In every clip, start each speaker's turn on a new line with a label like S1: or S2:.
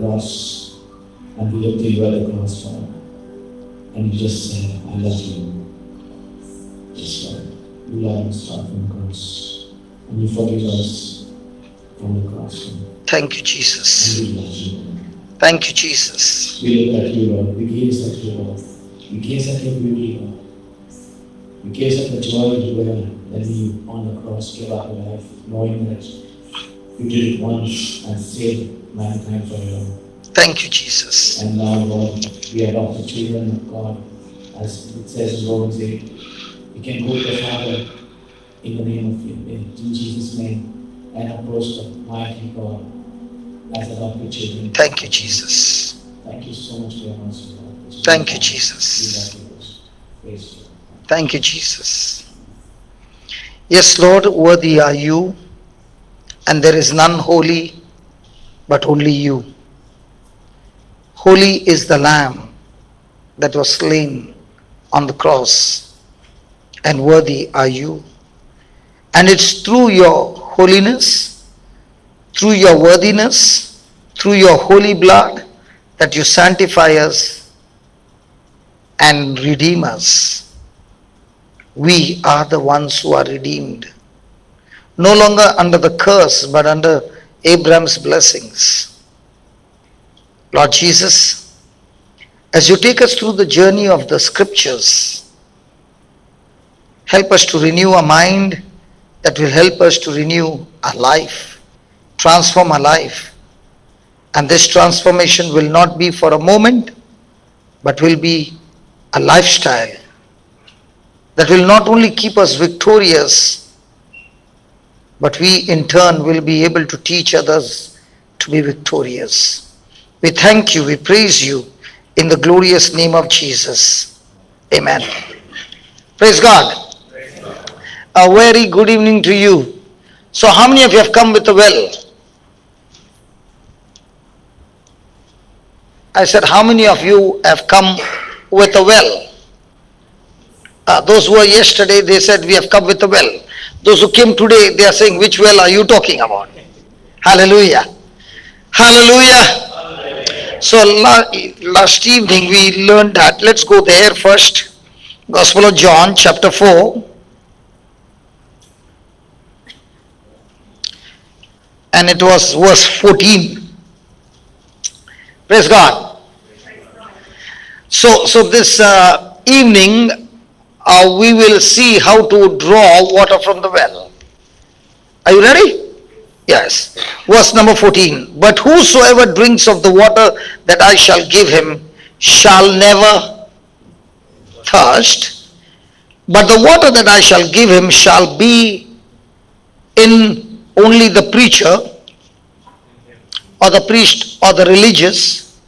S1: cross, and we looked at you at the cross, Lord, and you just said, I love you. Just Lord, you love us, start from the cross, and you forgive us from the cross, Lord.
S2: Thank you, Jesus.
S1: And we love you, Lord.
S2: Thank you, Jesus.
S1: We look at you, Lord. We gaze at you, Lord. We gaze at your beauty, Lord. We gaze at the joy you were when you on the cross gave up your life, knowing that you did it once and saved mankind forever.
S2: Thank you, Jesus.
S1: And now, Lord, we are adopted children of God. As it says in Romans 8, we can go to the Father in the name of in Jesus' name and approach the mighty God as adopted children.
S2: Thank you, Jesus.
S1: Thank you so much for your mercy, Lord.
S2: Thank you, Jesus.
S1: Praise you.
S2: Thank you, Jesus. Yes, Lord, worthy are you, and there is none holy but only you. Holy is the Lamb that was slain on the cross, and worthy are you. And it's through your holiness, through your worthiness, through your holy blood that you sanctify us and redeem us. We are the ones who are redeemed. No longer under the curse, but under Abraham's blessings. Lord Jesus, as you take us through the journey of the scriptures, help us to renew our mind that will help us to renew our life, transform our life. And this transformation will not be for a moment, but will be a lifestyle that will not only keep us victorious, but we in turn will be able to teach others to be victorious. We thank you, we praise you in the glorious name of Jesus. Amen. Praise God. A very good evening to you. So how many of you have come with a well? I said, how many of you have come with a well? Those who were yesterday, they said, we have come with a well. Those who came today, they are saying, which well are you talking about? Hallelujah. Hallelujah. So last evening we learned that. Let's go there first. Gospel of John, chapter 4. And it was verse 14. Praise God. So this evening, we will see how to draw water from the well. Are you ready? Yes. Verse number 14. But whosoever drinks of the water that I shall give him shall never thirst. But the water that I shall give him shall be in only the preacher or the priest or the religious.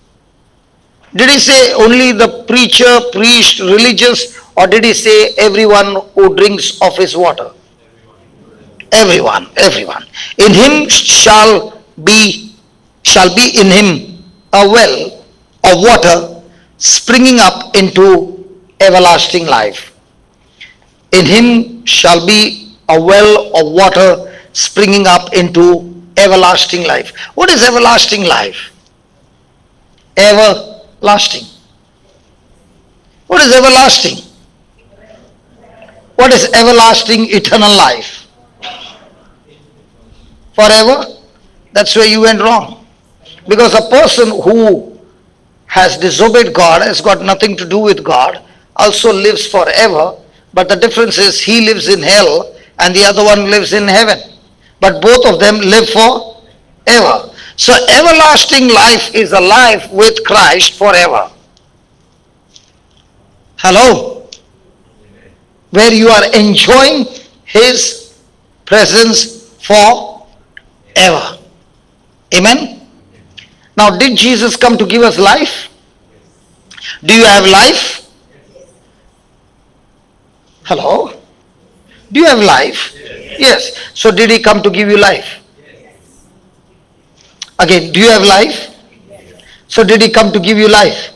S2: Did he say only the preacher, priest, religious, or did he say everyone who drinks of his water? Everyone. In him shall be in him a well of water springing up into everlasting life. In him shall be a well of water springing up into everlasting life. What is everlasting life? Everlasting. What is everlasting? What is everlasting eternal life? Forever? That's where you went wrong. Because a person who has disobeyed God, has got nothing to do with God, also lives forever, but the difference is he lives in hell and the other one lives in heaven. But both of them live forever. So everlasting life is a life with Christ forever. Hello? Where you are enjoying his presence forever. Amen? Now, did Jesus come to give us life? Do you have life? Hello? Do you have life? Yes. So did he come to give you life? Again, do you have life? So did he come to give you life?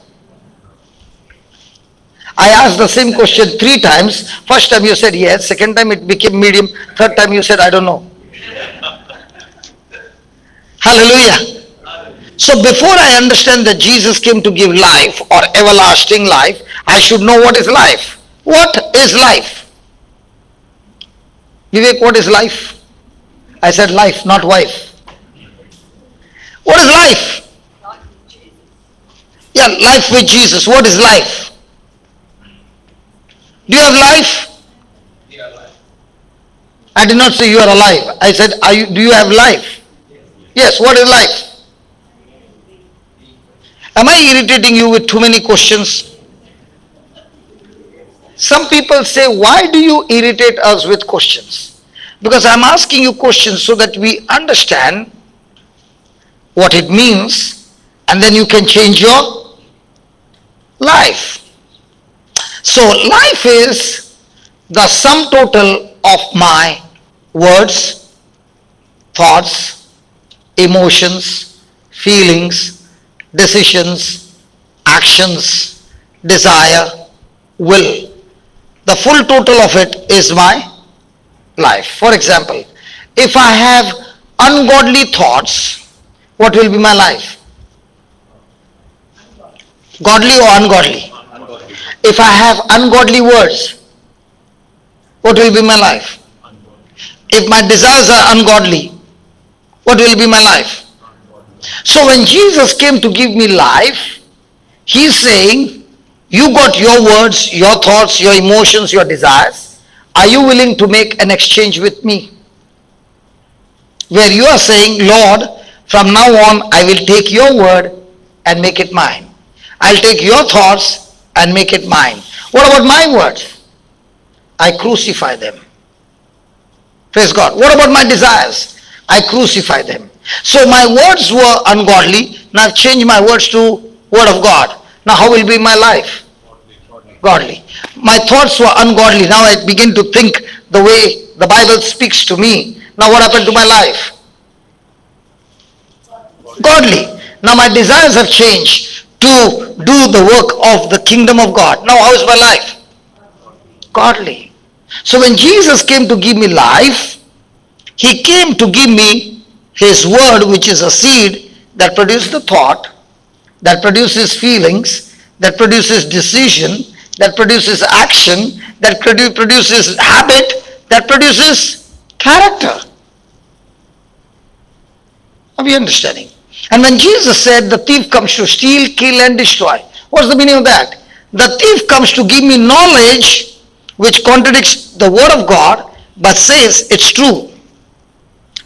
S2: I asked the same question 3 times. First time you said yes, second time it became medium, third time you said I don't know. Hallelujah. So before I understand that Jesus came to give life or everlasting life, I should know what is life. What is life? Vivek, what is life? I said life, not wife. What is life? Yeah, life with Jesus. What is life? Do you have life? I did not say you are alive. I said, do you have life? Yes, what is life? Am I irritating you with too many questions? Some people say, why do you irritate us with questions? Because I'm asking you questions so that we understand what it means, and then you can change your life. So life is the sum total of my words, thoughts, emotions, feelings, decisions, actions, desire, will. The full total of it is my life. For example, if I have ungodly thoughts, what will be my life? Godly or ungodly? If I have ungodly words, what will be my life? If my desires are ungodly, what will be my life? So when Jesus came to give me life, he's saying, you got your words, your thoughts, your emotions, your desires. Are you willing to make an exchange with me? Where you are saying, Lord, from now on I will take your word and make it mine. I'll take your thoughts and make it mine. What about my words? I crucify them. Praise God. What about my desires? I crucify them. So my words were ungodly. Now I've changed my words to word of God. Now how will be my life? Godly. My thoughts were ungodly. Now I begin to think the way the Bible speaks to me. Now what happened to my life? Godly. Now my desires have changed to do the work of the kingdom of God. Now how is my life? Godly. So when Jesus came to give me life, he came to give me his word, which is a seed that produces the thought, that produces feelings, that produces decision, that produces action, that produces habit, that produces character. Are we understanding? And when Jesus said the thief comes to steal, kill and destroy, what's the meaning of that? The thief comes to give me knowledge which contradicts the word of God but says it's true.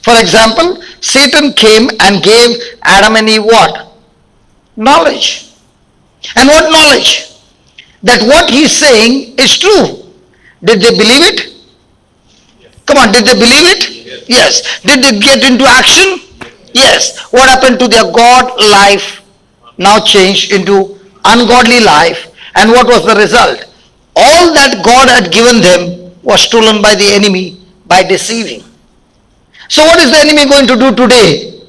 S2: For example, Satan came and gave Adam and Eve what? Knowledge. And what knowledge? That what he's saying is true. Did they believe it? Come on, did they believe it? Yes. Did they get into action? Yes. What happened to their God life? Now changed into ungodly life. And what was the result? All that God had given them was stolen by the enemy by deceiving. So what is the enemy going to do today?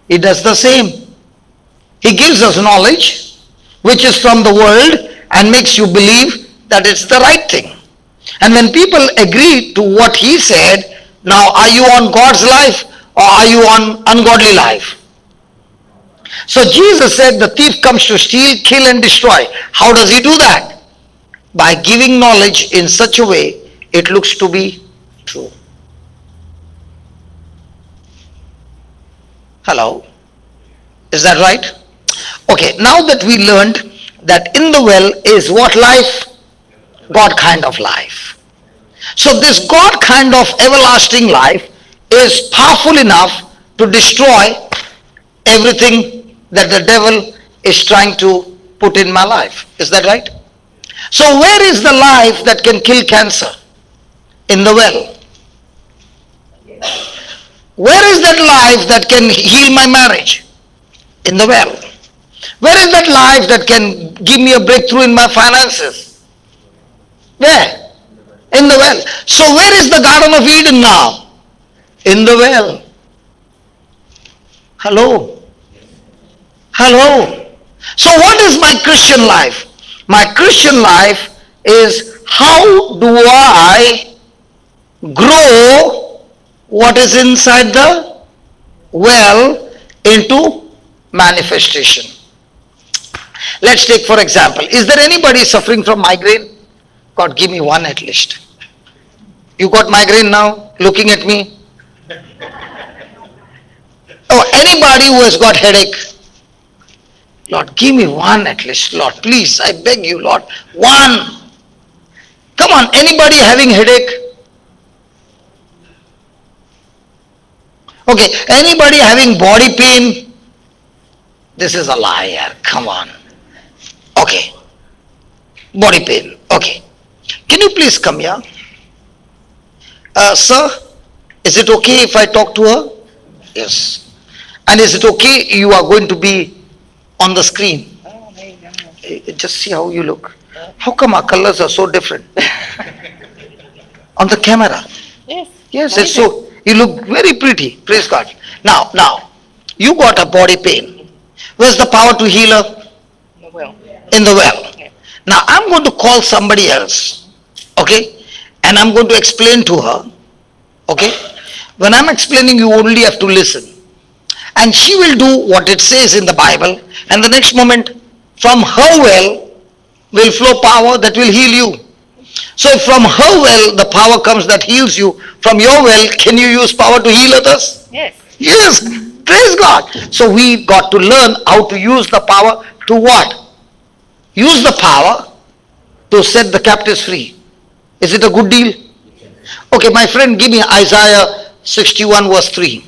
S2: He does the same. He gives us knowledge which is from the world and makes you believe that it's the right thing. And when people agree to what he said, now are you on God's life or are you on ungodly life? So Jesus said the thief comes to steal, kill and destroy. How does he do that? By giving knowledge in such a way it looks to be true. Hello? Is that right? Okay, now that we learned that in the well is what life? God kind of life. So this God kind of everlasting life is powerful enough to destroy everything that the devil is trying to put in my life. Is that right? So where is the life that can kill cancer? In the well. Where is that life that can heal my marriage? In the well. Where is that life that can give me a breakthrough in my finances? Where? In the well. So where is the Garden of Eden now? In the well. Hello? Hello? So what is my Christian life? My Christian life is how do I grow what is inside the well into manifestation. Let's take for example, is there anybody suffering from migraine? God, give me one at least. You got migraine now, looking at me? Oh, anybody who has got headache? Lord, give me one at least, Lord, please, I beg you, Lord, one. Come on, anybody having headache? Okay, anybody having body pain? This is a liar, come on. Okay, body pain, okay. Can you please come here? Sir, is it okay if I talk to her? Yes. And is it okay you are going to be on the screen? Just see how you look. How come our colors are so different? On the camera.
S3: Yes.
S2: Yes, it's so, you look very pretty, praise God. Now, you got a body pain. Where's the power to heal her?
S3: Well.
S2: In the well.
S3: Yeah.
S2: Now, I'm going to call somebody else, okay? And I'm going to explain to her, okay? When I'm explaining, you only have to listen. And she will do what it says in the Bible, and the next moment, from her well will flow power that will heal you. So if from her well the power comes that heals you, from your well, can you use power to heal others?
S3: Yes.
S2: Yes, praise God. So we got to learn how to use the power to what? Use the power to set the captives free. Is it a good deal? Okay, my friend, give me Isaiah 61 verse 3.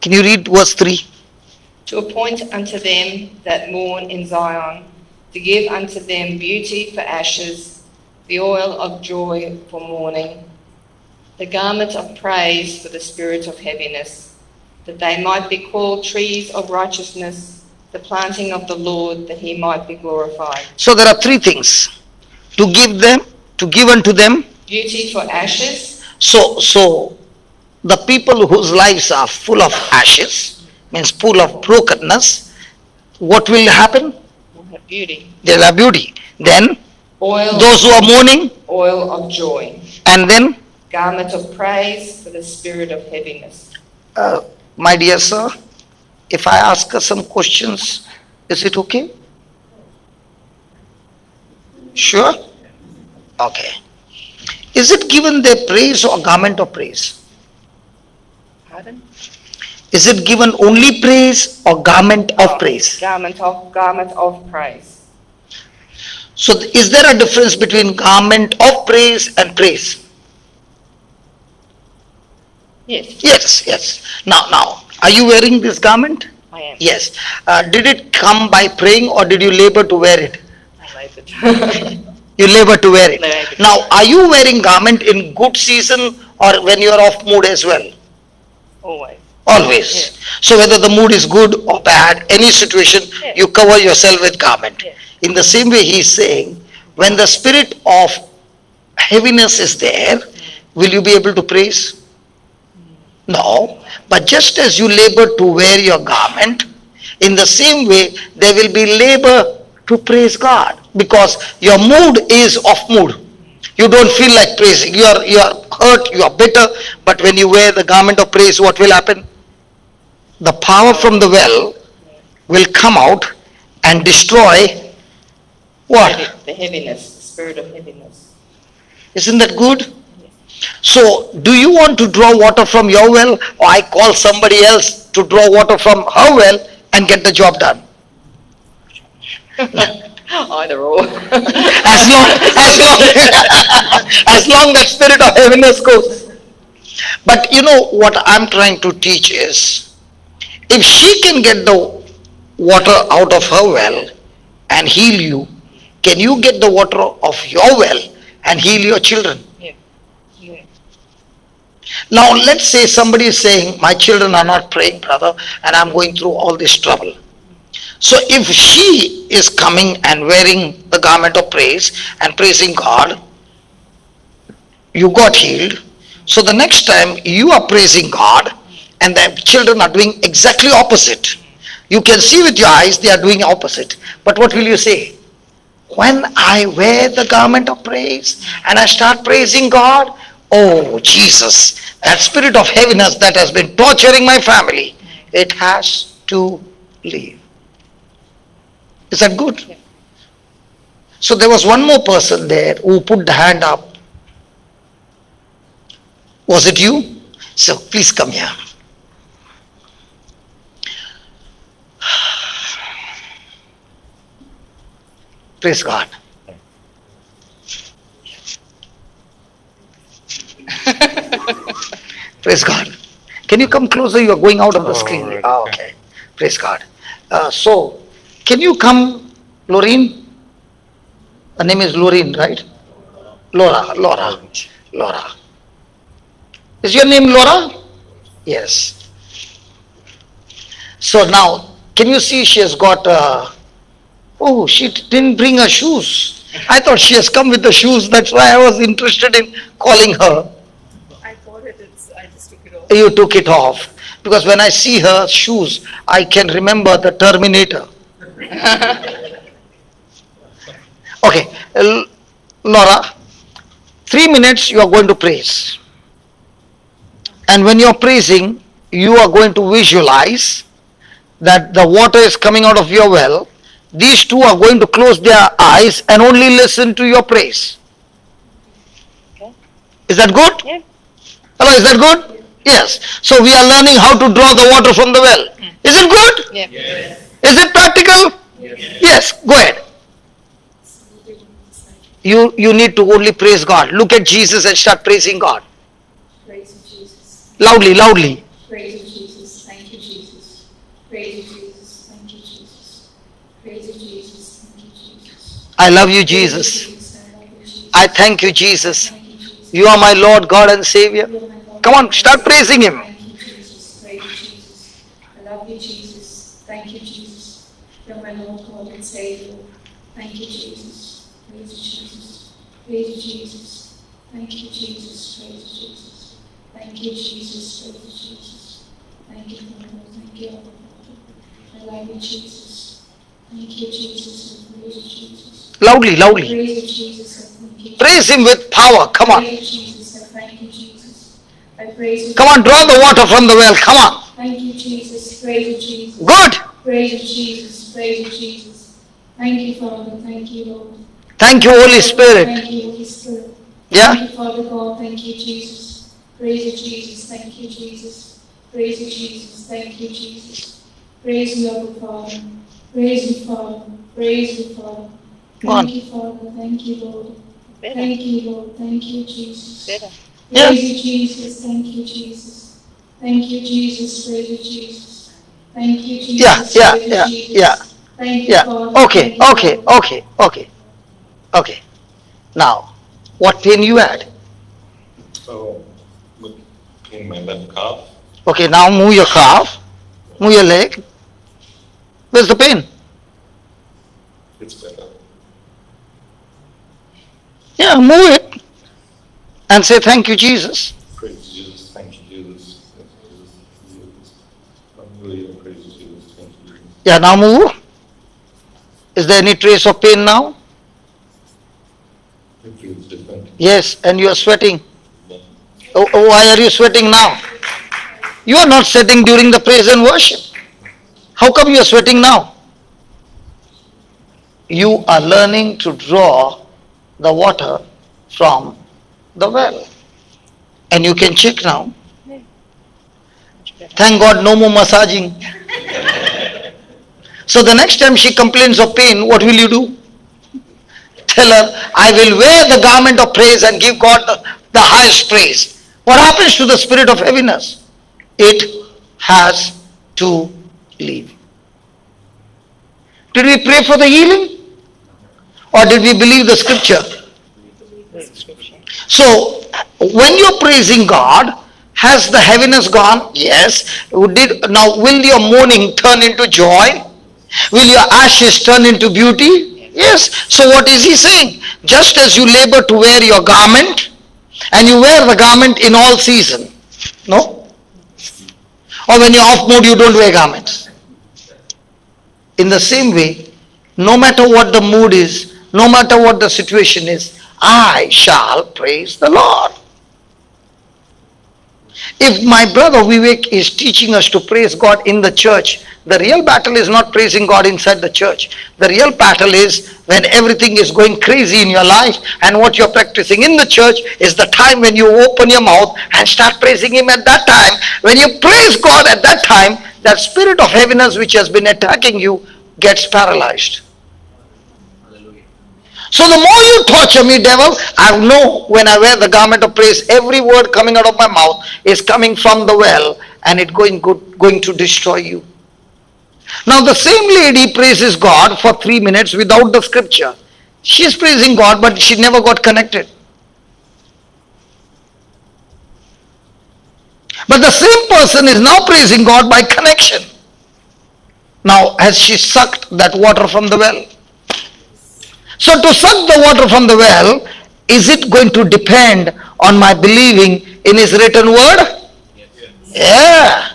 S2: Can you read verse 3?
S3: To appoint unto them that mourn in Zion, to give unto them beauty for ashes, the oil of joy for mourning, the garment of praise for the spirit of heaviness, that they might be called trees of righteousness, the planting of the Lord, that he might be glorified.
S2: So there are three things. To give unto them.
S3: Beauty for ashes.
S2: So the people whose lives are full of ashes, means full of brokenness, what will happen?
S3: Beauty.
S2: They'll have beauty. Then,
S3: Oil.
S2: those who are mourning,
S3: Oil of joy.
S2: and then,
S3: Garment of praise for the spirit of heaviness.
S2: my dear sir, if I ask her some questions, is it okay? Sure? Okay. Is it given their praise or garment of praise?
S3: Pardon?
S2: Is it given only praise or garment of praise?
S3: Garment of praise.
S2: So is there a difference between garment of praise and praise?
S3: Yes,
S2: Yes. Now, are you wearing this garment?
S3: I am.
S2: Yes. Did it come by praying or did you labor to wear it?
S3: I laboured.
S2: You labor to wear it.
S3: Labored.
S2: Now, are you wearing garment in good season or when you are off mood as well?
S3: Always.
S2: Always.
S3: Yes.
S2: So whether the mood is good or bad, any situation,
S3: Yes.
S2: you cover yourself with garment.
S3: Yes.
S2: In the same way he is saying, when the spirit of heaviness is there, will you be able to praise? No. But just as you labor to wear your garment, in the same way there will be labor to praise God, because your mood is off mood. You don't feel like praising. You are hurt, you are bitter, but when you wear the garment of praise, what will happen? The power from the well will come out and destroy what?
S3: The heaviness, the spirit of heaviness.
S2: Isn't that good? So, do you want to draw water from your well, or I call somebody else to draw water from her well and get the job done?
S3: Either or.
S2: As long that spirit of heaviness goes. But you know what I'm trying to teach is, if she can get the water out of her well and heal you, can you get the water of your well and heal your children?
S3: Yeah. Yeah.
S2: Now let's say somebody is saying, my children are not praying, brother, and I'm going through all this trouble. So if she is coming and wearing the garment of praise and praising God, you got healed. So the next time you are praising God and the children are doing exactly opposite. You can see with your eyes they are doing opposite. But what will you say? When I wear the garment of praise and I start praising God, oh Jesus, that spirit of heaviness that has been torturing my family, it has to leave. Is that good?
S3: Yeah.
S2: So there was one more person there who put the hand up. Was it you? So please come here. Praise God. Praise God. Can you come closer? You are going out of the screen.
S4: right,
S2: Ah, okay. Praise God. So, can you come, Lorraine? Her name is Lorraine, right? Laura. Is your name Laura? Yes. So now, can you see she has got, oh, she didn't bring her shoes. I thought she has come with the shoes. That's why I was interested in calling her.
S5: I thought I just took it off.
S2: You took it off. Because when I see her shoes, I can remember the Terminator. Okay, Laura, 3 minutes you are going to praise. And when you are praising, you are going to visualize that the water is coming out of your well. These two are going to close their eyes and only listen to your praise.
S3: Okay.
S2: Is that good?
S3: Yeah.
S2: Hello, is that good? Yes. So we are learning how to draw the water from the well. Is it good?
S3: Yeah.
S2: Is it practical? Yes. Go ahead. You need to only praise God. Look at Jesus and start praising God.
S5: Praise you, Jesus.
S2: Loudly.
S5: Praise you, Jesus. Thank you, Jesus. Praise you, Jesus. Thank you, Jesus. Praise you, Jesus. Thank you, Jesus.
S2: I love you, Jesus.
S5: Praise you, Jesus. I love you, Jesus.
S2: I thank you, Jesus.
S5: Thank you, Jesus.
S2: You are my Lord, God and Savior.
S5: You are my Lord.
S2: Come on, start praising Him.
S5: Thank you, Jesus. Praise you, Jesus. I love you, Jesus. Thank you, Jesus. You're my Lord, God and Savior. Thank you, Jesus. Praise you, Jesus. Praise you, Jesus. Thank you, Jesus. Praise you, Jesus. Thank you, Jesus. Praise you, Jesus. Thank you, Father. Thank you, Abba Father. I love you, Jesus. Thank you, Jesus. I praise you, Jesus.
S2: Loudly.
S5: Praise you, Jesus. I thank you.
S2: Praise Him with power. Come on.
S5: Praise you, Jesus. I thank you, Jesus. I praise you.
S2: Come on, draw the water from the well. Come on.
S5: Thank you, Jesus. Praise you, Jesus.
S2: Good.
S5: Praise you, Jesus. Praise you, Jesus. Thank you, Father. Thank you, Lord.
S2: Thank you, Holy Spirit.
S5: Thank you, Holy Spirit.
S2: Yeah?
S5: Thank you, Father God. Thank you, Jesus. Praise you, Jesus. Thank you, Jesus. Praise you, Jesus. Thank you, Jesus. Praise you, Abba Father. Praise you, Father. Praise you, Father.
S2: Go on.
S5: Thank you, Father. Thank you, Lord.
S3: Better.
S5: Thank you, Lord. Thank you, Jesus.
S3: Better.
S2: Yeah.
S5: Praise you, Jesus. Thank you, Jesus. Thank you, Jesus. Praise you, Jesus. Thank you, Jesus.
S2: Yeah.
S5: Praise you, Jesus.
S2: Yeah.
S5: Thank you,
S2: Yeah.
S5: Father.
S2: Okay.
S5: Thank you, Lord.
S2: Okay. Now, what pain you had?
S4: So, in my left calf,
S2: Okay, now move your calf. Move your leg. Where's the pain?
S4: it's better.
S2: Yeah, move it. And say thank you, Jesus.
S4: Praise Jesus, thank you, Jesus. Thank you, Jesus. Hallelujah, praise Jesus, thank you, Jesus.
S2: Yeah, now move. Is there any trace of pain now?
S4: It feels different.
S2: Yes, and you are sweating.
S4: Yeah.
S2: Oh, why are you sweating now? You are not sweating during the praise and worship. How come you are sweating now? You are learning to draw the water from the well. And you can check now.
S3: Much better.
S2: Thank God, no more massaging. So the next time she complains of pain, what will you do? Tell her, I will wear the garment of praise and give God the highest praise. What happens to the spirit of heaviness? It has to leave. Did we pray for the healing? Or did we believe the scripture?
S3: Read scripture.
S2: So, when you're praising God, has the heaviness gone? Yes. Now, will your mourning turn into joy? Will your ashes turn into beauty? Yes. So, what is he saying? Just as you labor to wear your garment, and you wear the garment in all season. No? Or when you're off mode, you don't wear garments. In the same way, no matter what the mood is, no matter what the situation is, I shall praise the Lord. If my brother Vivek is teaching us to praise God in the church, the real battle is not praising God inside the church. The real battle is when everything is going crazy in your life, and what you're practicing in the church is the time when you open your mouth and start praising Him at that time. When you praise God at that time, that spirit of heaviness which has been attacking you gets paralyzed. So the more you torture me, devil, I know when I wear the garment of praise, every word coming out of my mouth is coming from the well, and it's going to destroy you. Now the same lady praises God for 3 minutes without the scripture. She is praising God, but she never got connected. But the same person is now praising God by connection. Now has she sucked that water from the well? So to suck the water from the well, is it going to depend on my believing in His written word? Yeah.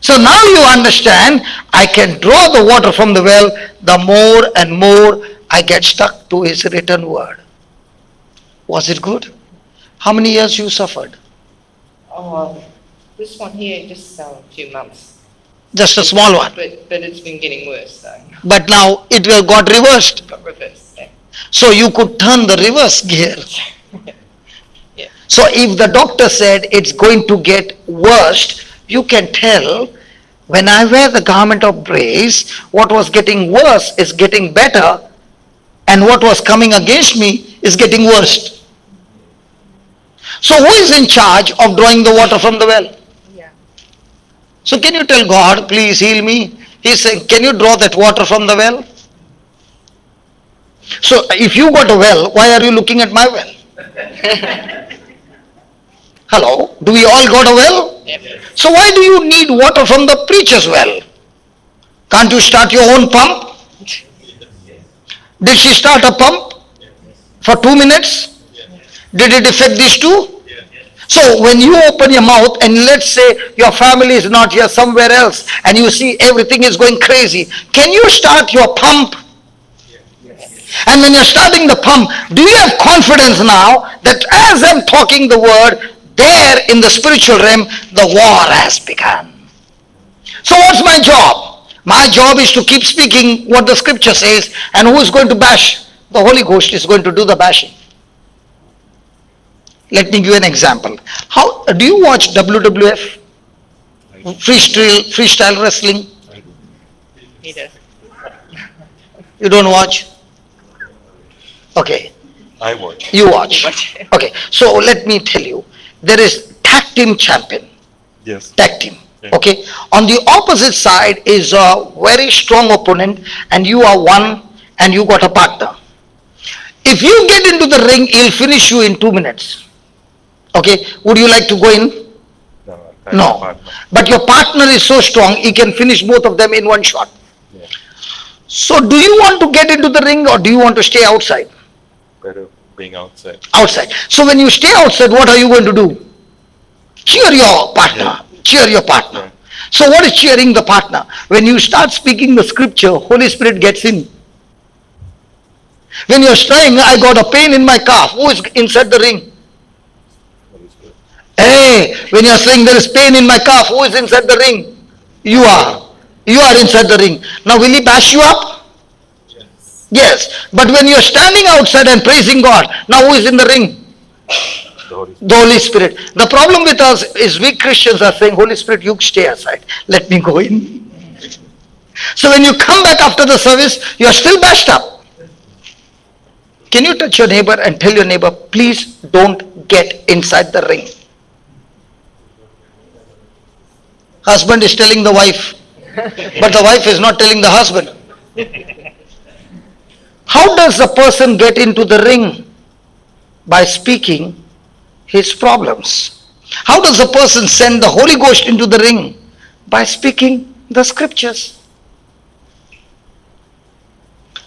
S2: So now you understand, I can draw the water from the well, the more and more I get stuck to His written word. Was it good? How many years you suffered?
S3: Oh, this one here, just a few months.
S2: Just a small one.
S3: But it's been getting worse though.
S2: But now it will got reversed.
S3: Got reversed. Yeah.
S2: So you could turn the reverse gear.
S3: Yeah.
S2: So if the doctor said it's going to get worse, you can tell, when I wear the garment of praise, what was getting worse is getting better, and what was coming against me is getting worse. So who is in charge of drawing the water from the well?
S3: Yeah.
S2: So can you tell God, please heal me? He's saying, can you draw that water from the well? So if you got a well, why are you looking at my well? Hello? Do we all got a well?
S3: Yep.
S2: So why do you need water from the preacher's well? Can't you start your own pump? Did she start a pump for 2 minutes? Did it affect these two? So when you open your mouth and let's say your family is not here, somewhere else, and you see everything is going crazy, can you start your pump? And when you're starting the pump, do you have confidence now that as I'm talking the word, there in the spiritual realm, the war has begun? So what's my job? My job is to keep speaking what the scripture says, and who is going to bash? The Holy Ghost is going to do the bashing. Let me give you an example. How do you watch WWF? Freestyle wrestling?
S3: He does.
S2: You don't watch? Okay,
S4: I watch.
S2: you watch. Okay, so let me tell you, there is tag team champion,
S4: Yes.
S2: tag team.
S4: Yeah.
S2: Okay, on the opposite side is a very strong opponent, and you are one, and you got a partner. If you get into the ring, he'll finish you in 2 minutes. Okay, would you like to go in? No. But your partner is so strong, he can finish both of them in one shot.
S4: Yeah.
S2: So do you want to get into the ring, or do you want to stay outside?
S4: Better being outside.
S2: Outside. So when you stay outside, what are you going to do? Cheer your partner. Cheer your partner.
S4: Yeah.
S2: So what is cheering the partner? When you start speaking the scripture, Holy Spirit gets in. When you're saying, I got a pain in my calf, who is inside the ring?
S4: Holy Spirit.
S2: Hey, when you're saying there is pain in my calf, who is inside the ring? You are. You are inside the ring. Now will he bash you up? Yes. But when you're standing outside and praising God, now who is in the ring?
S4: The Holy Spirit.
S2: The Holy Spirit. The problem with us is we Christians are saying, Holy Spirit, you stay aside. Let me go in. So when you come back after the service, you're still bashed up. Can you touch your neighbor and tell your neighbor, please don't get inside the ring? Husband is telling the wife, but the wife is not telling the husband. How does a person get into the ring? By speaking his problems. How does a person send the Holy Ghost into the ring? By speaking the scriptures.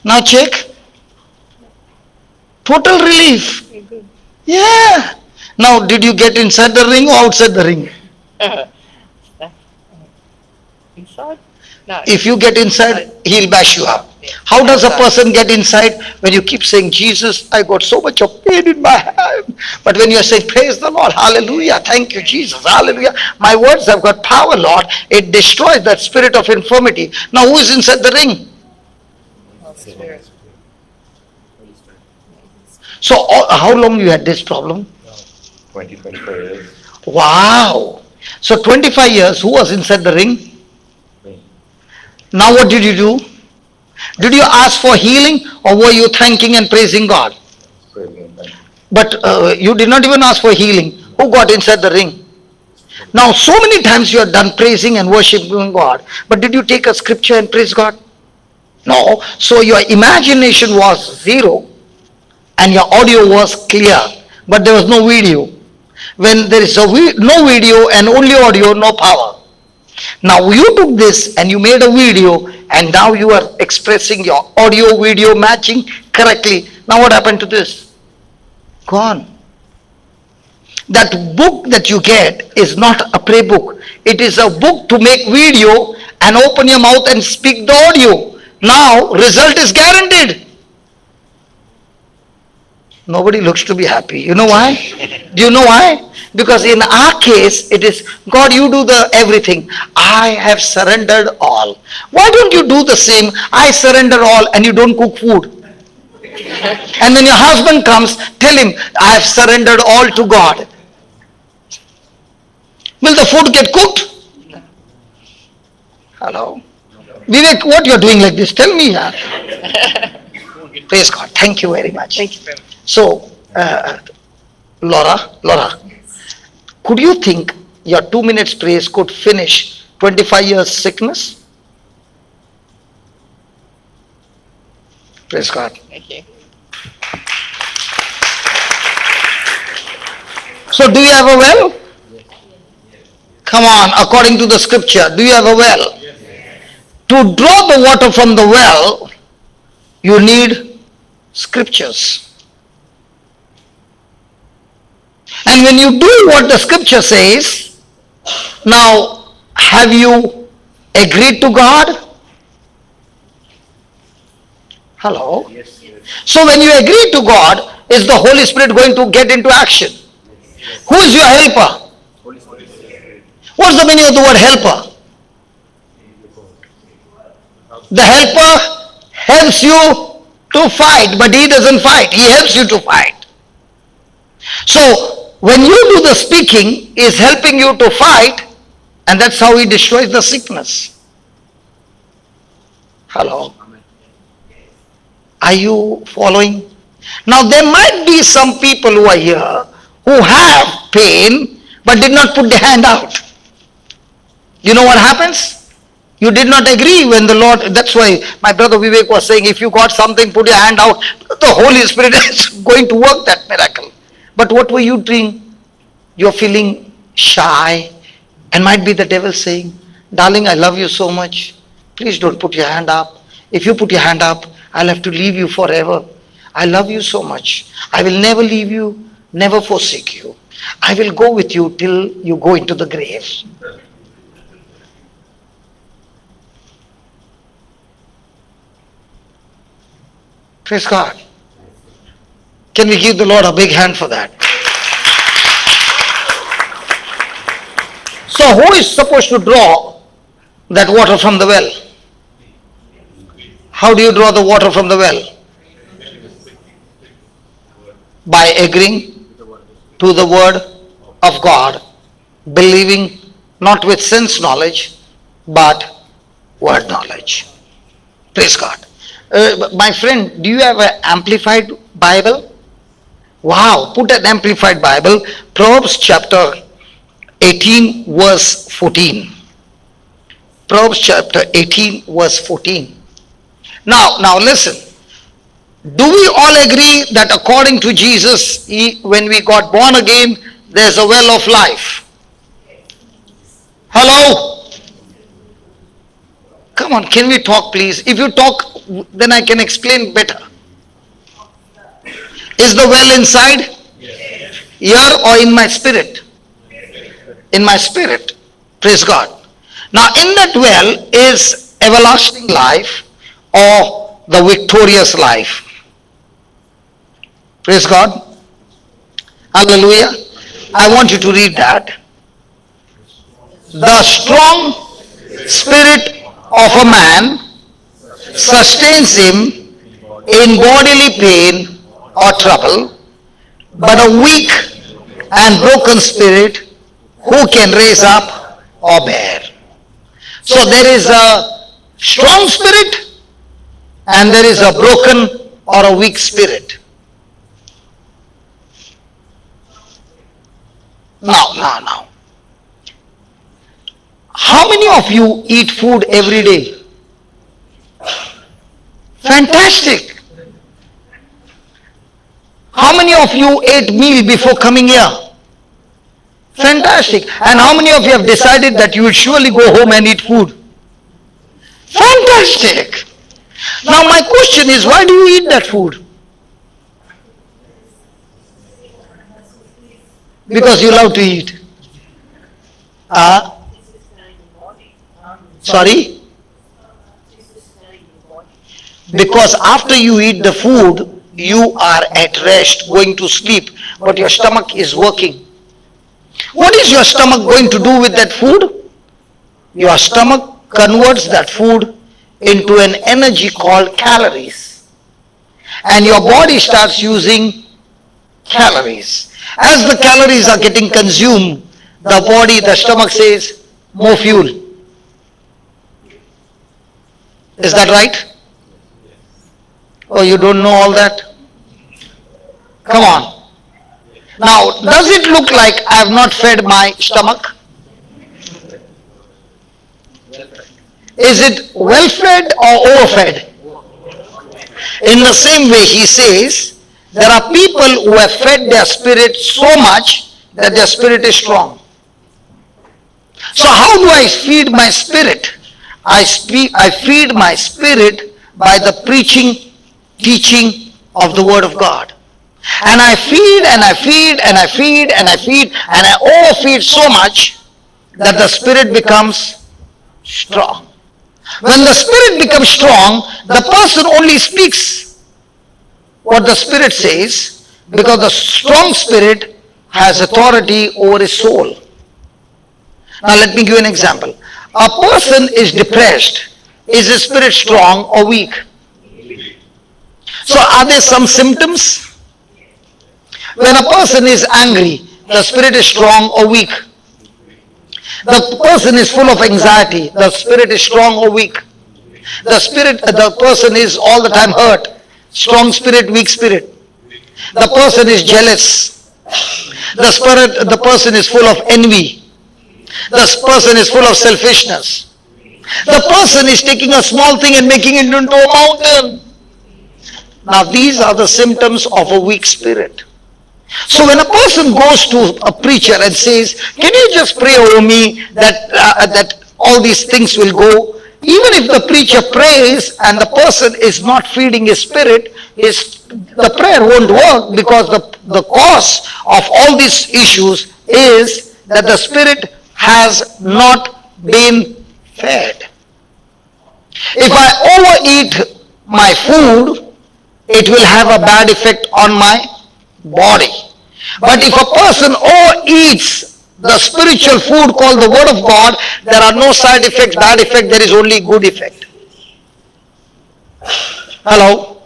S2: Now check. Total relief. Yeah. Now did you get inside the ring or outside the ring?
S3: Inside? No.
S2: If you get inside, he'll bash you up.
S3: Yeah.
S2: How does a
S3: Outside.
S2: person get inside? When you keep saying, Jesus, I got so much of pain in my hand. But when you say, praise the Lord, hallelujah, thank you, Jesus, hallelujah. My words have got power, Lord. It destroys that spirit of infirmity. Now, who is inside the ring?
S3: Oh, Spirit.
S2: So, how long you had this problem?
S4: 25 years.
S2: Wow. So, 25 years, who was inside the ring?
S4: Me.
S2: Now, what did you do? Did you ask for healing, or were you thanking and praising God?
S4: Praising God.
S2: But you did not even ask for healing. Who got inside the ring? Now, so many times you are done praising and worshiping God. But did you take a scripture and praise God? No. So your imagination was zero and your audio was clear. But there was no video. When there is no video and only audio, no power. Now you took this and you made a video and now you are expressing your audio video matching correctly. Now what happened to this? Gone. That book that you get is not a prayer book. It is a book to make video and open your mouth and speak the audio. Now result is guaranteed. Nobody looks to be happy. You know why? Do you know why? Because in our case, it is, God, you do the everything. I have surrendered all. Why don't you do the same? I surrender all and you don't cook food. And when your husband comes, tell him, I have surrendered all to God. Will the food get cooked? Hello? Vivek, what you are doing like this? Tell me. Praise God. Thank you very much.
S3: Thank you very much.
S2: So, Laura, could you think your 2 minutes praise could finish 25 years sickness? Praise God.
S3: Thank you.
S2: So, do you have a well? Come on, according to the scripture, do you have a well? To draw the water from the well, you need scriptures. And when you do what the scripture says, now have you agreed to God? Hello? So when you agree to God, is the Holy Spirit going to get into action? Who is your helper? What's the meaning of the word helper? The helper helps you to fight, but he doesn't fight. He helps you to fight. So when you do the speaking, he is helping you to fight, and that's how he destroys the sickness. Hello? Are you following? Now there might be some people who are here who have pain but did not put the hand out. You know what happens? You did not agree when the Lord, that's why my brother Vivek was saying, if you got something, put your hand out. The Holy Spirit is going to work that miracle. But what were you doing? You're feeling shy, and might be the devil saying, darling, I love you so much. Please don't put your hand up. If you put your hand up, I'll have to leave you forever. I love you so much. I will never leave you, never forsake you. I will go with you till you go into the grave. Praise God. Can we give the Lord a big hand for that? So who is supposed to draw that water from the well? How do you draw the water from the well? By agreeing to the word of God, believing not with sense knowledge, but word knowledge. Praise God. My friend, do you have an amplified Bible? Wow, put an amplified Bible, Proverbs chapter 18 verse 14. Proverbs chapter 18 verse 14. Now listen. Do we all agree that according to Jesus, when we got born again, there's a well of life? Hello? Come on, can we talk please? If you talk, then I can explain better. Is the well inside? Here or in my spirit? In my spirit. Praise God. Now in that well is everlasting life or the victorious life. Praise God. Hallelujah. I want you to read that. The strong spirit of a man sustains him in bodily pain or trouble, but a weak and broken spirit who can raise up or bear. So there is a strong spirit and there is a broken or a weak spirit. Now. How many of you eat food every day? Fantastic. How many of you ate meal before coming here? Fantastic. And how many of you have decided that you will surely go home and eat food? Fantastic. Now my question is, why do you eat that food? Because you love to eat. Sorry? Because after you eat the food, you are at rest, going to sleep, but your stomach is working. What is your stomach going to do with that food? Your stomach converts that food into an energy called calories. And your body starts using calories. As the calories are getting consumed, the stomach says, more fuel. Is that right? Oh, you don't know all that? Come on. Now, does it look like I have not fed my stomach? Is it well fed or overfed? In the same way, he says, there are people who have fed their spirit so much that their spirit is strong. So how do I feed my spirit? I feed my spirit by the preaching, teaching of the Word of God. And I feed and I feed and I feed and I feed and I overfeed so much that the spirit becomes strong. When the spirit becomes strong, the person only speaks what the spirit says, because the strong spirit has authority over his soul. Now let me give you an example. A person is depressed. Is his spirit strong or weak? So are there some symptoms? When a person is angry, the spirit is strong or weak? The person is full of anxiety, the spirit is strong or weak? The person is all the time hurt, strong spirit, weak spirit. The person is jealous. The person is full of envy. The person is full of selfishness. The person is taking a small thing and making it into a mountain. Now these are the symptoms of a weak spirit. So when a person goes to a preacher and says, can you just pray over me that all these things will go? Even if the preacher prays and the person is not feeding his spirit, the prayer won't work, because the cause of all these issues is that the spirit has not been fed. If I overeat my food, it will have a bad effect on my body. But if a person overeats the spiritual food called the Word of God, there are no side effects, bad effect, there is only good effect. Hello?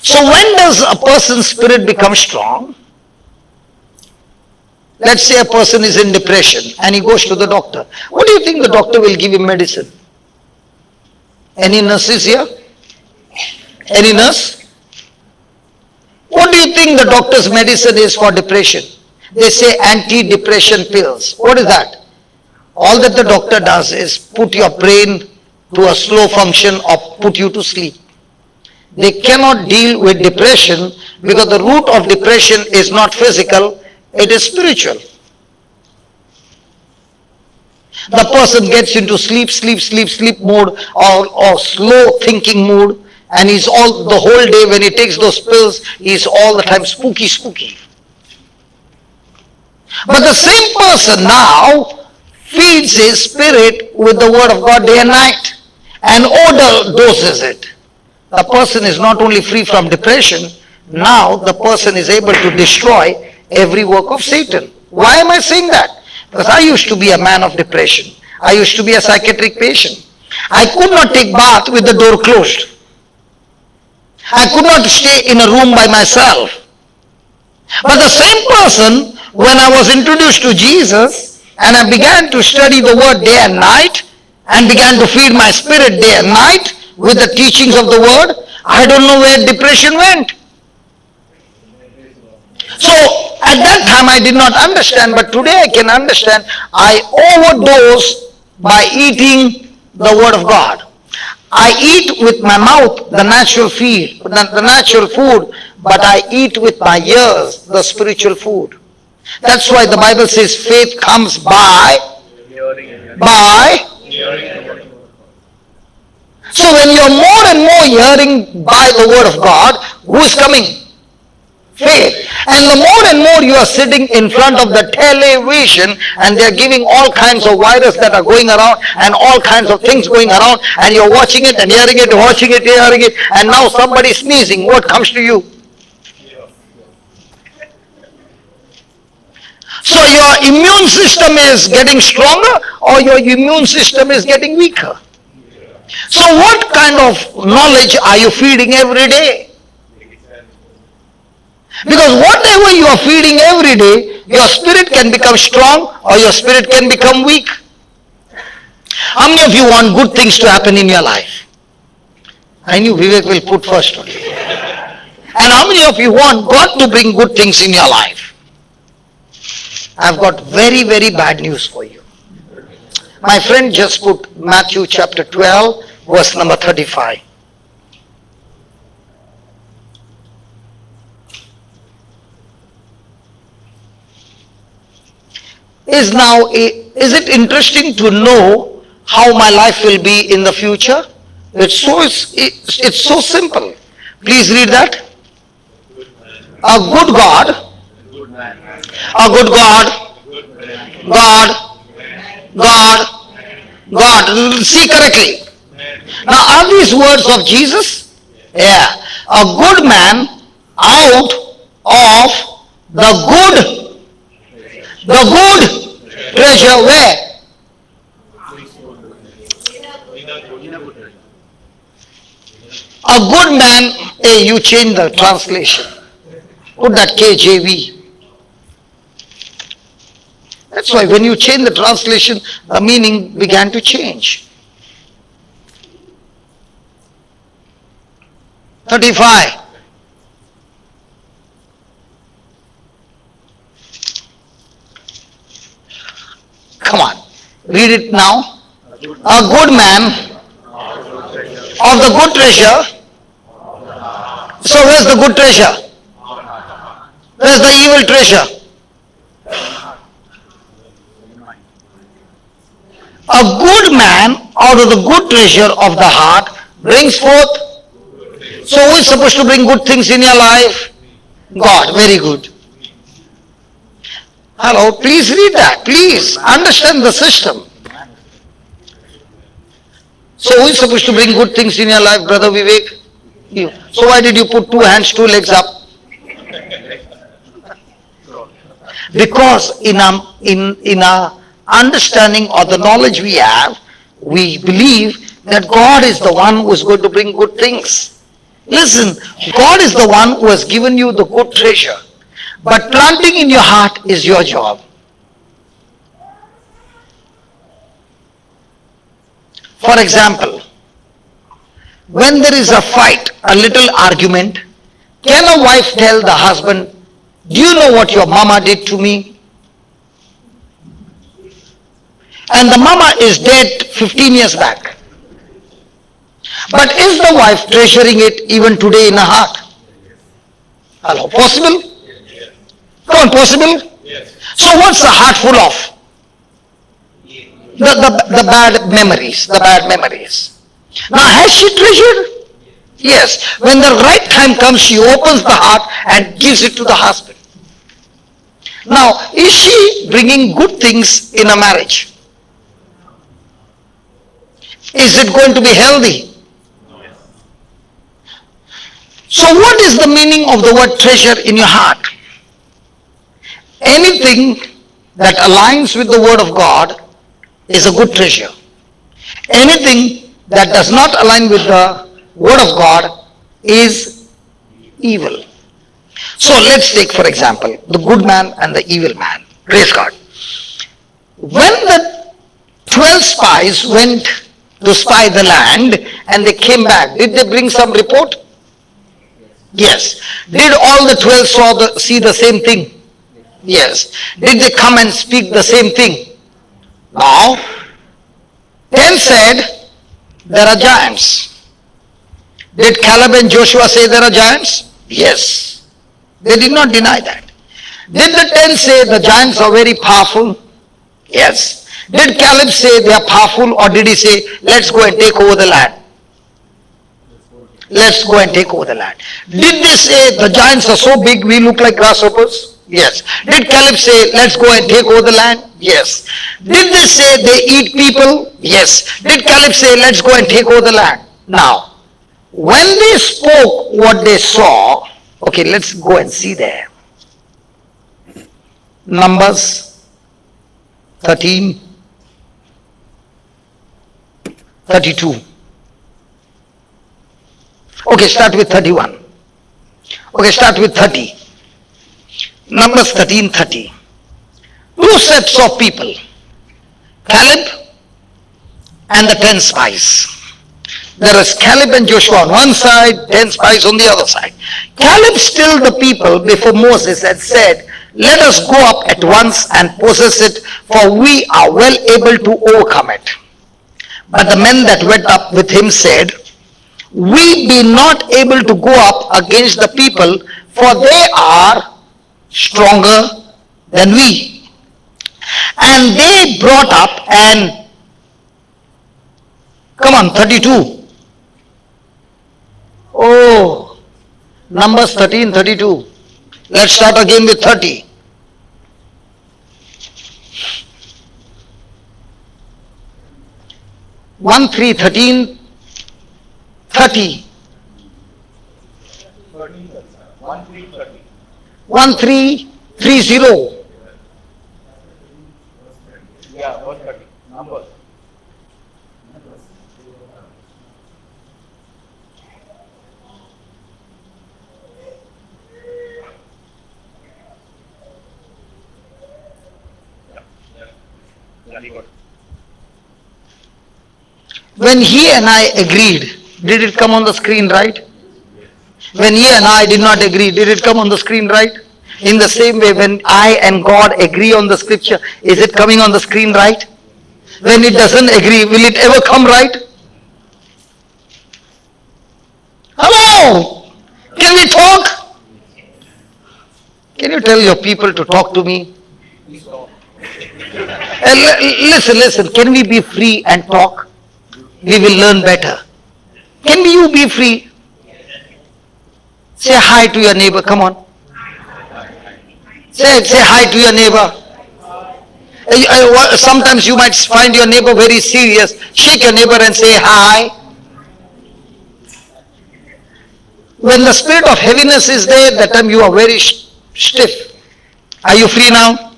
S2: So when does a person's spirit become strong? Let's say a person is in depression and he goes to the doctor. What do you think the doctor will give him medicine? Any nurses here? Any nurse? What do you think the doctor's medicine is for depression? They say anti-depression pills. What is that? All that the doctor does is put your brain to a slow function or put you to sleep. They cannot deal with depression because the root of depression is not physical, it is spiritual. The person gets into sleep mode or slow thinking mood, and he's all the whole day when he takes those pills, he's all the time spooky. But the same person now feeds his spirit with the Word of God day and night. and overdoses it. The person is not only free from depression, now the person is able to destroy every work of Satan. Why am I saying that? Because I used to be a man of depression. I used to be a psychiatric patient. I could not take bath with the door closed. I could not stay in a room by myself. But the same person, when I was introduced to Jesus and I began to study the word day and night and began to feed my spirit day and night with the teachings of the word, I don't know where depression went. So at that time I did not understand, but today I can understand. I overdose by eating the word of God. I eat with my mouth the natural feed, the natural food, but I eat with my ears the spiritual food. That's why the Bible says faith comes by. So when you're more and more hearing by the word of God, who is coming? Faith. And the more and more you are sitting in front of the television and they're giving all kinds of virus that are going around and all kinds of things going around, and you're watching it and hearing it, watching it, hearing it, and now somebody sneezing, what comes to you? So your immune system is getting stronger or your immune system is getting weaker? So what kind of knowledge are you feeding every day? Because whatever you are feeding every day, your spirit can become strong or your spirit can become weak. How many of you want good things to happen in your life? I knew Vivek will put first only. And how many of you want God to bring good things in your life? I've got very, very bad news for you. My friend just put Matthew chapter 12, verse number 35. Is it interesting to know how my life will be in the future? It's so simple. Please read that. A good God, God, see correctly. Now are these words of Jesus? Yeah. A good man out of the good treasure where? A good man, hey, you change the translation. Put that KJV. That's why when you change the translation, the meaning began to change. 35. Come on, read it now. A good man of the good treasure. So where's the good treasure? Where's the evil treasure? A good man out of the good treasure of the heart brings forth. So who is supposed to bring good things in your life? God. Very good. Hello, please read that. Please understand the system. So who is supposed to bring good things in your life, Brother Vivek? You. So why did you put 2 hands, 2 legs up? Because in our understanding or the knowledge we have, we believe that God is the one who is going to bring good things. Listen, God is the one who has given you the good treasure. But planting in your heart is your job. For example, when there is a fight, a little argument, can a wife tell the husband, do you know what your mama did to me? And the mama is dead 15 years back. But is the wife treasuring it even today in her heart? Hello, possible? Come on, possible? So what's the heart full of? The bad memories, Now has she treasured? Yes. When the right time comes, she opens the heart and gives it to the husband. Now, is she bringing good things in a marriage? Is it going to be healthy? So what is the meaning of the word treasure in your heart? Anything that aligns with the word of God is a good treasure. Anything that does not align with the word of God is evil. So let's take, for example, the good man and the evil man. Praise God. When the 12 spies went to spy the land and they came back, did they bring some report? Yes. Did all the 12 see the same thing? Yes. Did they come and speak the same thing? Now, 10 said, there are giants. Did Caleb and Joshua say there are giants? Yes. They did not deny that. Did the 10 say the giants are very powerful? Yes. Did Caleb say they are powerful, or did he say, let's go and take over the land? Let's go and take over the land. Did they say the giants are so big we look like grasshoppers? Yes. Did Caleb say, let's go and take over the land? Yes. Did they say they eat people? Yes. Did Caleb say, let's go and take over the land? Now, when they spoke what they saw, okay, let's go and see there. Numbers 13, 32. Okay, start with 31. Okay, start with 30. Numbers 13:30. Two sets of people, Caleb and the 10 spies. There is Caleb and Joshua on one side, 10 spies on the other side. Caleb stilled the people before Moses and said, let us go up at once and possess it, for we are well able to overcome it. But the men that went up with him said, we be not able to go up against the people, for they are stronger than we. And they brought up and, come on, 32. Oh, Numbers 13:32. Let's start again with 30. One 3 13 30. 1330.
S4: Yeah, verse 30. Numbers. Very good.
S2: When he and I agreed, did it come on the screen right? When he and I did not agree, did it come on the screen right? In the same way, when I and God agree on the scripture, is it coming on the screen right? When it doesn't agree, will it ever come right? Hello? Can we talk? Can you tell your people to talk to me? Listen, can we be free and talk? We will learn better. Can you be free? Say hi to your neighbor, come on. Say hi to your neighbor. Sometimes you might find your neighbor very serious. Shake your neighbor and say hi. When the spirit of heaviness is there, that time you are very stiff. Are you free now?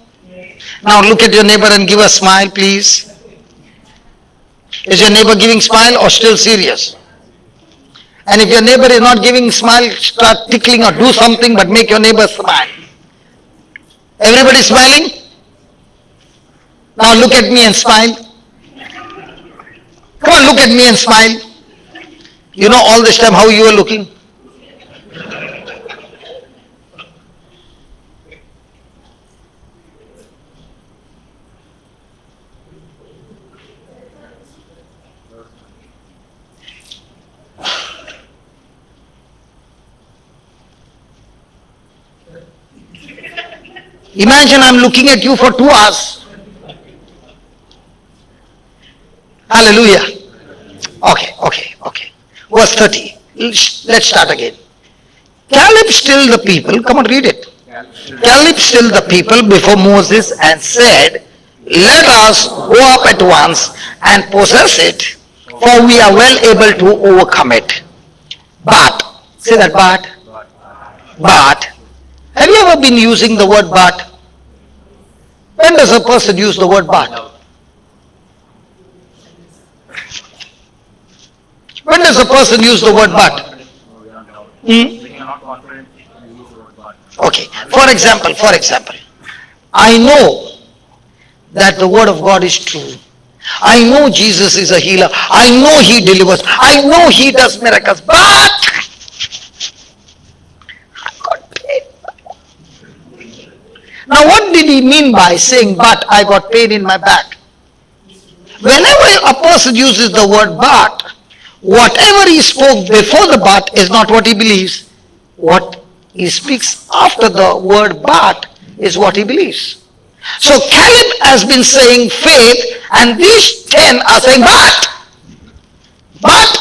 S2: Now look at your neighbor and give a smile, please. Is your neighbor giving smile or still serious? And if your neighbor is not giving smile, start tickling or do something, but make your neighbor smile. Everybody smiling? Now look at me and smile. Come on, look at me and smile. You know all this time how you are looking? Imagine I'm looking at you for 2 hours. Hallelujah. Okay. Verse 30. Let's start again. Caleb stilled the people. Come on, read it. Caleb stilled the people before Moses and said, let us go up at once and possess it, for we are well able to overcome it. But, say that but, have you ever been using the word but? When does a person use the word but? When does a person use the word but? Okay, for example, I know that the word of God is true. I know Jesus is a healer. I know he delivers. I know he does miracles. But I got pain. Now what did he mean by saying, but I got pain in my back? Whenever a person uses the word but, whatever he spoke before the but is not what he believes. What he speaks after the word but is what he believes. So Caleb has been saying faith, and these 10 are saying but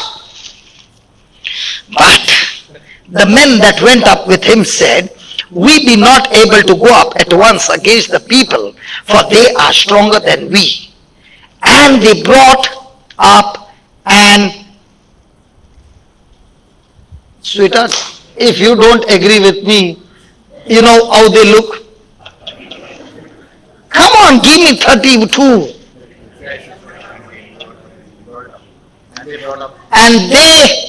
S2: the men that went up with him said, we be not able to go up at once against the people, for they are stronger than we. And they brought up an, sweetheart, if you don't agree with me, you know how they look. Come on, give me 32. And they,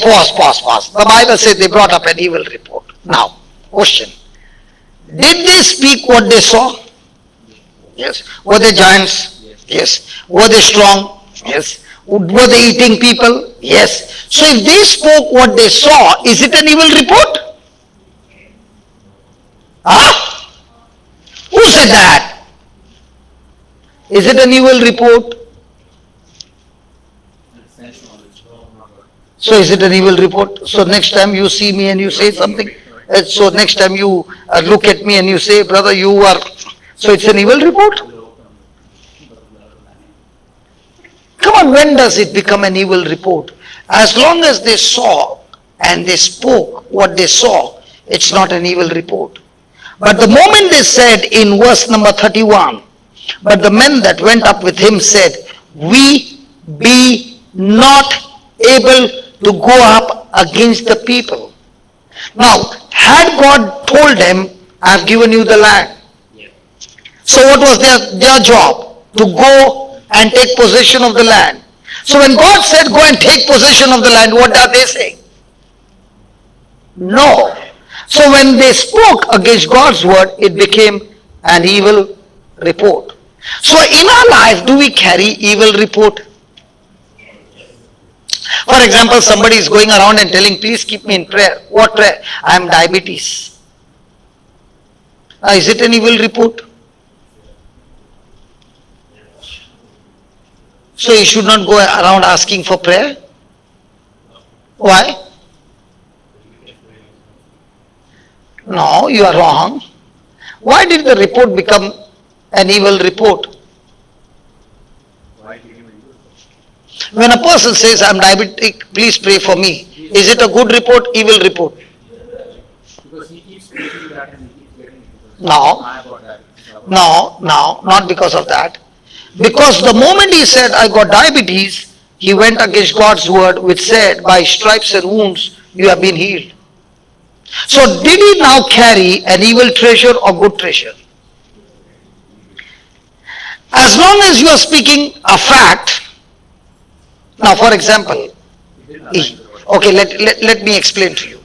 S2: pause. The Bible says they brought up an evil report. Now, question. Did they speak what they saw? Yes. Were they giants? Yes. Were they strong? Yes. Were they eating people? Yes. So if they spoke what they saw, is it an evil report? Huh? Who said that? Is it an evil report? So is it an evil report? So next time you see me and you say something, so next time you look at me and you say, brother, you are, so it's an evil report? Come on, when does it become an evil report? As long as they saw and they spoke what they saw, it's not an evil report. But the moment they said in verse number 31, but the men that went up with him said, we be not able to go up against the people. Now, had God told them, I have given you the land. So what was their job? To go and take possession of the land. So when God said, go and take possession of the land, what are they saying? No. So when they spoke against God's word, it became an evil report. So in our life, do we carry evil report? For example, somebody is going around and telling, please keep me in prayer. What prayer? I am diabetes. Is it an evil report? So you should not go around asking for prayer? Why? No, you are wrong. Why did the report become an evil report? When a person says, I am diabetic, please pray for me, is it a good report, evil report?
S6: Because he keeps preaching that and he keeps getting it.
S2: No, not because of that. Because the moment he said, I got diabetes, he went against God's word which said, by stripes and wounds you have been healed. So did he now carry an evil treasure or good treasure? As long as you are speaking a fact. Now for example, okay, let me explain to you.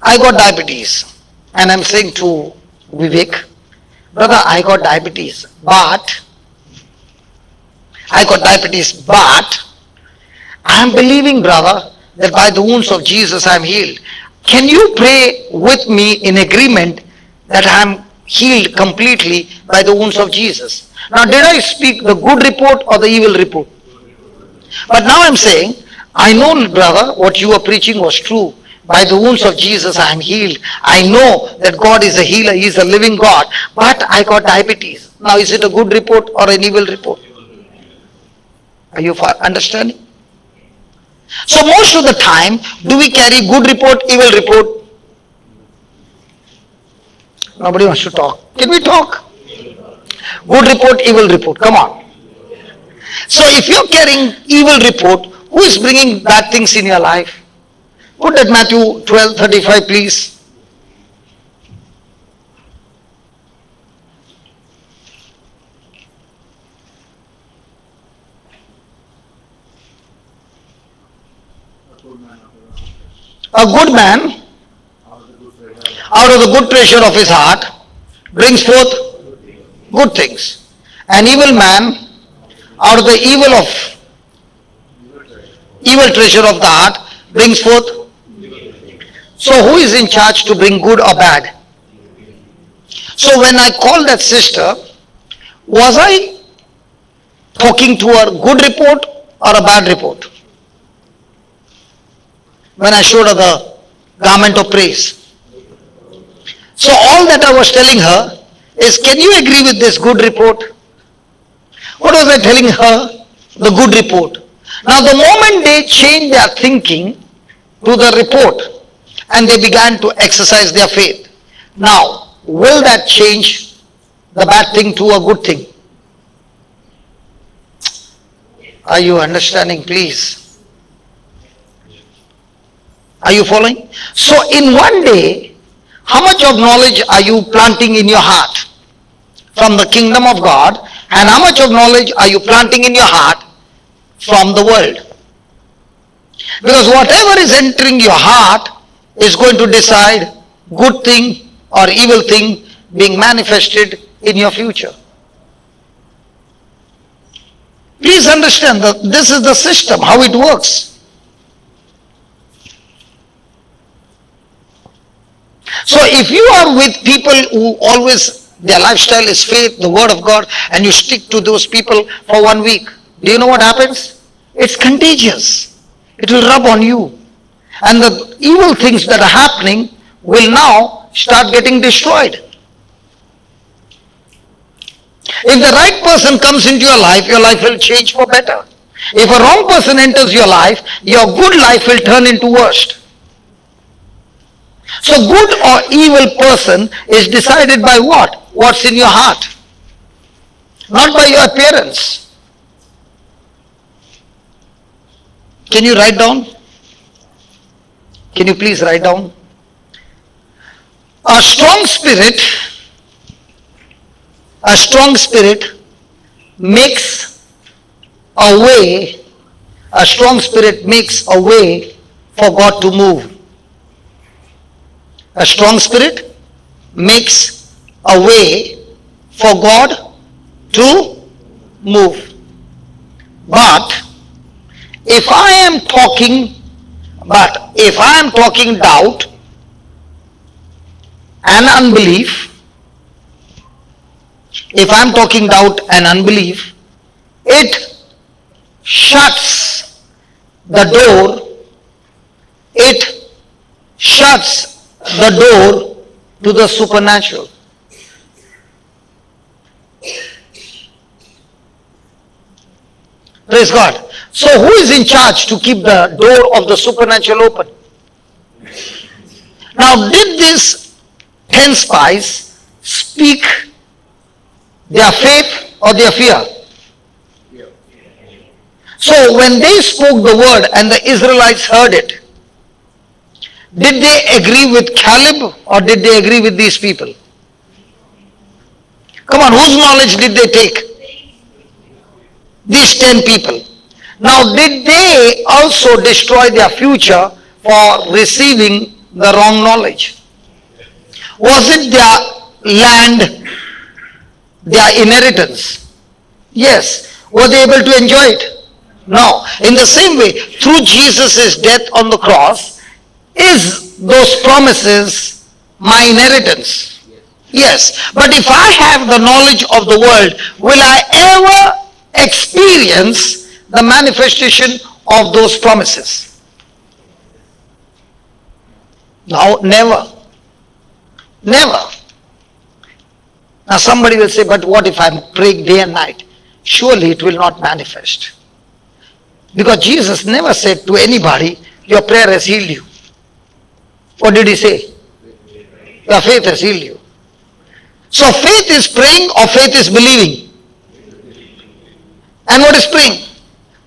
S2: I got diabetes and I'm saying to Vivek, brother, I got diabetes, but I am believing, brother, that by the wounds of Jesus I am healed. Can you pray with me in agreement that I am healed completely by the wounds of Jesus? Now did I speak the good report or the evil report? But now I am saying, I know, brother, what you are preaching was true. By the wounds of Jesus I am healed. I know that God is a healer, He is a living God, but I got diabetes. Now is it a good report or an evil report? Are you understanding? So most of the time, do we carry good report, evil report? Nobody wants to talk. Can we talk? Good report, evil report. Come on. So if you're carrying evil report, who is bringing bad things in your life? Put that Matthew 12:35, please. A good man out of the good treasure of his heart brings forth good things. An evil man out of the evil treasure of the heart brings forth. So who is in charge to bring good or bad? So when I called that sister, was I talking to her good report or a bad report? When I showed her the garment of praise. So all that I was telling her is, can you agree with this good report? What was I telling her? The good report. Now the moment they changed their thinking to the report and they began to exercise their faith, now will that change the bad thing to a good thing? Are you understanding, please? Are you following? So in one day, how much of knowledge are you planting in your heart from the kingdom of God, and how much of knowledge are you planting in your heart from the world? Because whatever is entering your heart is going to decide good thing or evil thing being manifested in your future. Please understand that this is the system, how it works. So if you are with people who always, their lifestyle is faith, the word of God, and you stick to those people for 1 week, do you know what happens? It's contagious. It will rub on you. And the evil things that are happening will now start getting destroyed. If the right person comes into your life will change for better. If a wrong person enters your good life will turn into worst. So good or evil person is decided by what? What's in your heart. Not by your appearance. Can you write down? Can you please write down? A strong spirit makes a way for God to move. A strong spirit makes a way for God to move. But if I am talking doubt and unbelief, it shuts the door to the supernatural. Praise God. So who is in charge to keep the door of the supernatural open? Now did these 10 spies speak their faith or their fear? So when they spoke the word and the Israelites heard it, did they agree with Caleb or did they agree with these people? Come on, whose knowledge did they take? These 10 people. Now did they also destroy their future for receiving the wrong knowledge? Was it their land, their inheritance? Yes. Were they able to enjoy it? No. In the same way, through Jesus' death on the cross, is those promises my inheritance? Yes. But if I have the knowledge of the world, will I ever experience the manifestation of those promises? No, never. Never. Now somebody will say, but what if I'm praying day and night? Surely it will not manifest. Because Jesus never said to anybody, your prayer has healed you. What did he say? Your faith has healed you. So faith is praying or faith is believing? And what is praying?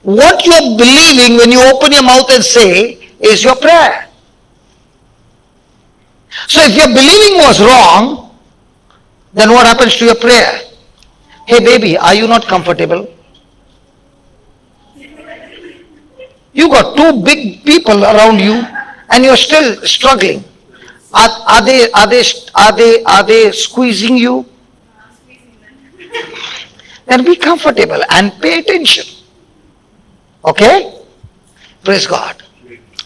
S2: What you are believing when you open your mouth and say is your prayer. So if your believing was wrong, then what happens to your prayer? Hey baby, are you not comfortable? You got two big people around you and you're still struggling. Are they squeezing you? Then be comfortable and pay attention. Okay? Praise God.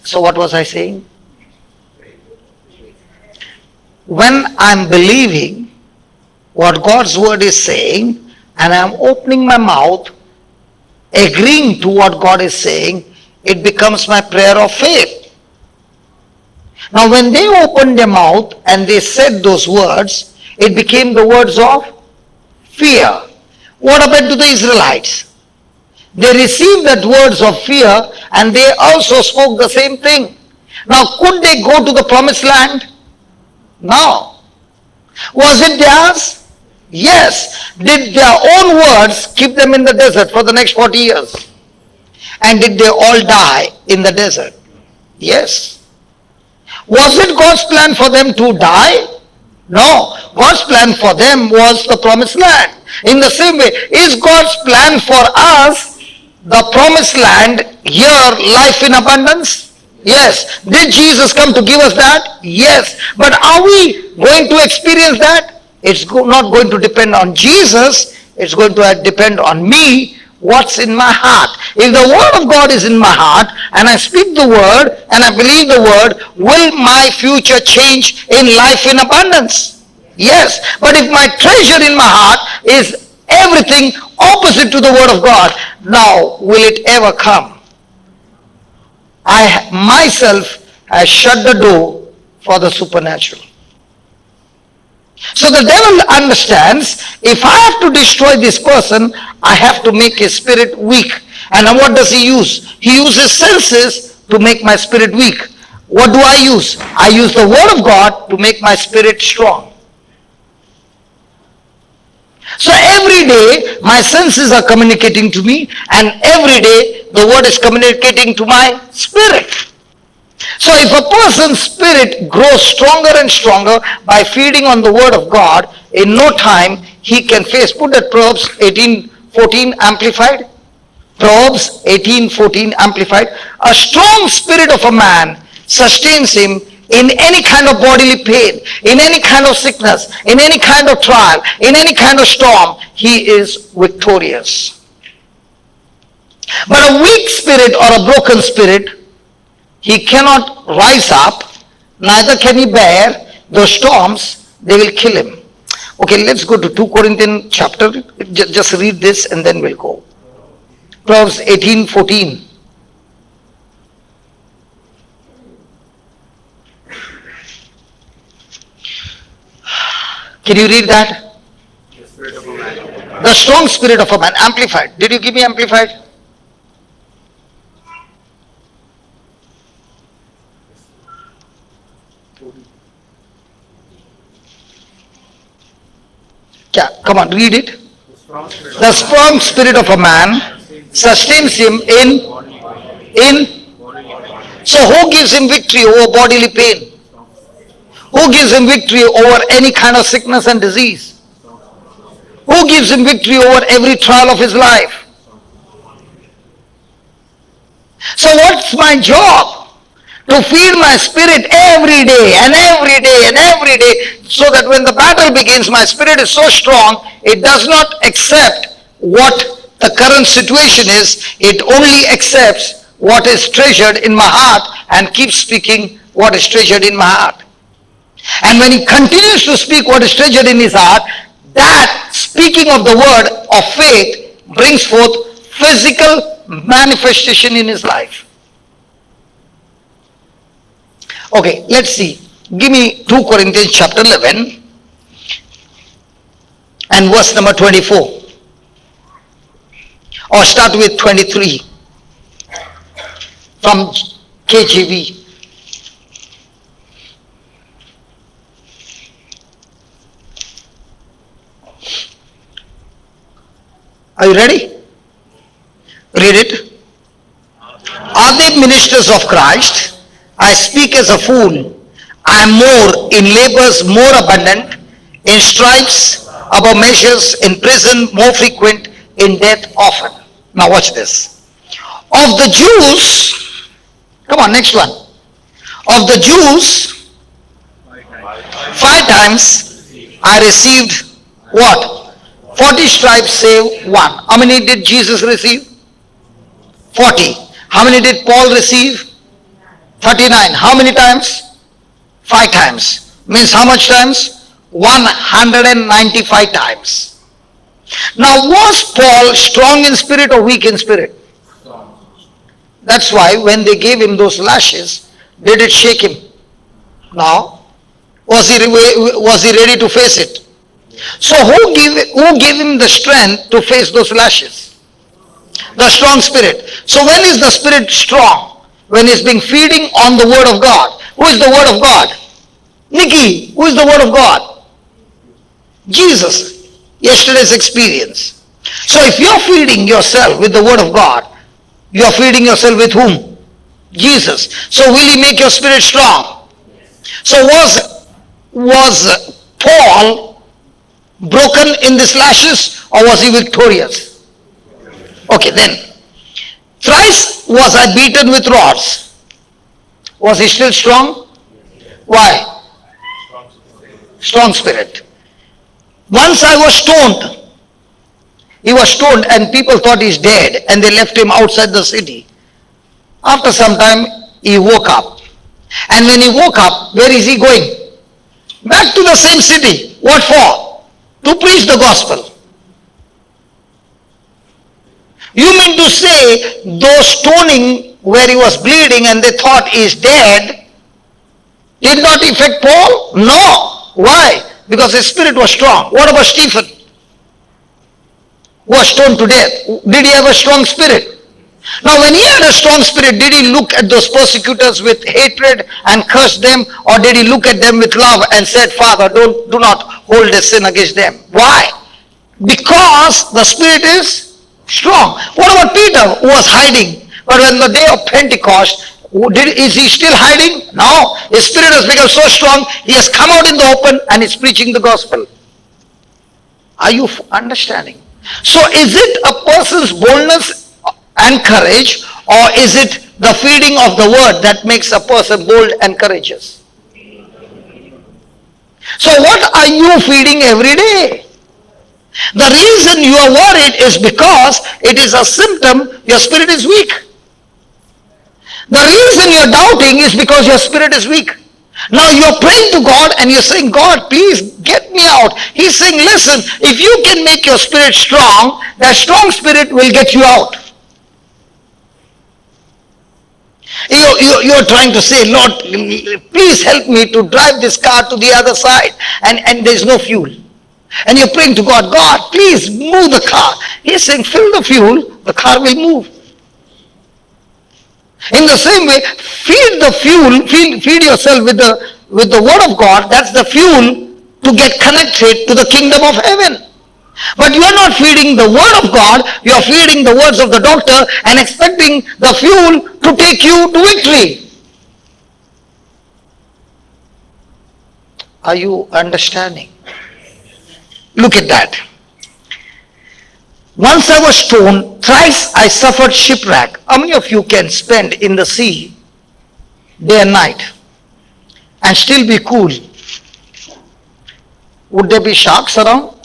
S2: So what was I saying? When I'm believing what God's word is saying and I'm opening my mouth, agreeing to what God is saying, it becomes my prayer of faith. Now when they opened their mouth and they said those words, it became the words of fear. What happened to the Israelites? They received that words of fear and they also spoke the same thing. Now could they go to the promised land? No. Was it theirs? Yes. Did their own words keep them in the desert for the next 40 years? And did they all die in the desert? Yes. Was it God's plan for them to die? No. God's plan for them was the promised land. In the same way, is God's plan for us the promised land here, life in abundance? Yes. Did Jesus come to give us that? Yes. But are we going to experience that? It's not going to depend on Jesus. It's going to depend on me, what's in my heart. If the word of God is in my heart and I speak the word and I believe the word, will my future change in life in abundance? Yes. But if my treasure in my heart is everything opposite to the word of God, now will it ever come? I myself have shut the door for the supernatural. So the devil understands, if I have to destroy this person, I have to make his spirit weak. And then what does he use? He uses senses to make my spirit weak. What do I use? I use the word of God to make my spirit strong. So every day my senses are communicating to me, and every day the word is communicating to my spirit. So if a person's spirit grows stronger and stronger by feeding on the word of God, in no time he can face, put that Proverbs 18:14 amplified. Proverbs 18:14 amplified. A strong spirit of a man sustains him in any kind of bodily pain, in any kind of sickness, in any kind of trial, in any kind of storm, he is victorious. But a weak spirit or a broken spirit, he cannot rise up, neither can he bear those storms, they will kill him. Okay, let's go to 2 Corinthians chapter, just read this and then we'll go. Proverbs 18:14. Can you read that? The strong spirit of a man, amplified. Did you give me amplified? Yeah, come on, read it. The strong spirit of a man sustains him in. So who gives him victory over bodily pain? Who gives him victory over any kind of sickness and disease? Who gives him victory over every trial of his life? So what's my job? To feed my spirit every day and every day and every day, so that when the battle begins, my spirit is so strong, it does not accept what the current situation is. It only accepts what is treasured in my heart and keeps speaking what is treasured in my heart. And when he continues to speak what is treasured in his heart, that speaking of the word of faith brings forth physical manifestation in his life. Okay, let's see. Give me 2 Corinthians chapter 11 and verse number 24. Or start with 23 from KJV. Are you ready? Read it. Are they ministers of Christ? I speak as a fool. I am more in labors more abundant, in stripes above measures, in prison more frequent, in death often. Now watch this. Of the Jews, come on, next one. Of the Jews, 5 times I received what? 40 stripes save 1. How many did Jesus receive? 40. How many did Paul receive? 39. How many times? 5 times. Means how much times? 195 times. Now was Paul strong in spirit or weak in spirit? That's why when they gave him those lashes, did it shake him? No. Was he ready to face it? So who gave him the strength to face those lashes? The strong spirit. So when is the spirit strong? When he's been feeding on the word of God. Who is the word of God? Nikki, who is the word of God? Jesus. Yesterday's experience. So if you're feeding yourself with the word of God, you're feeding yourself with whom? Jesus. So will he make your spirit strong? So was Paul broken in these lashes or was he victorious? Okay, then. Thrice was I beaten with rods. Was he still strong? Why? Strong spirit. Once I was stoned. He was stoned and people thought he's dead and they left him outside the city. After some time, he woke up. And when he woke up, where is he going? Back to the same city. What for? To preach the gospel. You mean to say those stoning where he was bleeding and they thought he's dead did not affect Paul? No. Why? Because his spirit was strong. What about Stephen? Who was stoned to death. Did he have a strong spirit? Now when he had a strong spirit, did he look at those persecutors with hatred and curse them, or did he look at them with love and said, Father, do not hold a sin against them? Why? Because the spirit is strong. What about Peter, who was hiding? But on the day of Pentecost, is he still hiding? No. His spirit has become so strong, he has come out in the open and is preaching the gospel. Are you understanding? So is it a person's boldness and courage, or is it the feeding of the word that makes a person bold and courageous? So what are you feeding every day? The reason you are worried is because it is a symptom your spirit is weak. The reason you are doubting is because your spirit is weak. Now you are praying to God and you're saying, God, please get me out. He's saying, listen, if you can make your spirit strong, that strong spirit will get you out. You're trying to say, Lord, please help me to drive this car to the other side, and there's no fuel. And you're praying to God, God, please move the car. He's saying, fill the fuel, the car will move. In the same way, feed the fuel, feed yourself with the word of God. That's the fuel to get connected to the kingdom of heaven. But you are not feeding the word of God, you are feeding the words of the doctor and expecting the fuel to take you to victory. Are you understanding? Look at that. Once I was stoned, thrice I suffered shipwreck. How many of you can spend in the sea day and night and still be cool? Would there be sharks around?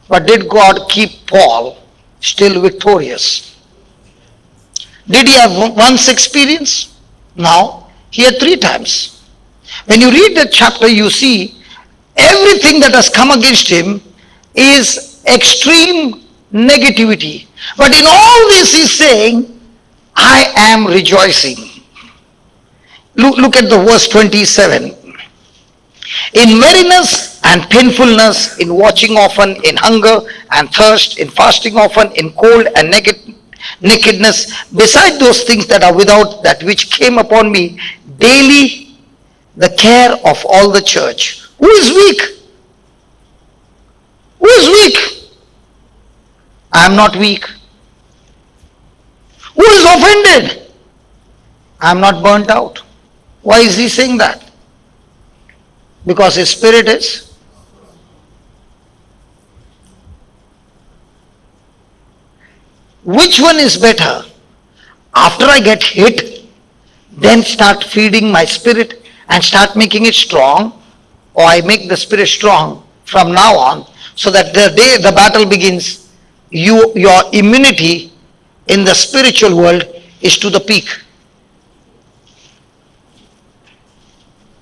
S2: But did God keep Paul still victorious? Did he have once experience? No. He had 3 times. When you read the chapter, you see everything that has come against him is extreme negativity. But in all this he's saying, I am rejoicing. Look at the verse 27. In weariness and painfulness, in watching often, in hunger and thirst, in fasting often, in cold and nakedness, beside those things that are without, that which came upon me daily, the care of all the church. Who is weak? Who is weak? I am not weak. Who is offended? I am not burnt out. Why is he saying that? Because his spirit is. Which one is better? After I get hit, then start feeding my spirit and start making it strong, or I make the spirit strong from now on, so that the day the battle begins, your immunity in the spiritual world is to the peak.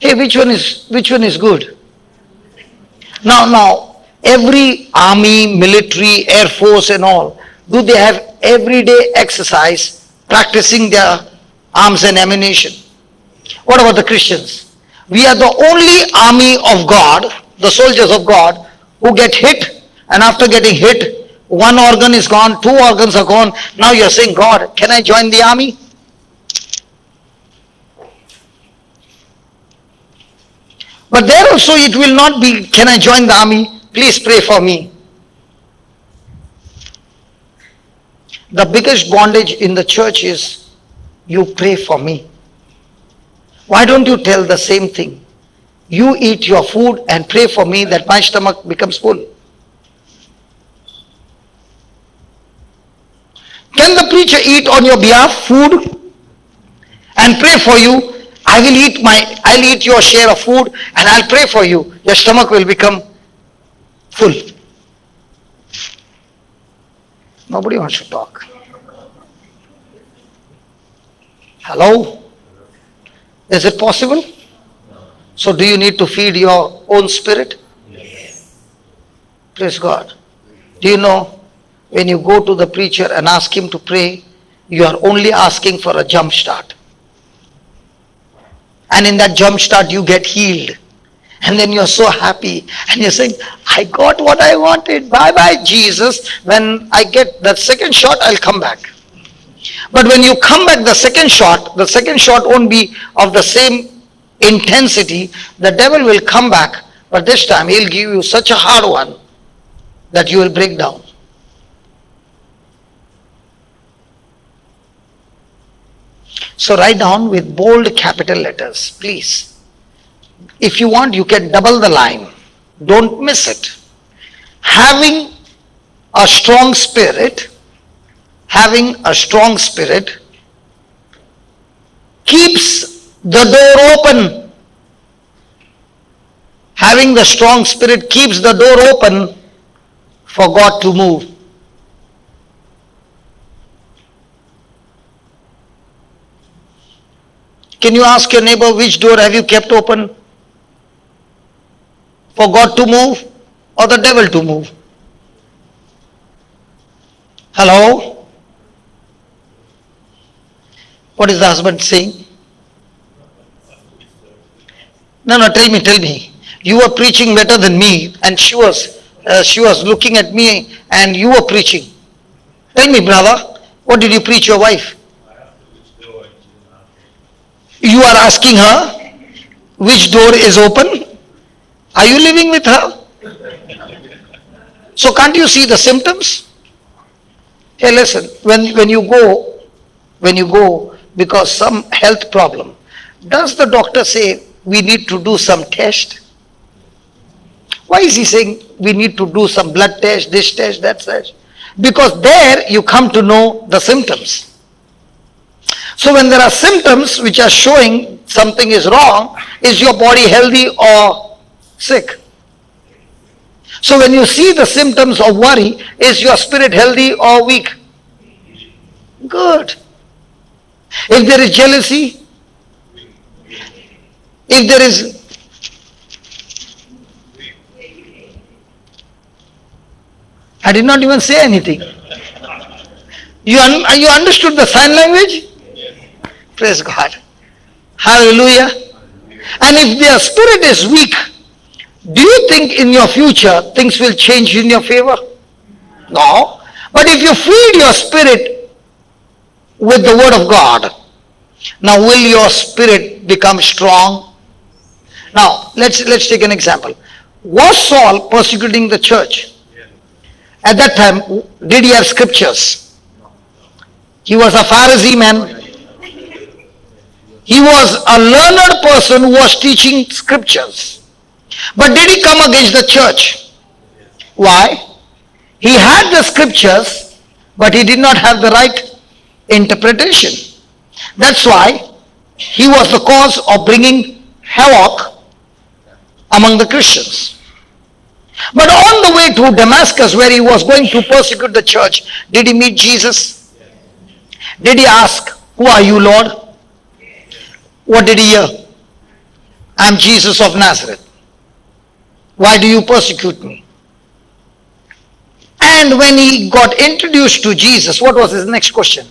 S2: Hey, which one is good? Now, every army, military, air force and all, do they have everyday exercise practicing their arms and ammunition? What about the Christians? We are the only army of God, the soldiers of God, who get hit, and after getting hit, one organ is gone, two organs are gone. Now you are saying, God, can I join the army? But there also it will not be, can I join the army? Please pray for me. The biggest bondage in the church is, you pray for me. Why don't you tell the same thing? You eat your food and pray for me that my stomach becomes full. Can the preacher eat on your behalf food and pray for you? I'll eat your share of food and I'll pray for you. Your stomach will become full. Nobody wants to talk. Hello? Is it possible? So do you need to feed your own spirit? Yes. Praise God. Do you know, when you go to the preacher and ask him to pray, you are only asking for a jump start. And in that jump start you get healed. And then you're so happy and you're saying, I got what I wanted. Bye bye Jesus. When I get that second shot, I'll come back. But when you come back the second shot won't be of the same intensity. The devil will come back, but this time he'll give you such a hard one that you will break down. So write down with bold capital letters, please. If you want, you can double the line. Don't miss it. Having a strong spirit keeps the door open. Having the strong spirit keeps the door open for God to move. Can you ask your neighbor, which door have you kept open? For God to move or the devil to move? Hello? What is the husband saying? No, tell me. You were preaching better than me and she was looking at me and you were preaching. Tell me, brother, what did you preach your wife? You are asking her which door is open? Are you living with her? So can't you see the symptoms? Hey, listen, when you go because some health problem, does the doctor say we need to do some test? Why is he saying we need to do some blood test, this test, that test? Because there you come to know the symptoms. So when there are symptoms which are showing something is wrong, is your body healthy or sick? So when you see the symptoms of worry, is your spirit healthy or weak? Good. If there is jealousy, if there is I did not even say anything. You understood the sign language? Praise God. Hallelujah. And if their spirit is weak, do you think in your future things will change in your favor? No. But if you feed your spirit with the word of God, now will your spirit become strong? Now let's take an example. Was Saul persecuting the church? At that time, did he have scriptures? He was a Pharisee man. He was a learned person who was teaching scriptures. But did he come against the church? Why? He had the scriptures, but he did not have the right interpretation. That's why he was the cause of bringing havoc among the Christians. But on the way to Damascus, where he was going to persecute the church, did he meet Jesus? Did he ask, "Who are you, Lord?" What did he hear? "I'm Jesus of Nazareth. Why do you persecute me?" And when he got introduced to Jesus, what was his next question?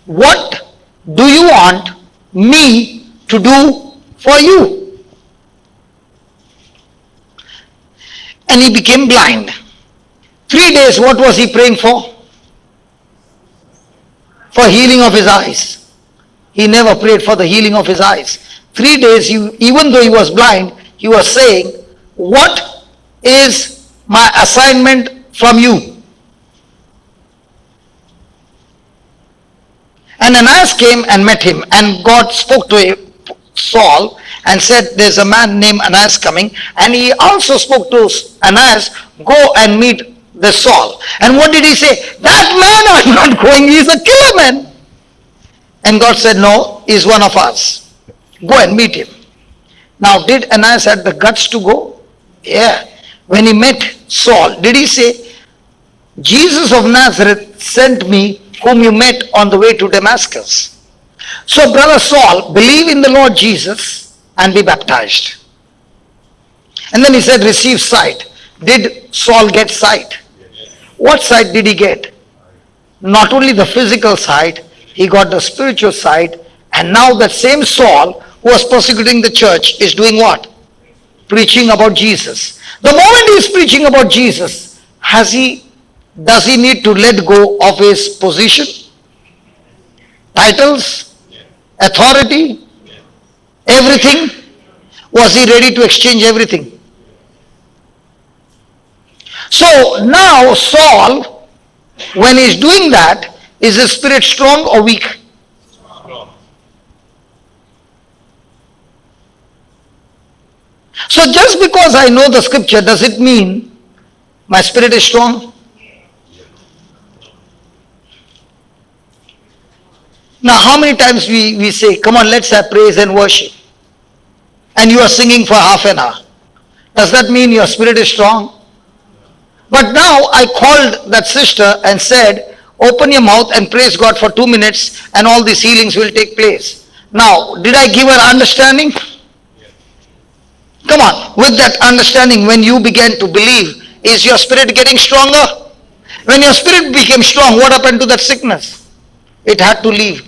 S2: "What do you want me to do for you?" And he became blind. 3 days, what was he praying for? For healing of his eyes. He never prayed for the healing of his eyes. 3 days, even though he was blind, he was saying, "What is my assignment from you?" And Ananias came and met him, and God spoke to Saul and said, "There's a man named Ananias coming." And he also spoke to Ananias, "Go and meet the Saul." And what did he say? "That man I'm not going, he's a killer man." And God said, "No, he's one of us. Go and meet him." Now, did Ananias have the guts to go? Yeah. When he met Saul, did he say, "Jesus of Nazareth sent me, whom you met on the way to Damascus"? So, brother Saul, believe in the Lord Jesus and be baptized. And then he said, "Receive sight." Did Saul get sight? What sight did he get? Not only the physical sight, he got the spiritual sight. And now that same Saul who was persecuting the church is doing what? Preaching about Jesus. The moment he is preaching about Jesus, does he need to let go of his position, titles, authority, everything? Was he ready to exchange everything? So now Saul, when he is doing that, is his spirit strong or weak? So just because I know the scripture, does it mean my spirit is strong? Now how many times we say, "Come on, let's have praise and worship," and you are singing for half an hour? Does that mean your spirit is strong? But now I called that sister and said, "Open your mouth and praise God for 2 minutes and all these healings will take place." Now, did I give her understanding? Come on, with that understanding, when you began to believe, is your spirit getting stronger? When your spirit became strong, what happened to that sickness? It had to leave.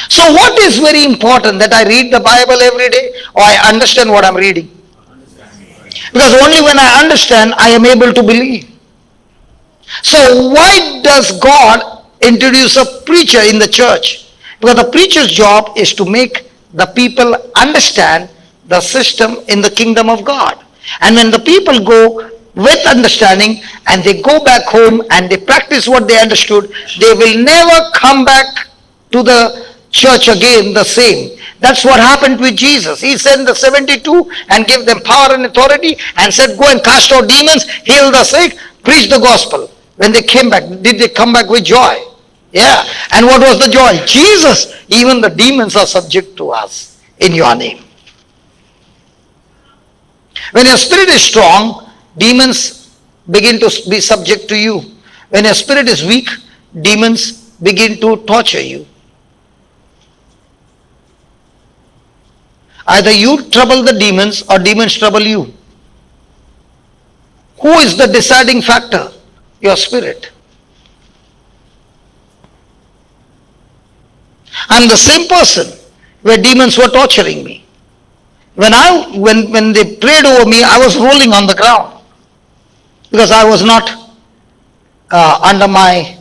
S2: So what is very important? That I read the Bible every day, or I understand what I'm reading? Because only when I understand, I am able to believe. So why does God introduce a preacher in the church? Because the preacher's job is to make the people understand the system in the kingdom of God. And when the people go with understanding and they go back home and they practice what they understood, they will never come back to the church again the same. That's what happened with Jesus. He sent the 72 and gave them power and authority and said, "Go and cast out demons, heal the sick, preach the gospel." When they came back, did they come back with joy? Yeah. And what was the joy? Jesus, even the demons are subject to us in your name. When your spirit is strong, demons begin to be subject to you. When your spirit is weak, demons begin to torture you. Either you trouble the demons or demons trouble you. Who is the deciding factor? Your spirit. I'm the same person where demons were torturing me. When they prayed over me, I was rolling on the ground because I was not under my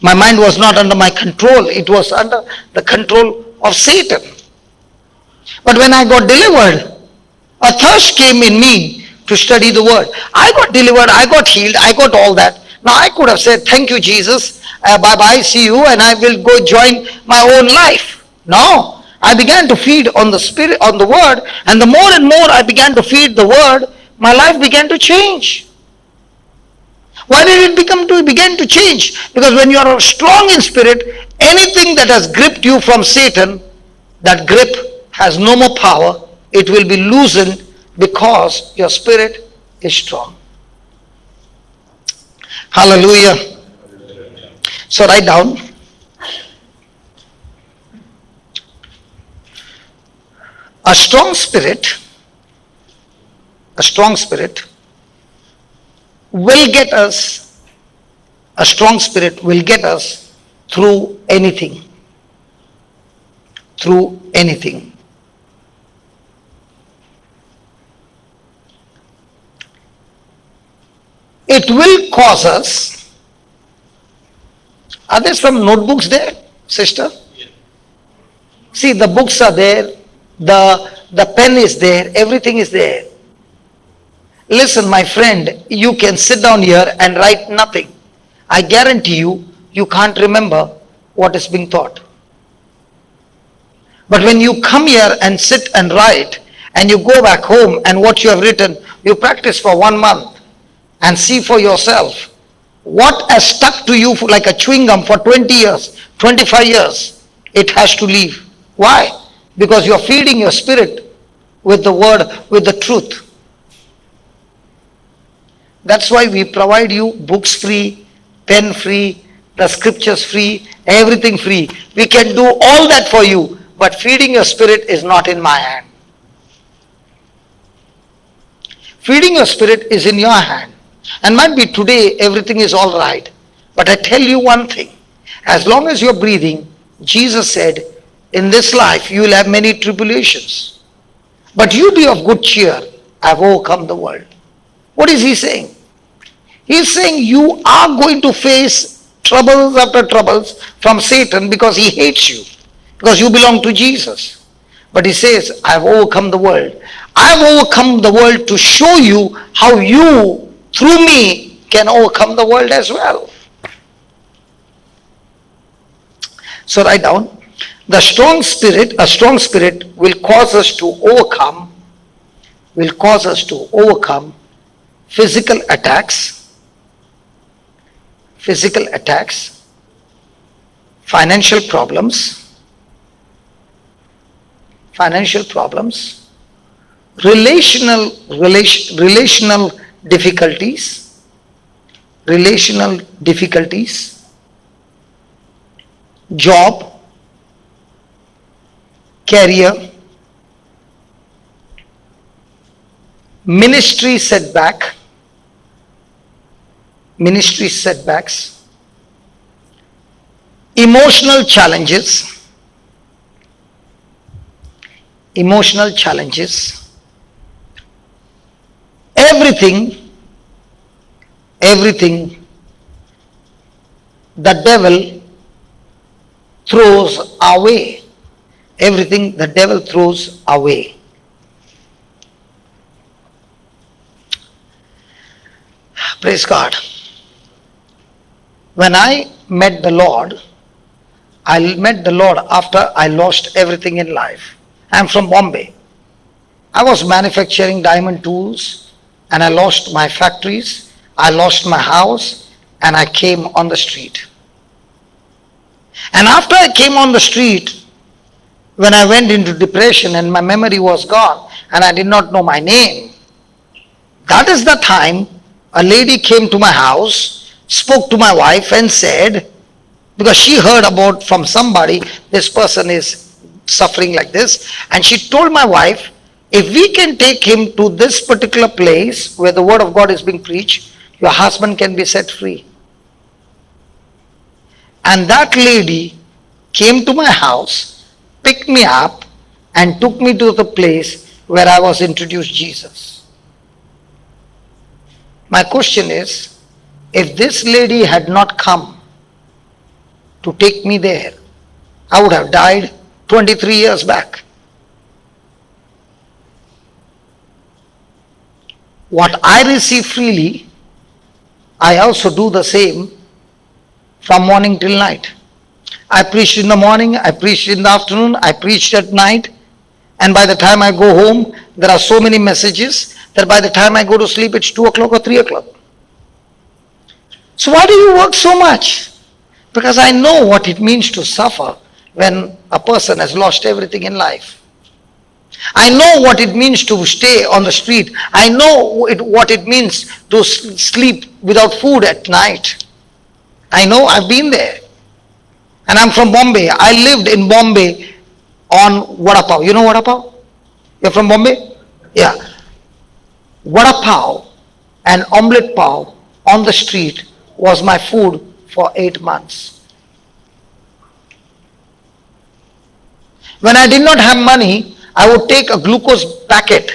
S2: mind was not under my control. It was under the control of Satan. But when I got delivered, a thirst came in me to study the word. I got delivered, I got healed, I got all that. Now I could have said, thank you, Jesus, bye bye, see you, and I will go join my own life. No, I began to feed on the Spirit, on the word, and the more and more I began to feed the word, my life began to change. Why did it begin to change? Because when you are strong in spirit, anything that has gripped you from Satan, that grip has no more power. It will be loosened because your spirit is strong. Hallelujah. So write down. A strong spirit will get us, a strong spirit will get us through anything. Through anything. It will cause us. Are there some notebooks there, sister? See, the books are there, the pen is there, everything is there. Listen, my friend, you can sit down here and write nothing. I guarantee you, you can't remember what is being taught. But when you come here and sit and write, and you go back home and what you have written, you practice for 1 month and see for yourself what has stuck to you like a chewing gum for 20 years, 25 years, it has to leave. Why? Because you are feeding your spirit with the word, with the truth. That's why we provide you books free, pen free, the scriptures free, everything free. We can do all that for you, but feeding your spirit is not in my hand. Feeding your spirit is in your hand. And might be today everything is all right. But I tell you one thing, as long as you're breathing, Jesus said, in this life you will have many tribulations. But you be of good cheer, I have overcome the world. What is he saying? He is saying you are going to face troubles after troubles from Satan because he hates you, because you belong to Jesus. But he says, I have overcome the world. I have overcome the world to show you how you, through me, can overcome the world as well. So write down, a strong spirit will cause us to overcome physical attacks, financial problems, relational difficulties, job, career, ministry setbacks, emotional challenges, everything the devil throws away. Everything the devil throws away. Praise God. When I met the Lord after I lost everything in life. I am from Bombay. I was manufacturing diamond tools and I lost my factories, I lost my house, and I came on the street. And after I came on the street, when I went into depression and my memory was gone and I did not know my name, that is the time a lady came to my house, spoke to my wife and said, because she heard about from somebody, this person is suffering like this, and she told my wife, if we can take him to this particular place where the word of God is being preached, your husband can be set free. And that lady came to my house, picked me up and took me to the place where I was introduced Jesus. My question is, if this lady had not come to take me there, I would have died 23 years back. what I receive freely, I also do the same from morning till night. I preached in the morning, I preached in the afternoon, I preached at night, and by the time I go home, there are so many messages that by the time I go to sleep, it's 2 o'clock or 3 o'clock. So why do you work so much? Because I know what it means to suffer when a person has lost everything in life. I know what it means to stay on the street. I know what it means to sleep without food at night. I know, I've been there. And I'm from Bombay. I lived in Bombay on Vada Pav. You know Vada Pav? You're from Bombay? Yeah. Vada Pav and omelette pav on the street was my food for 8 months. When I did not have money, I would take a glucose packet,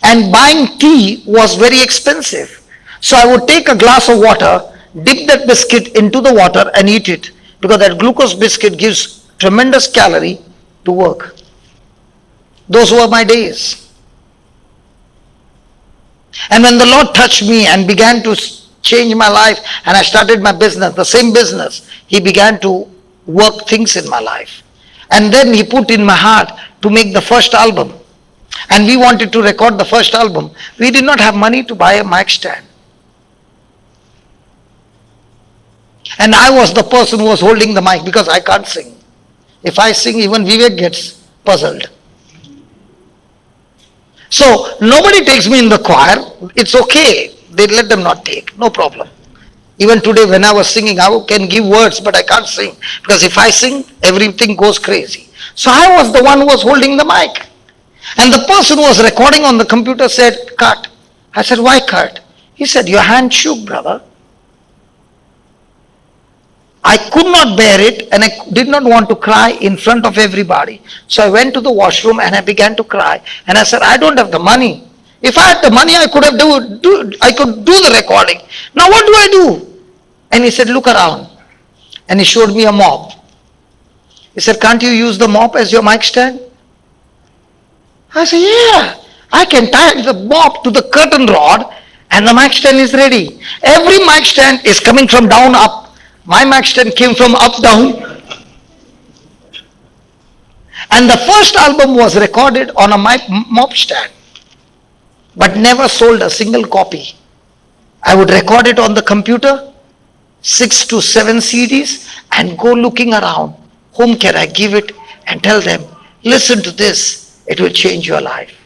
S2: and buying tea was very expensive. So I would take a glass of water, dip that biscuit into the water and eat it, because that glucose biscuit gives tremendous calorie to work. Those were my days. And when the Lord touched me and began to change my life, and I started my business, the same business, He began to work things in my life. And then He put in my heart to make the first album. And we wanted to record the first album. We did not have money to buy a mic stand. And I was the person who was holding the mic because I can't sing. If I sing, even Vivek gets puzzled. So nobody takes me in the choir. It's okay. They let them not take. No problem. Even today when I was singing, I can give words, but I can't sing. Because if I sing, everything goes crazy. So I was the one who was holding the mic. And the person who was recording on the computer said, cut. I said, why cut? He said, your hand shook, brother. I could not bear it, and I did not want to cry in front of everybody. So I went to the washroom and I began to cry. And I said, I don't have the money. If I had the money, I could do the recording. Now what do I do? And he said, look around. And he showed me a mop. He said, can't you use the mop as your mic stand? I said, yeah. I can tie the mop to the curtain rod and the mic stand is ready. Every mic stand is coming from down up. My mic stand came from up down. And the first album was recorded on a mop stand, but never sold a single copy. I would record it on the computer, 6 to 7 CDs, and go looking around. Whom can I give it? And tell them, listen to this, it will change your life.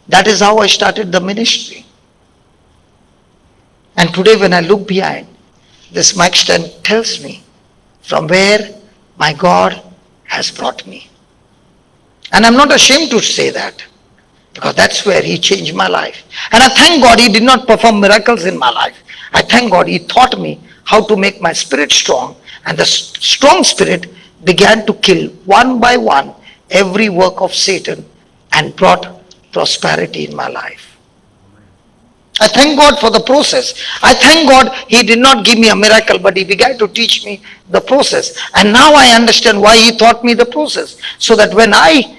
S2: That is how I started the ministry. And today when I look behind, this mic stand tells me from where my God has brought me. And I'm not ashamed to say that, because that's where He changed my life. And I thank God He did not perform miracles in my life. I thank God He taught me how to make my spirit strong, and the strong spirit began to kill one by one every work of Satan and brought prosperity in my life. I thank God for the process. I thank God He did not give me a miracle, but He began to teach me the process. And now I understand why He taught me the process. So that when I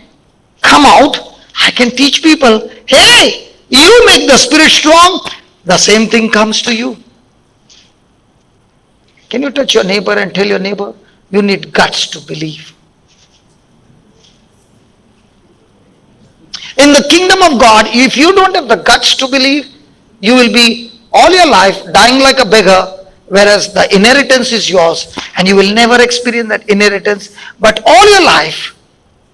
S2: come out, I can teach people, hey, you make the spirit strong, the same thing comes to you. Can you touch your neighbor and tell your neighbor, you need guts to believe. In the kingdom of God, if you don't have the guts to believe, you will be all your life dying like a beggar, whereas the inheritance is yours, and you will never experience that inheritance. But all your life,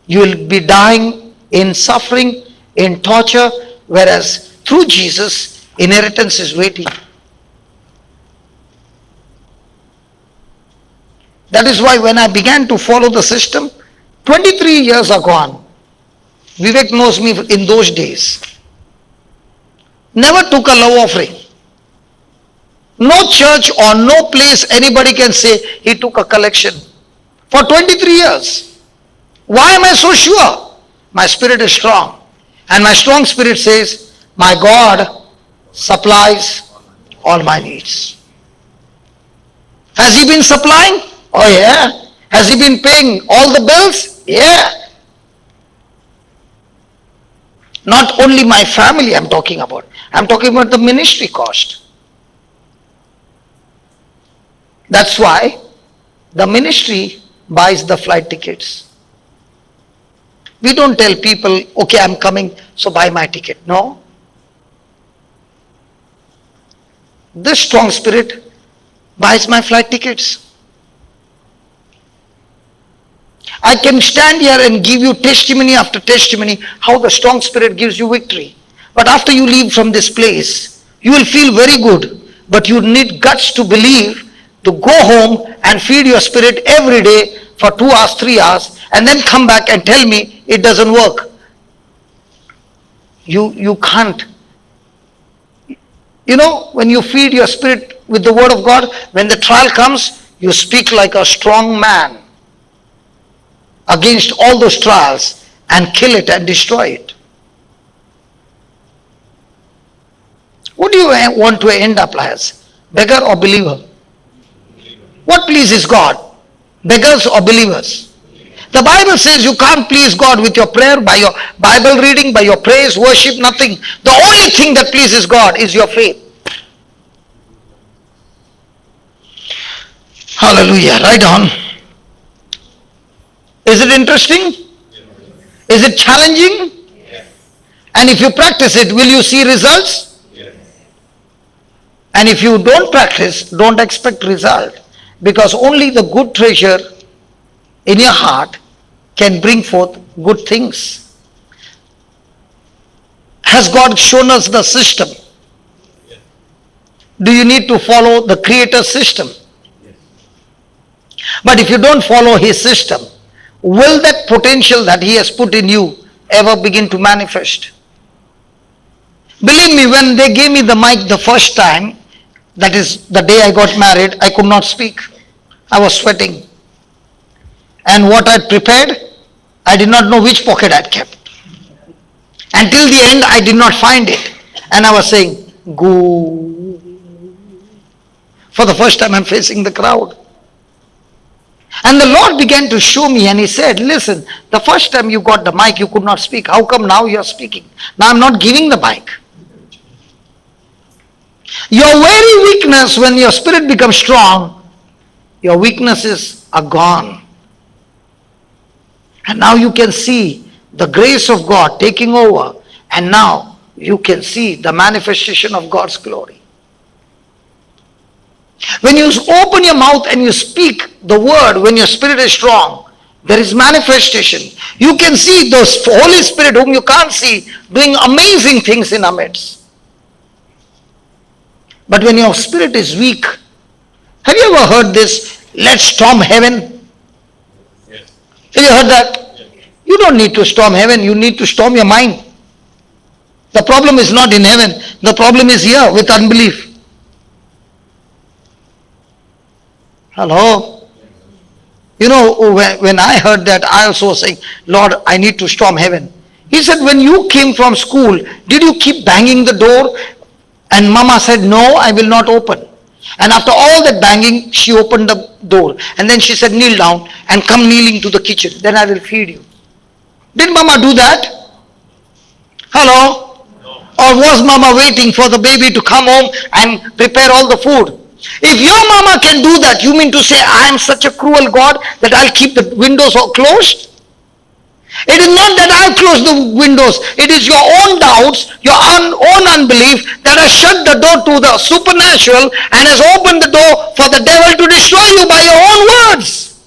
S2: you will be dying in suffering, in torture, whereas through Jesus, inheritance is waiting. That is why when I began to follow the system, 23 years are gone. Vivek knows me in those days. Never took a love offering. No church or no place anybody can say he took a collection. For 23 years. Why am I so sure? My spirit is strong. And my strong spirit says, my God supplies all my needs. Has He been supplying? Oh yeah. Has He been paying all the bills? Yeah. Not only my family I'm talking about. I'm talking about the ministry cost. That's why the ministry buys the flight tickets. We don't tell people, okay, I'm coming, so buy my ticket. No. This strong spirit buys my flight tickets. I can stand here and give you testimony after testimony how the strong spirit gives you victory. But after you leave from this place, you will feel very good. But you need guts to believe, to go home and feed your spirit every day for 2 hours, 3 hours, and then come back and tell me it doesn't work. You can't. You know, when you feed your spirit with the word of God, when the trial comes, you speak like a strong man against all those trials and kill it and destroy it. What do you want to end up as? Beggar or believer? What pleases God? Beggars or believers? The Bible says you can't please God with your prayer, by your Bible reading, by your praise, worship, nothing. The only thing that pleases God is your faith. Hallelujah. Right on. Is it interesting? Is it challenging? And if you practice it, will you see results? And if you don't practice, don't expect result. Because only the good treasure in your heart can bring forth good things. Has God shown us the system? Do you need to follow the Creator's system? But if you don't follow His system, will that potential that He has put in you ever begin to manifest? Believe me, when they gave me the mic the first time, that is the day I got married, I could not speak. I was sweating. And what I prepared, I did not know which pocket I'd kept. Until the end, I did not find it. And I was saying, go. For the first time, I'm facing the crowd. And the Lord began to show me, and He said, listen, the first time you got the mic, you could not speak. How come now you're speaking? Now I'm not giving the mic. Your very weakness, when your spirit becomes strong, your weaknesses are gone. And now you can see the grace of God taking over, and now you can see the manifestation of God's glory. When you open your mouth and you speak the word, when your spirit is strong, there is manifestation. You can see those Holy Spirit whom you can't see doing amazing things in our midst. But when your spirit is weak, have you ever heard this, let's storm heaven?
S4: Yes.
S2: Have you heard that? You don't need to storm heaven, you need to storm your mind. The problem is not in heaven, the problem is here with unbelief. Hello? You know, when I heard that, I also was saying, Lord, I need to storm heaven. He said, when you came from school, did you keep banging the door? And Mama said, no, I will not open. And after all that banging, she opened the door. And then she said, kneel down and come kneeling to the kitchen. Then I will feed you. Did Mama do that? Hello?
S4: No.
S2: Or was Mama waiting for the baby to come home and prepare all the food? If your Mama can do that, you mean to say, I am such a cruel God that I'll keep the windows all closed? It is not that I've closed the windows. It is your own doubts, your own unbelief that has shut the door to the supernatural and has opened the door for the devil to destroy you by your own words.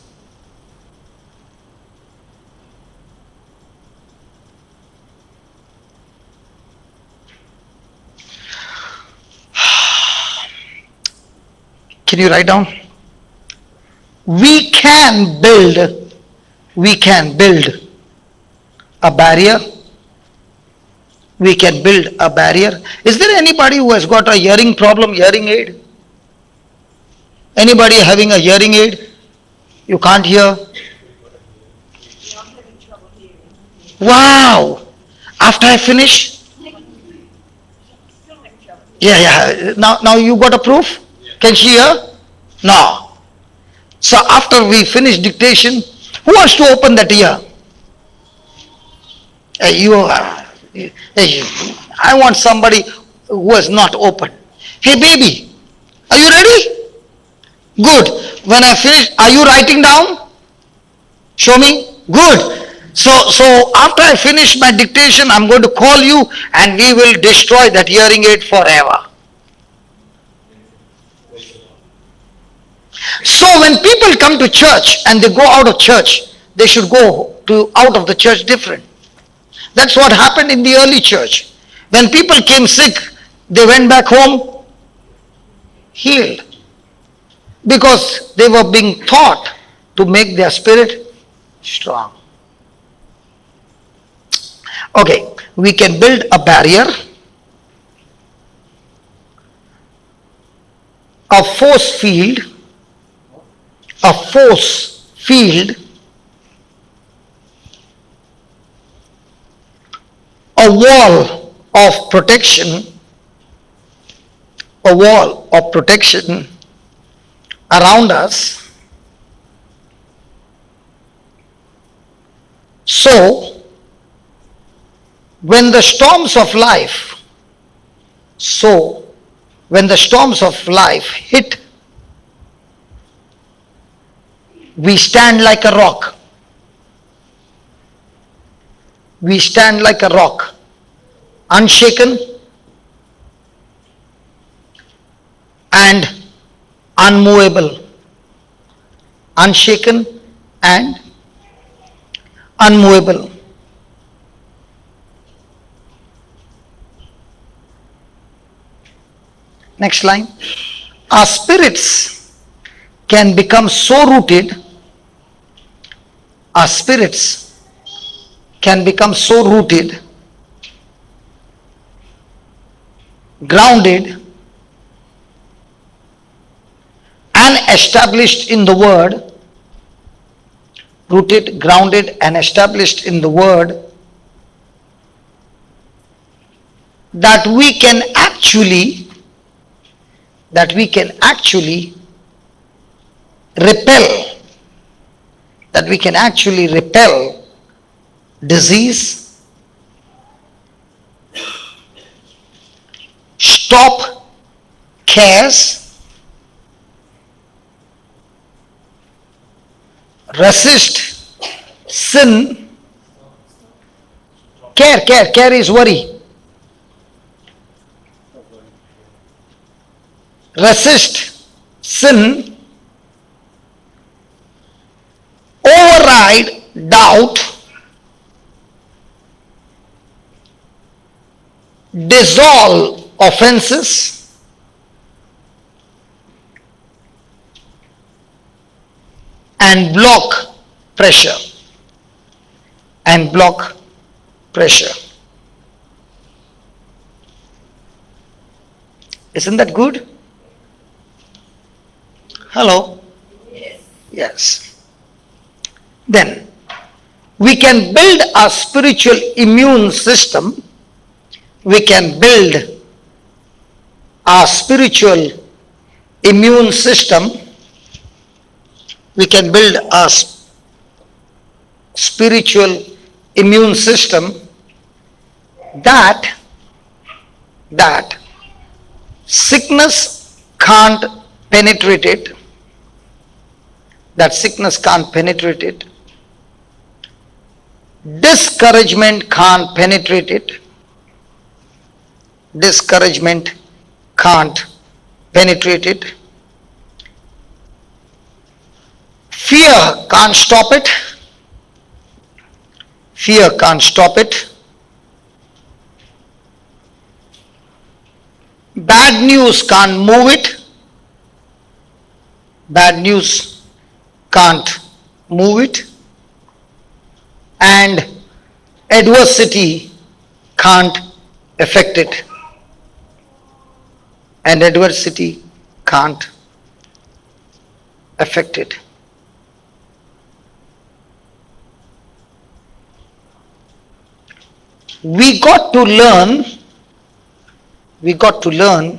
S2: Can you write down? We can build a barrier. We can build a barrier. Is there anybody who has got a hearing problem, hearing aid? Anybody having a hearing aid? You can't hear? Wow! After I finish? Yeah. Now you got a proof? Can she hear? No. So after we finish dictation, who wants to open that ear? I want somebody who is not open. Hey baby, are you ready? Good. When I finish, are you writing down? Show me. Good. So after I finish my dictation, I'm going to call you and we will destroy that hearing aid forever. So when people come to church and they go out of church, they should go out of the church different. That's what happened in the early church. When people came sick, they went back home healed. Because they were being taught to make their spirit strong. Okay, we can build a barrier, a force field, a wall of protection, around us. So, when the storms of life hit, we stand like a rock. We stand like a rock, unshaken and unmovable. Unshaken and unmovable. Next line. Our spirits can become so rooted, grounded, and established in the word, rooted, grounded, and established in the word, that we can actually repel disease, stop cares, resist sin. Care is worry. Resist sin, override doubt, dissolve offenses, and block pressure. Isn't that good? Hello? Yes. Then, we can build a spiritual immune system. We can build a spiritual immune system. That sickness can't penetrate it. Discouragement can't penetrate it. Fear can't stop it. Bad news can't move it. And adversity can't affect it. We got to learn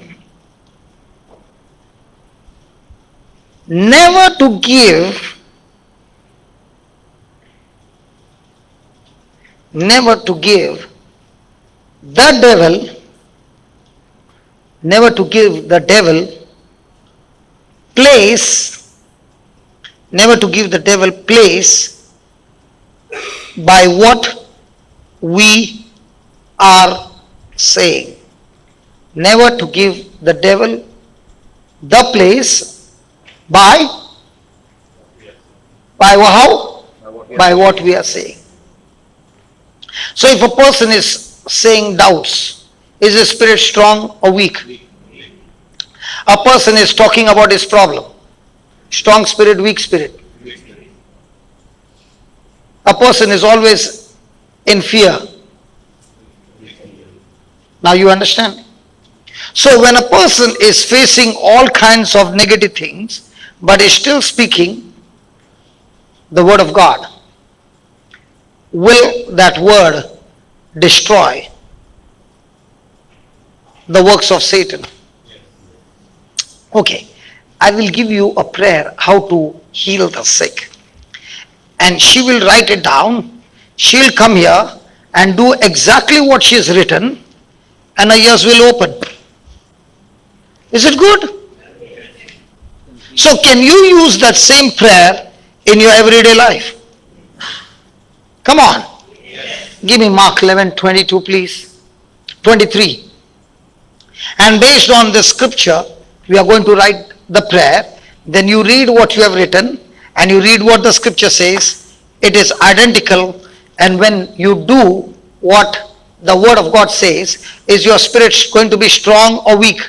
S2: never to give the devil, never to give the devil place, never to give the devil place by what we are saying. Never to give the devil the place by how? By what we are saying. So if a person is saying doubts, is his spirit strong or weak? A person is talking about his problem, strong spirit, weak spirit. A person is always in fear. Now you understand? So when a person is facing all kinds of negative things, but is still speaking the word of God, will that word destroy the works of Satan? Okay, I will give you a prayer how to heal the sick. And she will write it down. She will come here and do exactly what she has written, and her ears will open. Is it good? So can you use that same prayer in your everyday life? Come on. Give me Mark 11:22, please. 23. And based on the scripture, we are going to write the prayer. Then you read what you have written and you read what the scripture says. It is identical, and when you do what the word of God says, is your spirit going to be strong or weak?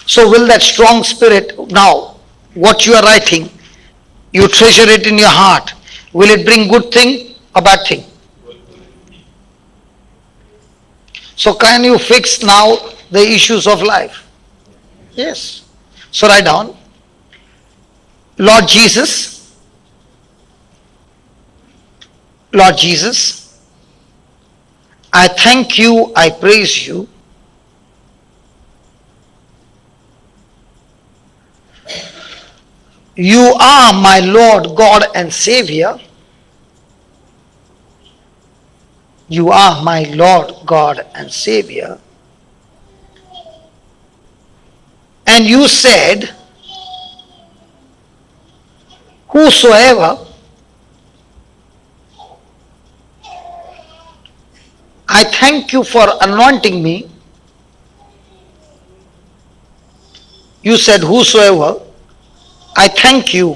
S2: So will that strong spirit, now what you are writing, you treasure it in your heart, will it bring good thing or bad thing? So can you fix now the issues of life? Yes. So write down, Lord Jesus, Lord Jesus, I thank you, I praise you. You are my Lord, God and Savior. You are my Lord, God and Savior. And you said, whosoever, I thank you for anointing me. You said, whosoever, I thank you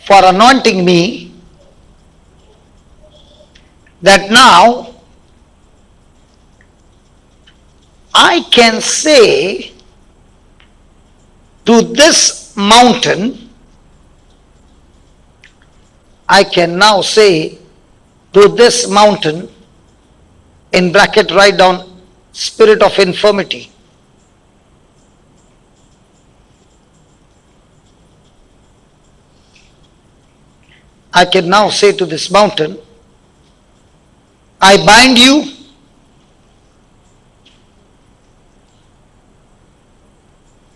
S2: for anointing me, that now I can say to this mountain, I can now say to this mountain, in bracket write down, spirit of infirmity. I can now say to this mountain, I bind you,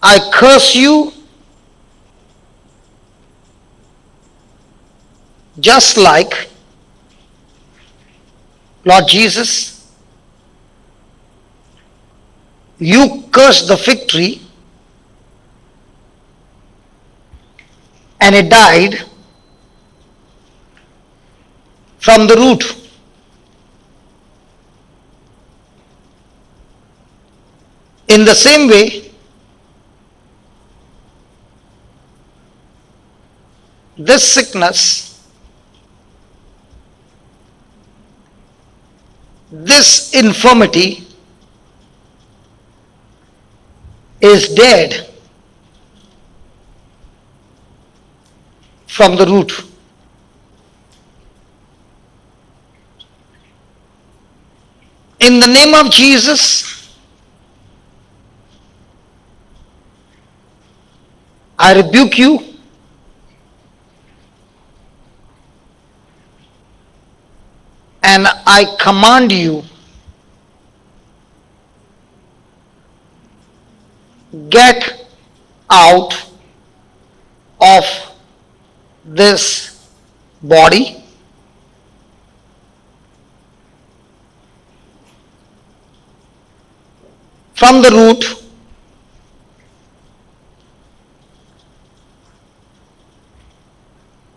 S2: I curse you, just like Lord Jesus, you cursed the fig tree and it died from the root. In the same way, this sickness, this infirmity is dead from the root. In the name of Jesus, I rebuke you and I command you, get out of this body from the root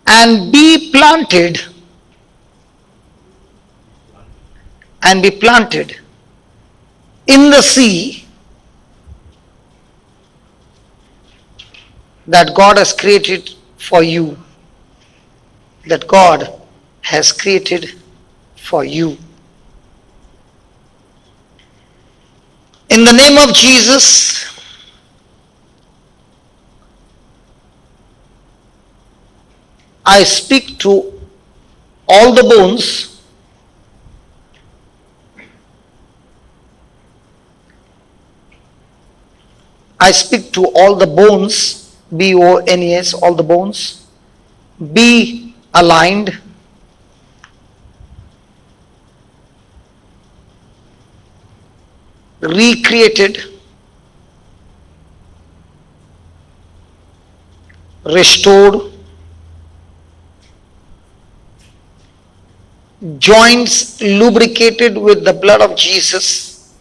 S2: and be planted in the sea that God has created for you. That God has created for you. In the name of Jesus, I speak to all the bones B-O-N-E-S, all the bones, be aligned, recreated, restored, joints lubricated with the blood of Jesus,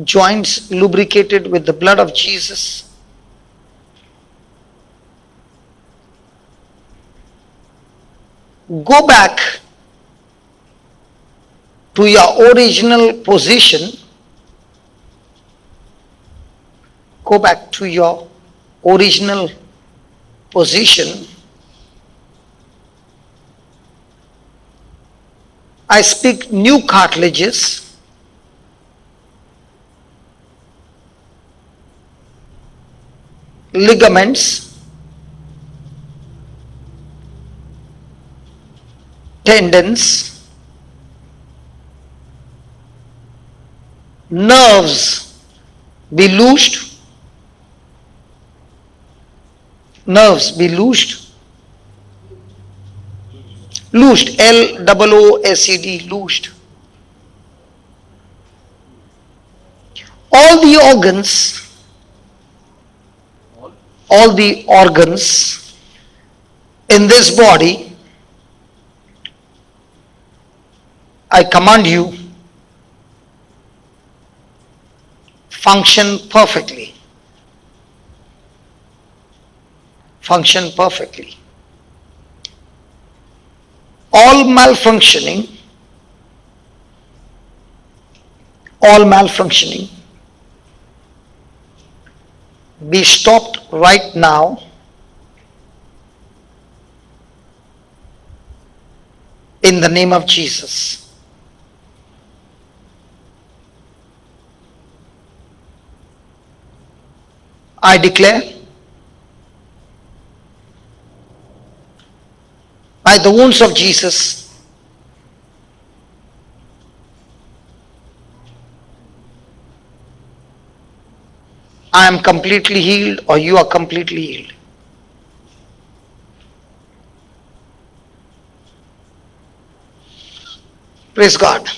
S2: joints lubricated with the blood of Jesus. Go back to your original position. Go back to your original position. I speak new cartilages, ligaments, tendons, nerves be loosed, loosed, L-O-O-S-E-D, loosed. All the organs in this body, I command you, function perfectly. Function perfectly. All malfunctioning be stopped right now. In the name of Jesus. I declare, by the wounds of Jesus, I am completely healed, or you are completely healed. Praise God.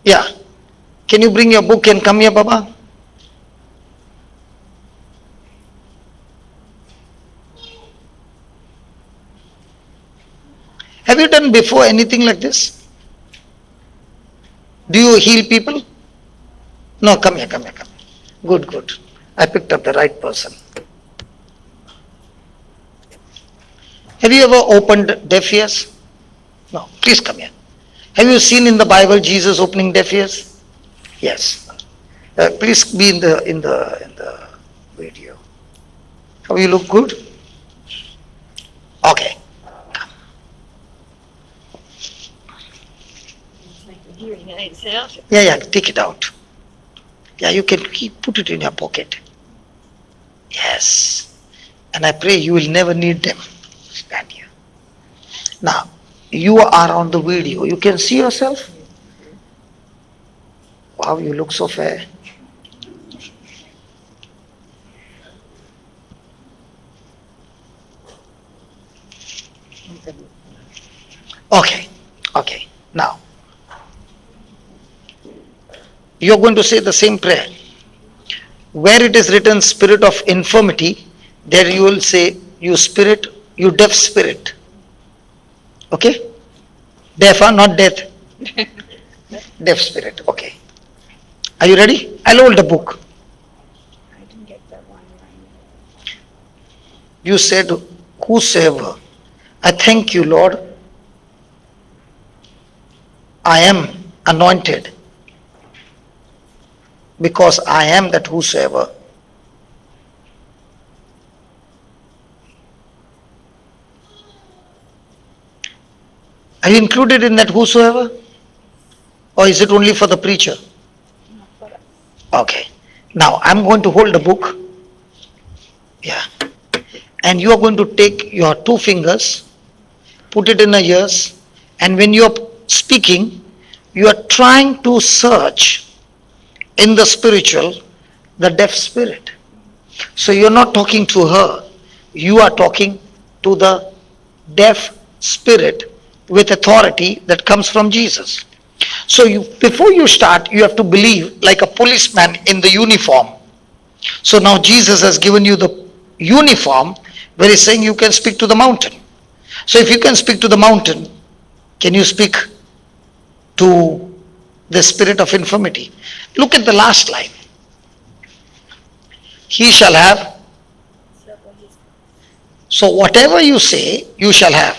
S2: Yeah. Can you bring your book and come here, Baba? Have you done before anything like this? Do you heal people? No, come here. Good. I picked up the right person. Have you ever opened deaf ears? No, please come here. Have you seen in the Bible Jesus opening deaf ears? Yes. Please be in the video. How you look good? Okay.
S3: Hearing aids out.
S2: Yeah, take it out. Yeah, you can put it in your pocket. Yes. And I pray you will never need them. Stand here. Now, you are on the video. You can see yourself? Wow, you look so fair. Okay. Now, you are going to say the same prayer. Where it is written spirit of infirmity, there you will say, you spirit, you deaf spirit, Okay? Deaf, huh? Not death. Deaf spirit. Okay. Are you ready? I'll hold the book.
S5: I didn't get that one right.
S2: You said, whosoever. I thank you, Lord. I am anointed because I am that whosoever. Are you included in that whosoever? Or is it only for the preacher? Okay. Now I'm going to hold the book. Yeah. And you are going to take your two fingers, put it in your ears, and when you're speaking, you are trying to search in the spiritual the deaf spirit. So you're not talking to her, you are talking to the deaf spirit with authority that comes from Jesus. So before you start, you have to believe like a policeman in the uniform. So now Jesus has given you the uniform where he's saying you can speak to the mountain. So if you can speak to the mountain, can you speak to the spirit of infirmity? Look at the last line. He shall have. So whatever you say, you shall have.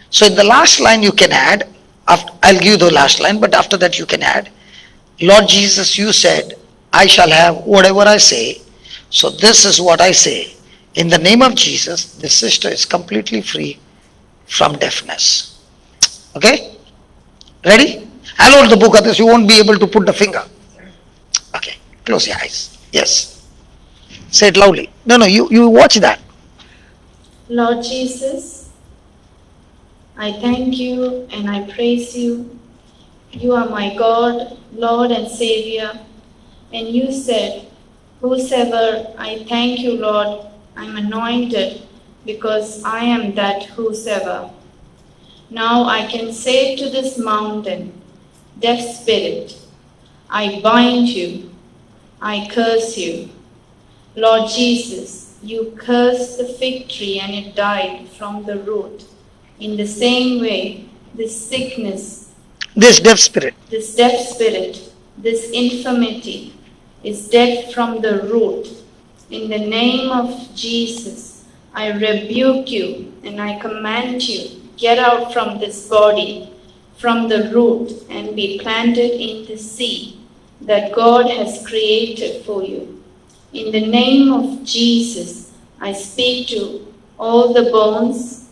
S2: So in the last line you can add, I'll give you the last line, but after that you can add, Lord Jesus, you said, I shall have whatever I say. So this is what I say. In the name of Jesus, this sister is completely free from deafness. Okay? Ready? I'll hold the book, otherwise you won't be able to put the finger. Okay. Close your eyes. Yes. Say it loudly. No, you watch that.
S5: Lord Jesus, I thank you and I praise you. You are my God, Lord and Savior. And you said, whosoever, I thank you, Lord, I'm anointed because I am that whosoever. Now I can say to this mountain, deaf spirit, I bind you, I curse you. Lord Jesus, you cursed the fig tree and it died from the root. In the same way, this sickness,
S2: This deaf spirit,
S5: this deaf spirit, this infirmity is dead from the root. In the name of Jesus, I rebuke you and I command you, get out from this body, from the root, and be planted in the seed that God has created for you. In the name of Jesus, I speak to all the bones.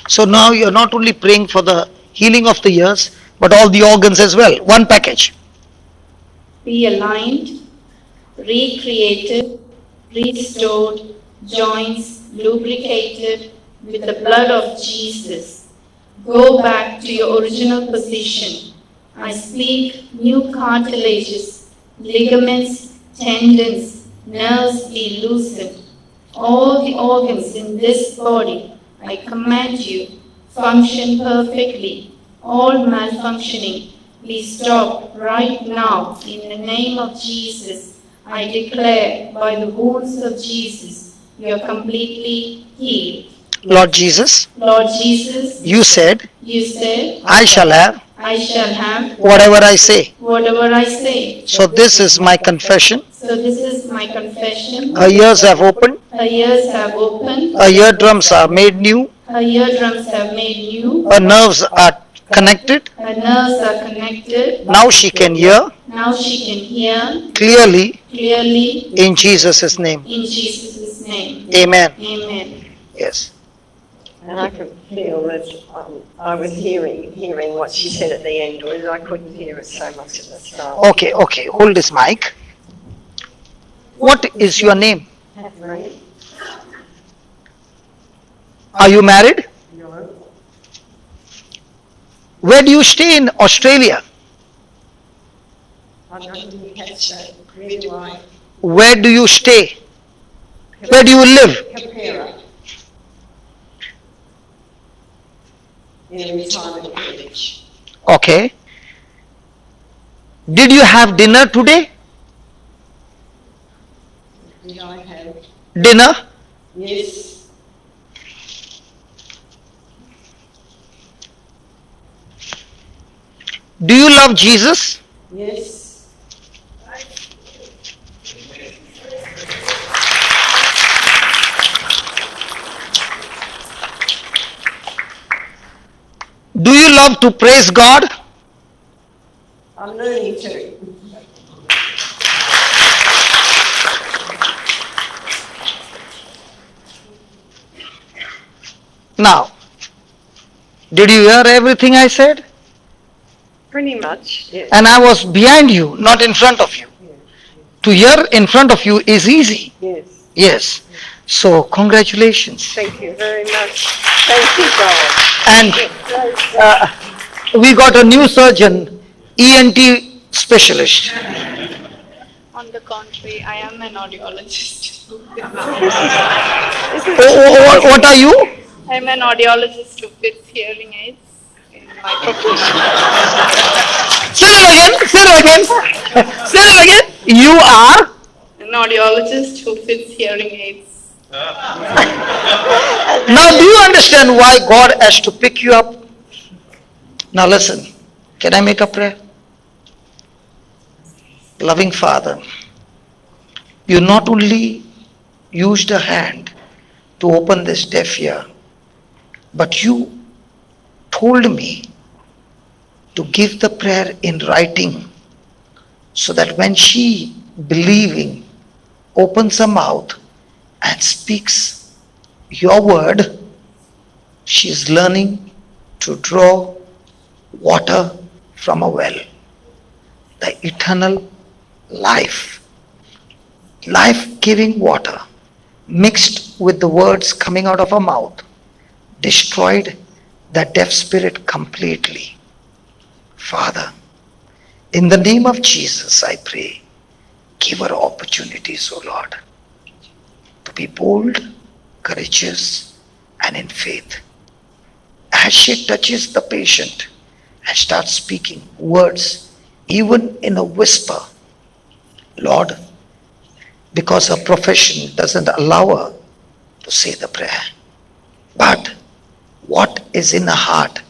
S2: so now you're not only praying for the healing of the ears, but all the organs as well. One package.
S5: Be aligned, recreated, restored, joints lubricated with the blood of Jesus. Go back to your original position. I speak new cartilages, ligaments, tendons, nerves be loosened. All the organs in this body, I command you, function perfectly. All malfunctioning, be stopped right now in the name of Jesus. I declare by the wounds of Jesus, you are completely healed.
S2: Lord Jesus,
S5: Lord Jesus,
S2: you said,
S5: you said,
S2: I shall have
S5: I shall have
S2: whatever I say.
S5: whatever I say.
S2: So this is my confession.
S5: So this is my confession.
S2: Her ears have opened,
S5: Her ears have opened.
S2: her eardrums are made new,
S5: Her eardrums have made new.
S2: her nerves are connected.
S5: Her nerves are connected.
S2: Now she can hear
S5: Now she can hear
S2: clearly
S5: clearly
S2: in Jesus' name.
S5: in Jesus' name.
S2: Amen.
S5: Amen.
S2: Yes.
S7: And I could feel that I was hearing what she said at the end, whereas I couldn't hear it so much at the start.
S2: Okay. Hold this mic. What is your name?
S7: Catherine,
S2: Are you married?
S7: no,
S2: Where do you stay in Australia?
S7: I didn't catch that. Where do I?
S2: Where do you stay? Where do you live?
S7: Capera. In a retirement village.
S2: Okay. Did you have dinner today?
S7: Did I have?
S2: Dinner?
S7: Yes.
S2: Do you love Jesus?
S7: Yes.
S2: Do you love to praise God?
S7: I'm learning to.
S2: Now, did you hear everything I said?
S7: Pretty much, yes.
S2: And I was behind you, not in front of you. To hear in front of you is easy.
S7: Yes.
S2: Yes. So, congratulations.
S7: Thank you very much. Thank you, God.
S2: And we got a new surgeon, ENT specialist.
S8: On the contrary, I am an audiologist.
S2: What are you?
S8: I am an audiologist who fits hearing aids in my profession.
S2: Say it again. Say it again. Say it again. You are?
S8: An audiologist who fits hearing aids.
S2: Now, do you understand why God has to pick you up? Now listen, can I make a prayer? Loving Father, you not only used a hand to open this deaf ear, but you told me to give the prayer in writing so that when she, believing, opens her mouth and speaks your word, she is learning to draw water from a well, the eternal life-giving water mixed with the words coming out of her mouth destroyed the deaf spirit completely. Father, in the name of Jesus, I pray, give her opportunities, O Lord, to be bold, courageous, and in faith. As she touches the patient and starts speaking words, even in a whisper, Lord, because her profession doesn't allow her to say the prayer. But what is in her heart,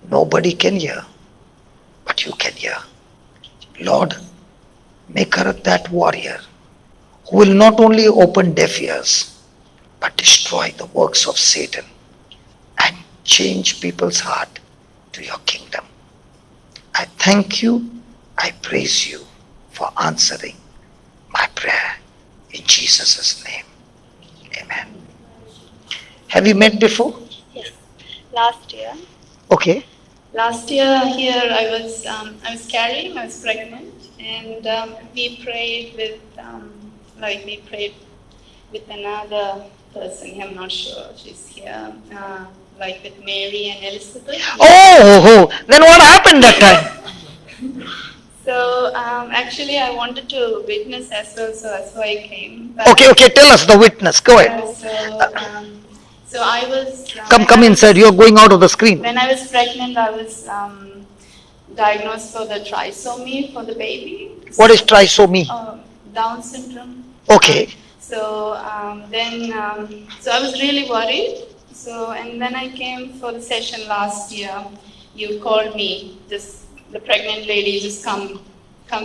S2: nobody can hear, but you can hear. Lord, make her that warrior who will not only open deaf ears, but destroy the works of Satan and change people's heart to your kingdom. I thank you, I praise you for answering my prayer in Jesus' name. Amen. Have you met before?
S8: Yes. Last year.
S2: Okay.
S8: Last year here I was carrying, I was pregnant, and we prayed with another person. I'm not sure she's here. Like with Mary and Elizabeth.
S2: Oh, then what happened that time?
S8: So actually I wanted to witness as well, so that's why I came. But
S2: Okay, tell us the witness. Go ahead.
S8: So I was...
S2: Come inside. You're going out of the screen.
S8: When I was pregnant, I was diagnosed for the trisomy for the baby.
S2: What is trisomy?
S8: Down syndrome.
S2: Okay.
S8: So so I was really worried. So, and then I came for the session last year. You called me, the pregnant lady, just come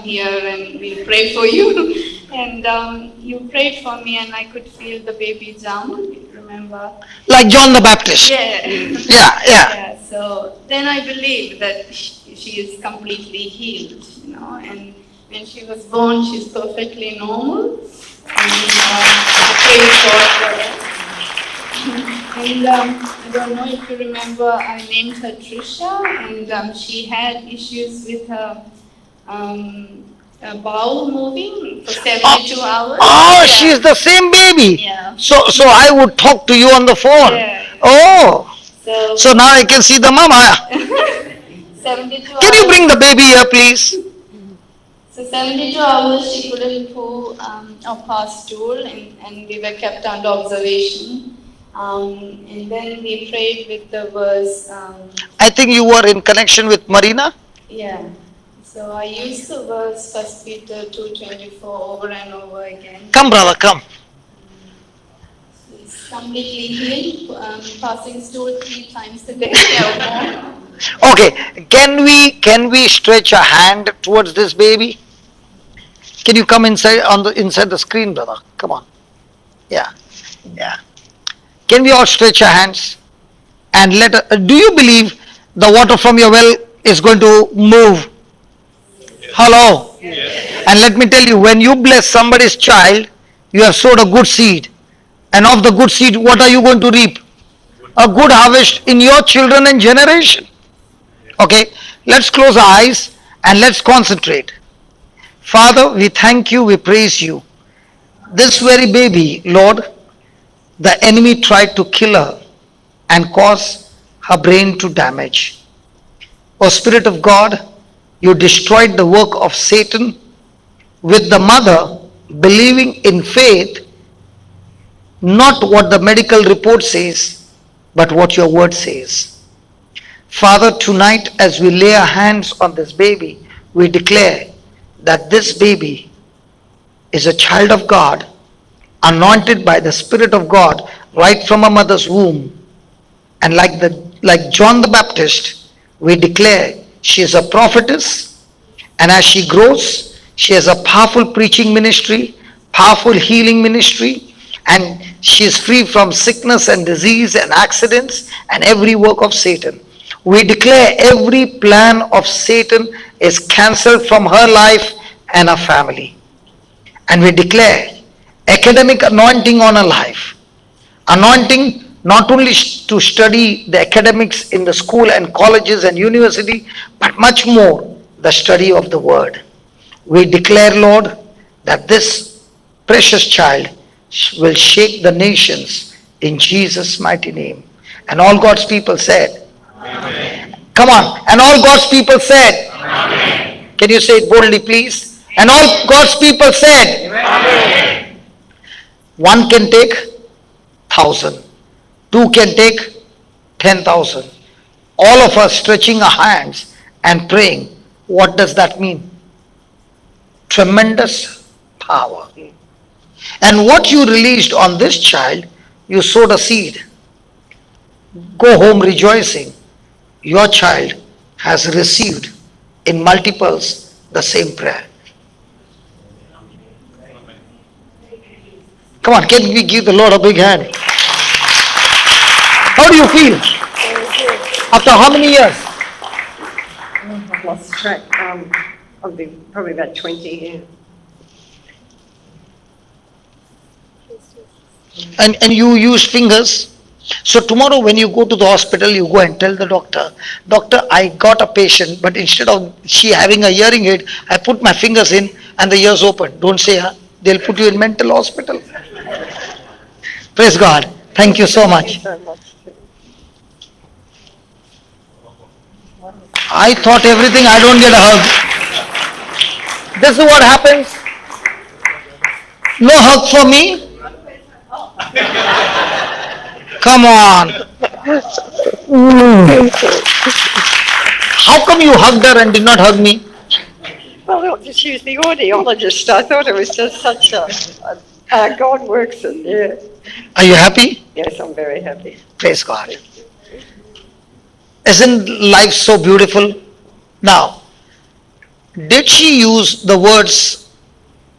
S8: here and we'll pray for you. And you prayed for me and I could feel the baby jump, remember?
S2: Like John the Baptist.
S8: Yeah.
S2: Yeah.
S8: So then I believe that she is completely healed, and when she was born, she's perfectly normal. And I praise God for that. And I don't know if you remember, I named her Trisha, and she had issues with her bowel moving for 72 hours.
S2: Oh,
S8: Yeah.
S2: she's the same baby.
S8: Yeah.
S2: So I would talk to you on the phone.
S8: Yeah.
S2: Oh. So now I can see the mama.
S8: 72
S2: Can you
S8: hours.
S2: bring the baby here, please?
S8: So 72 hours she couldn't poo or pass stool, and we were kept under observation. And then we prayed with the verse.
S2: I think you were in connection with Marina.
S8: Yeah. So I used the verse 1 Peter 2:24 over and over again.
S2: Come, brother, come.
S8: She's completely healed. Fasting stool 3 times a day or more.
S2: Okay, can we stretch a hand towards this baby? Can you come inside the screen, brother? Come on. Yeah. Yeah. Can we all stretch our hands and do you believe the water from your well is going to move? Hello? And let me tell you, when you bless somebody's child, you have sowed a good seed. And of the good seed, what are you going to reap? A good harvest in your children and generation. Okay, let's close our eyes and let's concentrate. Father, we thank you, we praise you. This very baby, Lord, the enemy tried to kill her and cause her brain to damage. O Spirit of God, you destroyed the work of Satan with the mother believing in faith, not what the medical report says, but what your word says. Father, tonight as we lay our hands on this baby, we declare that this baby is a child of God, anointed by the Spirit of God right from a mother's womb. And like John the Baptist, we declare she is a prophetess, and as she grows, she has a powerful preaching ministry, powerful healing ministry, and she is free from sickness and disease and accidents and every work of Satan. We declare every plan of Satan is cancelled from her life and her family. And we declare academic anointing on her life. Anointing not only to study the academics in the school and colleges and university, but much more the study of the word. We declare, Lord, that this precious child will shake the nations in Jesus' mighty name. And all God's people said, Amen. Come on. And all God's people said, Amen. Can you say it boldly, please? And all God's people said, Amen. One can take 1,000. Two can take 10,000. All of us stretching our hands and praying. What does that mean? Tremendous power. And what you released on this child, you sowed a seed. Go home rejoicing. Your child has received in multiples the same prayer. Come on, can we give the Lord a big hand? How do you feel? After how many years?
S7: I've lost track. I've been probably about 20 years.
S2: And you use fingers. So tomorrow when you go to the hospital, you go and tell the doctor, Doctor, I got a patient, but instead of she having a hearing aid, I put my fingers in and the ears open. Don't say, they'll put you in mental hospital. Praise God. Thank you so much. I thought everything, I don't get a hug. This is what happens. No hug for me. Come on. How come you hugged her and did not hug me?
S7: Well, I'll just use the audiologist. I thought it was just such a God works it, yeah.
S2: Are you happy?
S7: Yes, I'm very happy.
S2: Praise God. Isn't life so beautiful? Now, did she use the words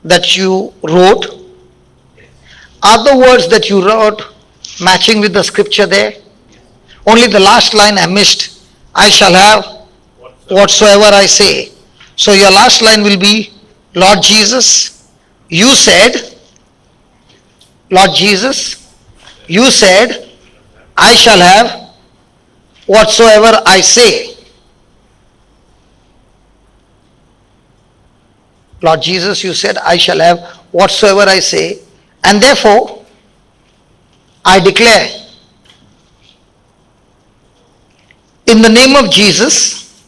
S2: that you wrote? Are the words that you wrote matching with the scripture there? Only the last line I missed. I shall have whatsoever I say. So your last line will be, Lord Jesus, you said, Lord Jesus, you said, I shall have whatsoever I say. Lord Jesus, you said, I shall have whatsoever I say, and therefore, I declare, in the name of Jesus,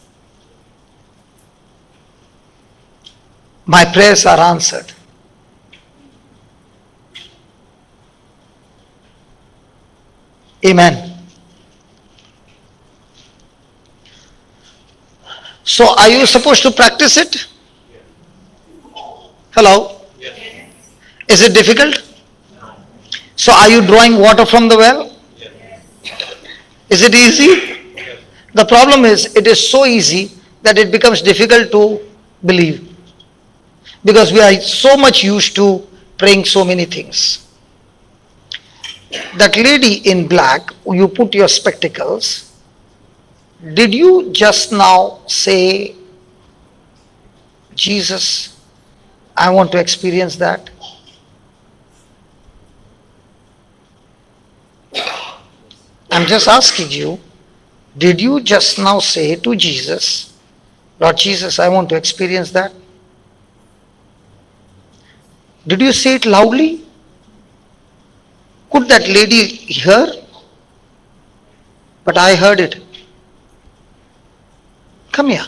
S2: my prayers are answered. Amen. So, are you supposed to practice it? Hello? Is it difficult? So are you drawing water from the well? Is it easy? The problem is, it is so easy that it becomes difficult to believe. Because we are so much used to praying so many things. That lady in black, you put your spectacles. Did you just now say, Jesus, I want to experience that? I'm just asking you, did you just now say to Jesus, Lord Jesus, I want to experience that? Did you say it loudly? Could that lady hear? But I heard it. Come here.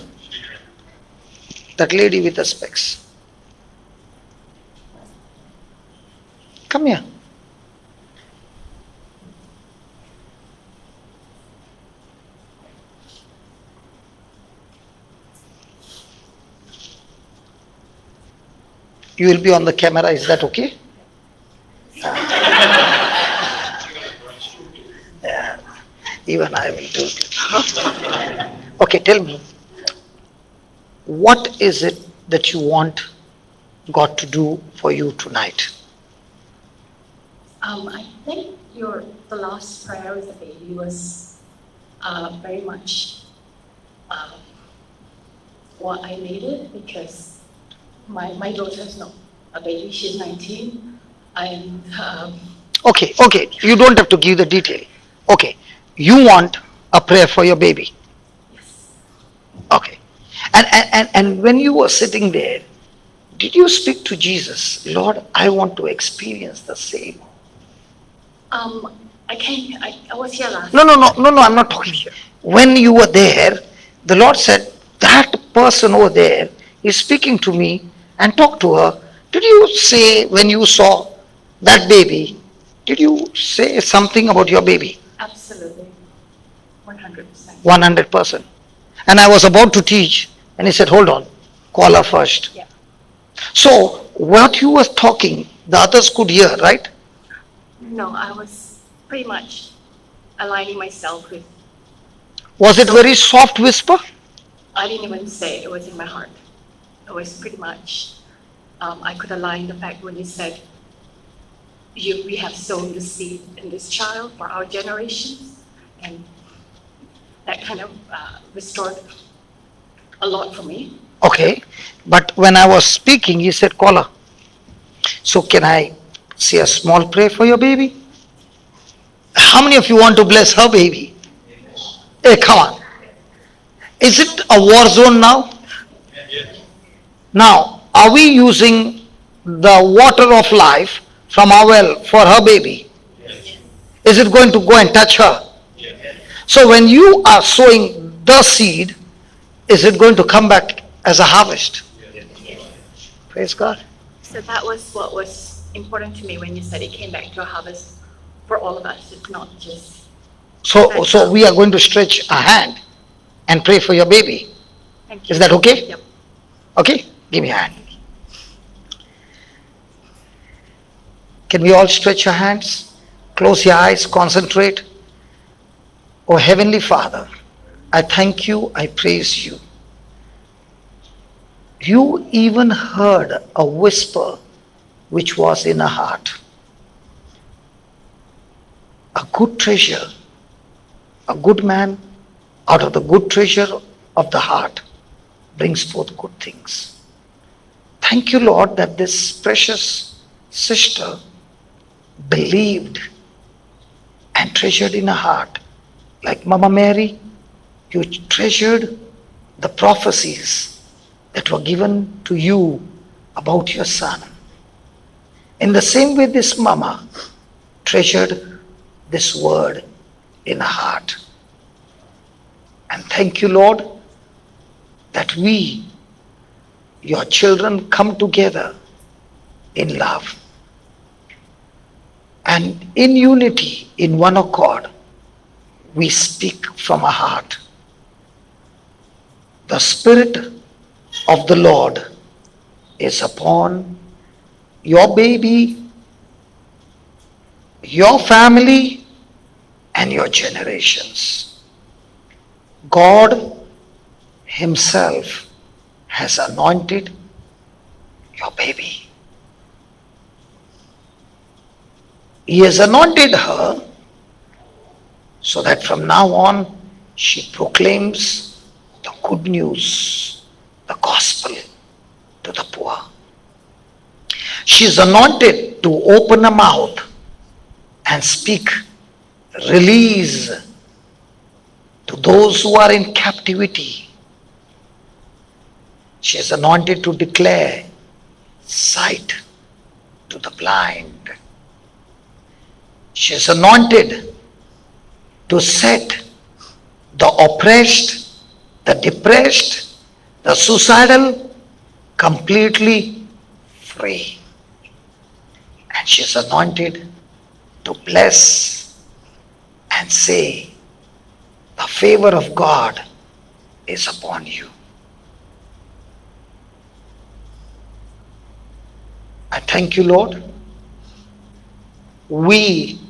S2: That lady with the specs. Come here. You will be on the camera, is that okay? Yeah, even I will do it. Okay, tell me, what is it that you want God to do for you tonight?
S9: I think the last prayer with the baby was very much what I needed, because my daughter's not a baby, she's 19, and
S2: Okay, you don't have to give the detail. Okay, you want a prayer for your baby.
S9: yes,
S2: Okay, and when you were sitting there, did you speak to Jesus, Lord, I want to experience the same?
S9: I was here last.
S2: No, I'm not talking here. When you were there, the Lord said, that person over there is speaking to me, and talk to her. Did you say, when you saw that baby, did you say something about your baby?
S9: Absolutely, 100%.
S2: 100%. And I was about to teach, and he said, hold on, call her first.
S9: Yeah.
S2: So, what you were talking, the others could hear, right?
S9: No, I was pretty much aligning myself with.
S2: Was it very soft whisper?
S9: I didn't even say it was in my heart. It was pretty much, I could align the fact when you said, we have sown the seed in this child for our generations, and that kind of restored a lot for me.
S2: Okay, but when I was speaking, he said, call her. So can I say a small prayer for your baby? How many of you want to bless her baby? Hey, come on. Is it a war zone now? Now, are we using the water of life from our well for her baby? Is it going to go and touch her? So when you are sowing the seed, is it going to come back as a harvest? Praise God.
S9: So that was what was important to me when you said it came back to a harvest for all of us. It's not just.
S2: So we are going to stretch a hand and pray for your baby.
S9: Thank you.
S2: Is that okay?
S9: Yep.
S2: Okay? Give me a hand. Can we all stretch our hands? Close your eyes, concentrate. Oh Heavenly Father, I thank you, I praise you. You even heard a whisper which was in her heart. A good treasure, a good man, out of the good treasure of the heart brings forth good things. Thank you, Lord, that this precious sister believed and treasured in her heart. Like Mama Mary, you treasured the prophecies that were given to you about your son. In the same way, this mama treasured this word in her heart. And thank you, Lord, that we, your children, come together in love and in unity, in one accord. We speak from our heart. The Spirit of the Lord is upon your baby your family, and your generations. God Himself has anointed your baby. He has anointed her so that from now on she proclaims the good news, the gospel to the poor. She is anointed to open her mouth and speak release to those who are in captivity. She is anointed to declare sight to the blind. She is anointed to set the oppressed, the depressed, the suicidal completely free. And she is anointed to bless and say, the favor of God is upon you. I thank you, Lord. We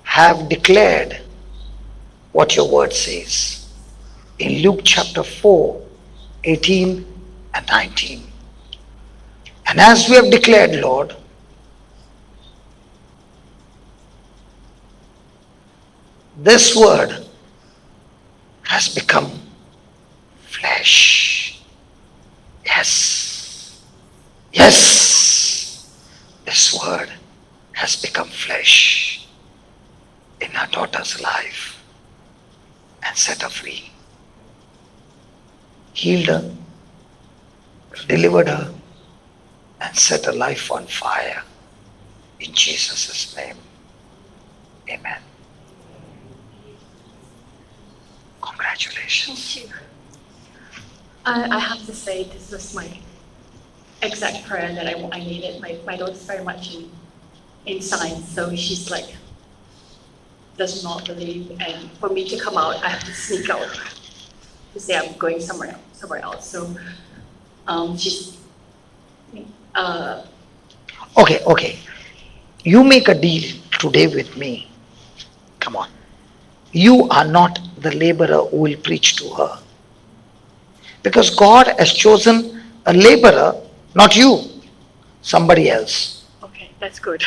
S2: have declared what your word says in Luke chapter 4, 18 and 19. And as we have declared, Lord, this word has become flesh. Yes. Yes. This word has become flesh in our daughter's life and set her free. Healed her, delivered her, and set her life on fire. In Jesus' name. Amen. Congratulations.
S9: Thank you. I have to say, this was my exact prayer that I needed. My daughter's very much in science, so she's like, does not believe. And for me to come out, I have to sneak out to say I'm going somewhere else. So she's,
S2: Okay. You make a deal today with me. Come on. You are not the laborer who will preach to her. Because God has chosen a laborer, not you, somebody else.
S9: okay, that's good.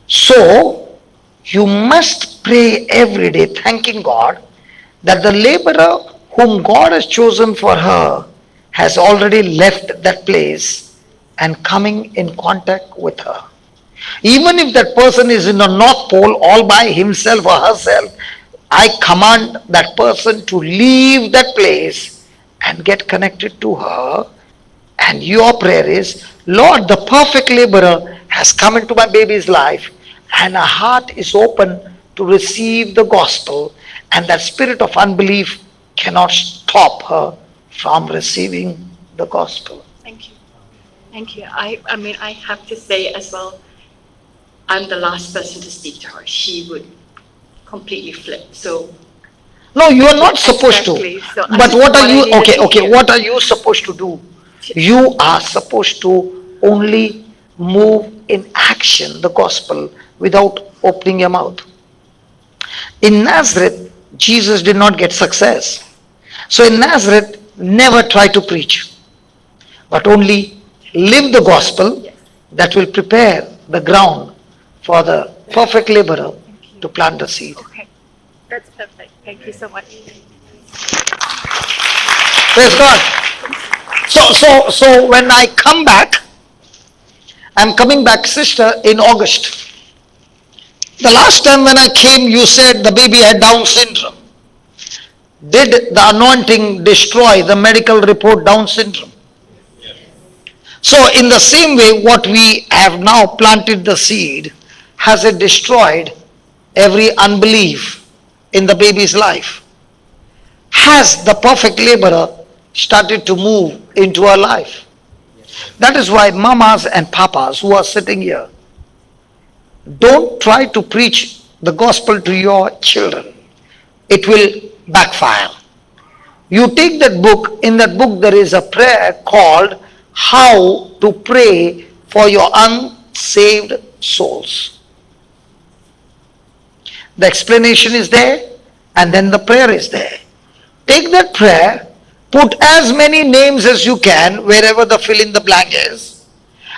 S2: So, you must pray every day thanking God that the laborer whom God has chosen for her has already left that place and coming in contact with her. Even if that person is in the North Pole all by himself or herself, I command that person to leave that place and get connected to her. And your prayer is, Lord, the perfect laborer has come into my baby's life and her heart is open to receive the gospel, and that spirit of unbelief cannot stop her from receiving the gospel.
S9: Thank you. Thank you. I mean, I have to say as well, I'm the last person to speak to her. She would completely flip. So
S2: No, you are not supposed
S9: exactly.
S2: to.
S9: So
S2: But what are you,
S9: I needed to hear.
S2: what are you supposed to do? You are supposed to only move in action the gospel without opening your mouth. In Nazareth, Jesus did not get success. So in Nazareth, never try to preach, but only live the gospel that will prepare the ground for the perfect laborer to plant the seed.
S9: Okay, that's perfect. Thank you so much.
S2: Praise God. So when I come back, I'm coming back, sister, in August. The last time when I came, you said the baby had Down syndrome. Did the anointing destroy the medical report Down syndrome? So in the same way, what we have now planted the seed, has it destroyed every unbelief in the baby's life? Has the perfect laborer started to move into our life? That is why mamas and papas who are sitting here, don't try to preach the gospel to your children. It will backfire. You take that book, in that book there is a prayer called How to Pray for Your Unsaved Souls. The explanation is there, and then the prayer is there. Take that prayer, put as many names as you can wherever the fill in the blank is,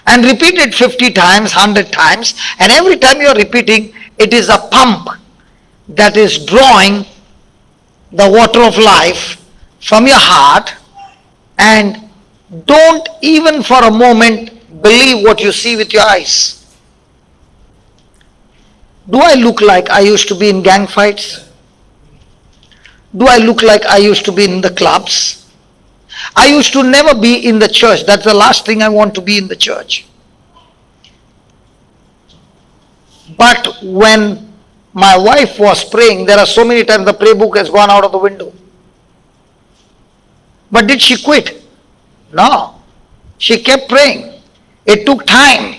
S2: and repeat it 50 times, 100 times, and every time you are repeating, it is a pump that is drawing the water of life from your heart. And don't even for a moment believe what you see with your eyes. Do I look like I used to be in gang fights? Do I look like I used to be in the clubs? I used to never be in the church. That's the last thing I want to be in the church. But when my wife was praying, there are so many times the prayer book has gone out of the window. But did she quit? No. She kept praying. It took time.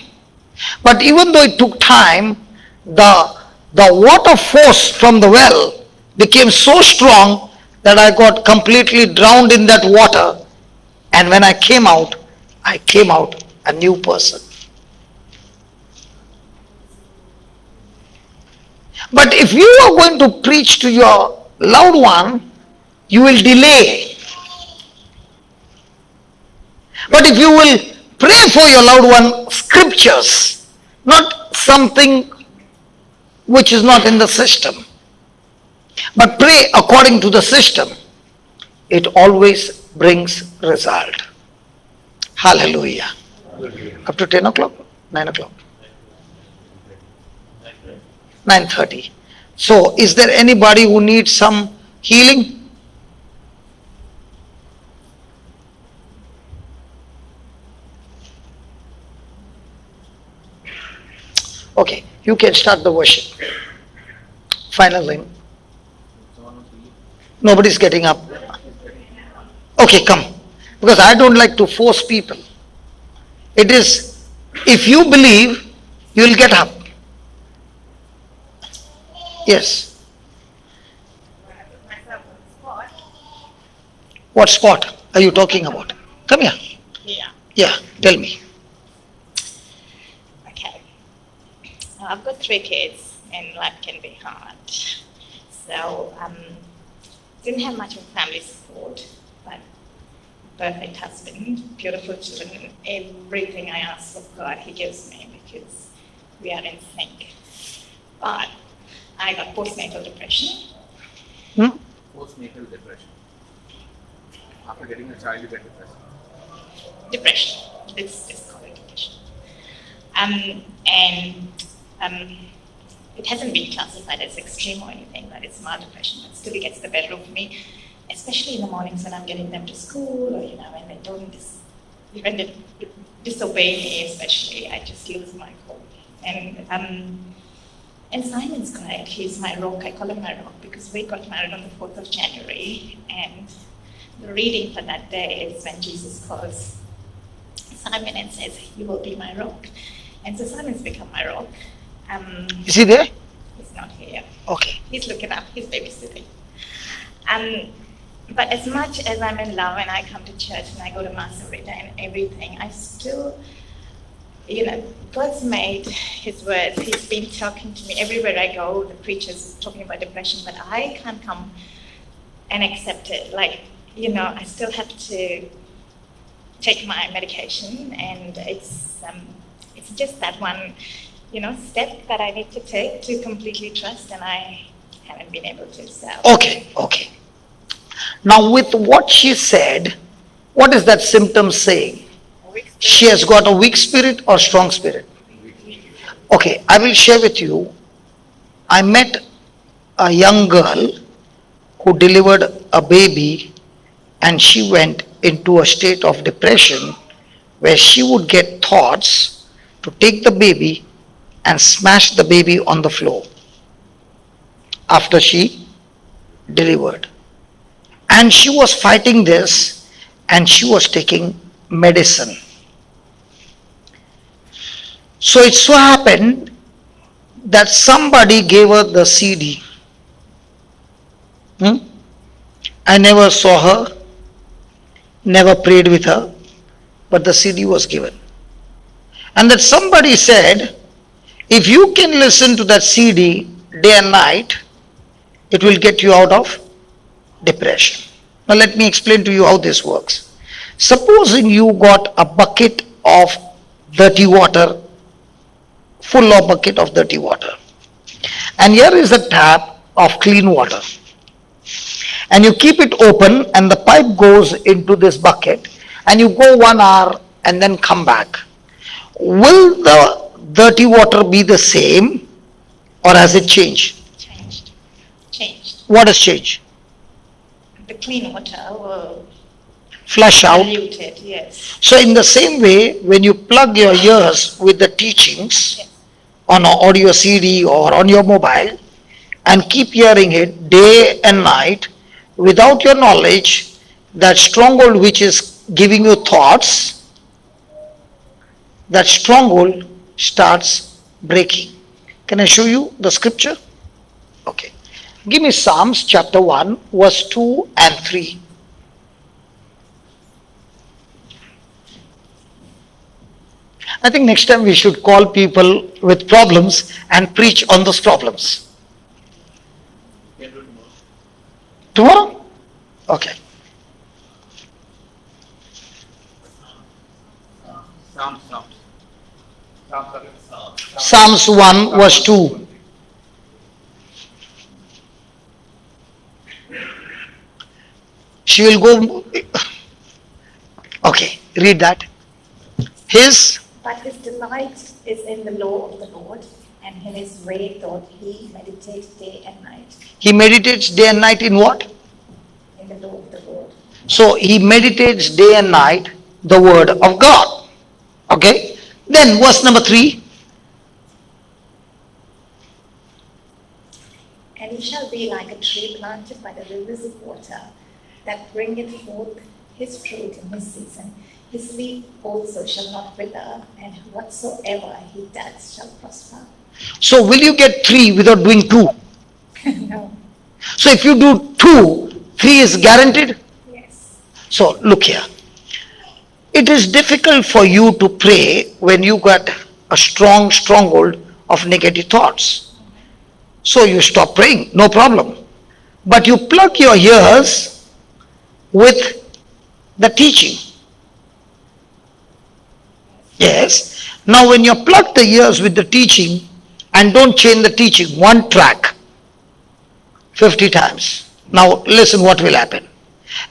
S2: But even though it took time, the water force from the well became so strong that I got completely drowned in that water. And when I came out a new person. But if you are going to preach to your loved one, you will delay. But if you will pray for your loved one, scriptures, not something which is not in the system, but pray according to the system, it always brings result. Hallelujah. Up to 10 o'clock? 9 o'clock? 9:30. So, is there anybody who needs some healing? Okay, you can start the worship. Final hymn. Nobody's getting up. Okay, come. Because I don't like to force people. It is, if you believe, you will get up. Yes. What spot are you talking about? Come here.
S10: Yeah.
S2: Yeah, tell me.
S10: Okay. I've got 3 kids and life can be hard. So, didn't have much of family support, but perfect husband, beautiful children, everything I ask of God, He gives me because we are in sync. But I got postnatal depression.
S6: Postnatal depression. After getting a child, you get depressed.
S10: Depression. It's called depression. It hasn't been classified as extreme or anything, but it's mild depression. But still, it gets the better of me, especially in the mornings when I'm getting them to school, or when they don't when they disobey me, especially, I just lose my cool. And Simon's great. He's my rock. I call him my rock because we got married on the 4th of January, and the reading for that day is when Jesus calls Simon and says, "You will be my rock." And so Simon's become my rock.
S2: Is he there?
S10: He's not here.
S2: Okay.
S10: He's looking up. He's babysitting. But as much as I'm in love and I come to church and I go to Mass every day and everything, I still, God's made His words. He's been talking to me everywhere I go. The preachers are talking about depression, but I can't come and accept it. I still have to take my medication, and it's just that one, step that I need to take to completely trust, and I haven't been able to. So.
S2: Okay. Now with what she said, what is that symptom saying? She has got a weak spirit or strong spirit? Okay, I will share with you. I met a young girl who delivered a baby, and she went into a state of depression where she would get thoughts to take the baby and smash the baby on the floor after she delivered. And she was fighting this, and she was taking medicine. So it so happened that somebody gave her the CD. I never saw her, never prayed with her, but the CD was given. And that somebody said, if you can listen to that CD, day and night, it will get you out of depression. Now let me explain to you how this works. Supposing you got a bucket of dirty water, full of bucket of dirty water, and here is a tap of clean water, and you keep it open and the pipe goes into this bucket, and you go 1 hour and then come back. Will the dirty water be the same, or has it changed?
S10: Changed.
S2: What has changed?
S10: The clean water will
S2: Flush out.
S10: dilute it, yes.
S2: So in the same way, when you plug your ears with the teachings on an audio CD or on your mobile and keep hearing it day and night without your knowledge, that stronghold which is giving you thoughts, that stronghold starts breaking. Can I show you the scripture? Okay. Give me Psalms chapter 1, verse 2 and 3. I think next time we should call people with problems and preach on those problems.
S6: Can do
S2: Tomorrow? Okay. Psalms 1 verse 2. She will go. Okay, read that.
S10: But his delight is in the law of the Lord, and in his way doth he meditate day and night.
S2: He meditates day and night in what?
S10: In the law of the Lord.
S2: So he meditates day and night the word of God. Okay. Then verse number 3.
S10: And he shall be like a tree planted by the rivers of water, that bringeth forth his fruit in his season. His leaf also shall not wither, and whatsoever he does shall prosper.
S2: So will you get 3 without doing 2?
S10: No.
S2: So if you do 2, 3 is guaranteed?
S10: Yes.
S2: So look here. It is difficult for you to pray when you got a stronghold of negative thoughts. So you stop praying, no problem. But you plug your ears with the teaching. Yes. Now when you plug the ears with the teaching and don't change the teaching, one track 50 times. Now listen what will happen.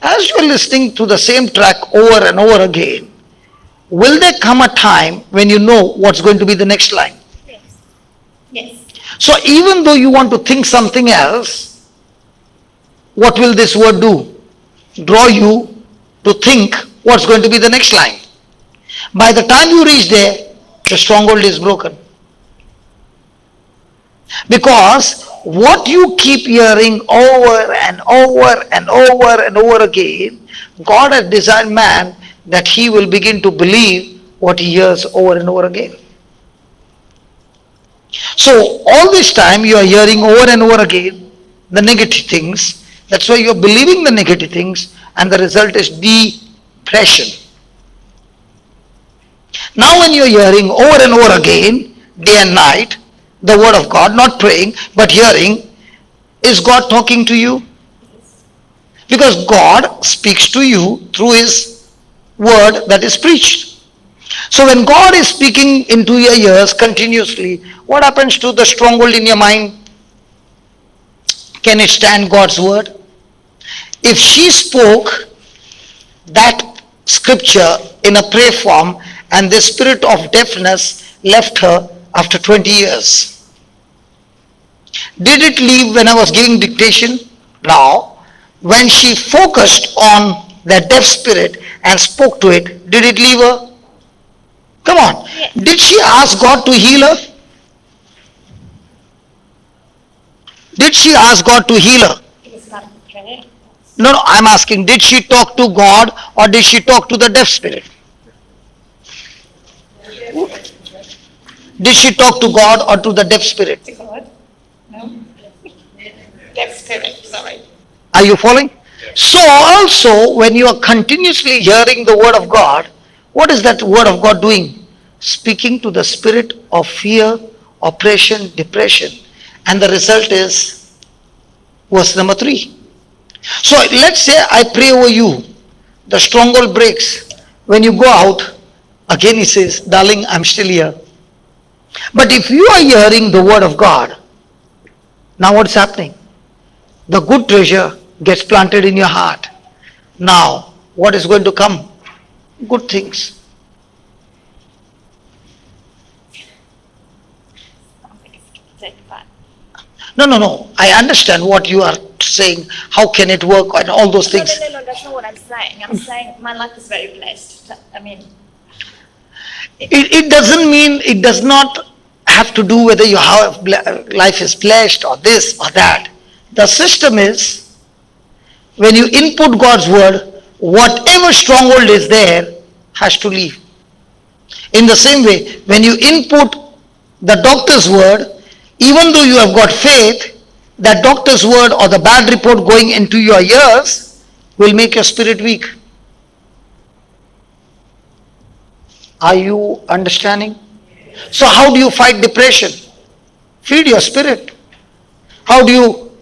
S2: As you are listening to the same track over and over again, will there come a time when you know what's going to be the next line?
S10: Yes. Yes.
S2: So even though you want to think something else, what will this word do? Draw you to think what's going to be the next line. By the time you reach there, the stronghold is broken. Because what you keep hearing over and over and over and over again, God has designed man that he will begin to believe what he hears over and over again. So all this time you are hearing over and over again the negative things. That's why you are believing the negative things, and the result is depression. Now when you are hearing over and over again, day and night, the word of God, not praying, but hearing, is God talking to you? Because God speaks to you through his word that is preached. So when God is speaking into your ears continuously, what happens to the stronghold in your mind? Can it stand God's word? If she spoke that scripture in a prayer form and the spirit of deafness left her after 20 years, did it leave when I was giving dictation? Now, when she focused on the deaf spirit and spoke to it, did it leave her? Come on.
S10: Yes.
S2: Did she ask God to heal her? Did she ask God to heal her?
S10: It was not a prayer.
S2: No, I'm asking, did she talk to God or did she talk to the deaf spirit? Did she talk to God or to the deaf spirit?
S10: To God? No? Deaf spirit, sorry.
S2: Are you following? So also when you are continuously hearing the word of God, what is that word of God doing? Speaking to the spirit of fear, oppression, depression, And the result is verse number 3. So let's say I pray over you. The stronghold breaks. When you go out, again he says, darling, I'm still here. But if you are hearing the word of God, now what's happening? The good treasure gets planted in your heart. Now, what is going to come? Good things. No. I understand what you are saying. How can it work and all those things.
S10: No, that's not what I'm saying. I'm saying my life is very blessed. I mean,
S2: It doesn't mean, it does not have to do whether your life is blessed or this or that. The system is, when you input God's word, whatever stronghold is there has to leave. In the same way, when you input the doctor's word, even though you have got faith, that doctor's word or the bad report going into your ears will make your spirit weak. Are you understanding? So how do you fight depression? Feed your spirit. How do you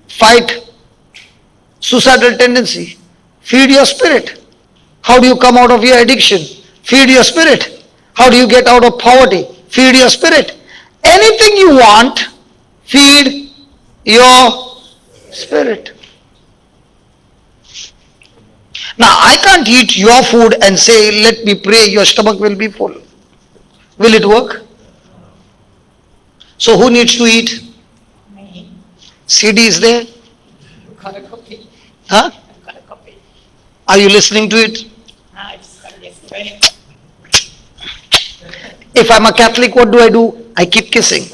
S2: fight suicidal tendency? Feed your spirit. How do you come out of your addiction? Feed your spirit. How do you get out of poverty? Feed your spirit. Anything you want, feed your spirit. Now, I can't eat your food and say, let me pray, your stomach will be full. Will it work? So who needs to eat?
S10: me.
S2: CD is there?
S10: I've got a copy.
S2: Huh?
S10: I've got a copy.
S2: Are you listening to it?
S10: I just got it yesterday.
S2: If I'm a Catholic, what do? I keep kissing.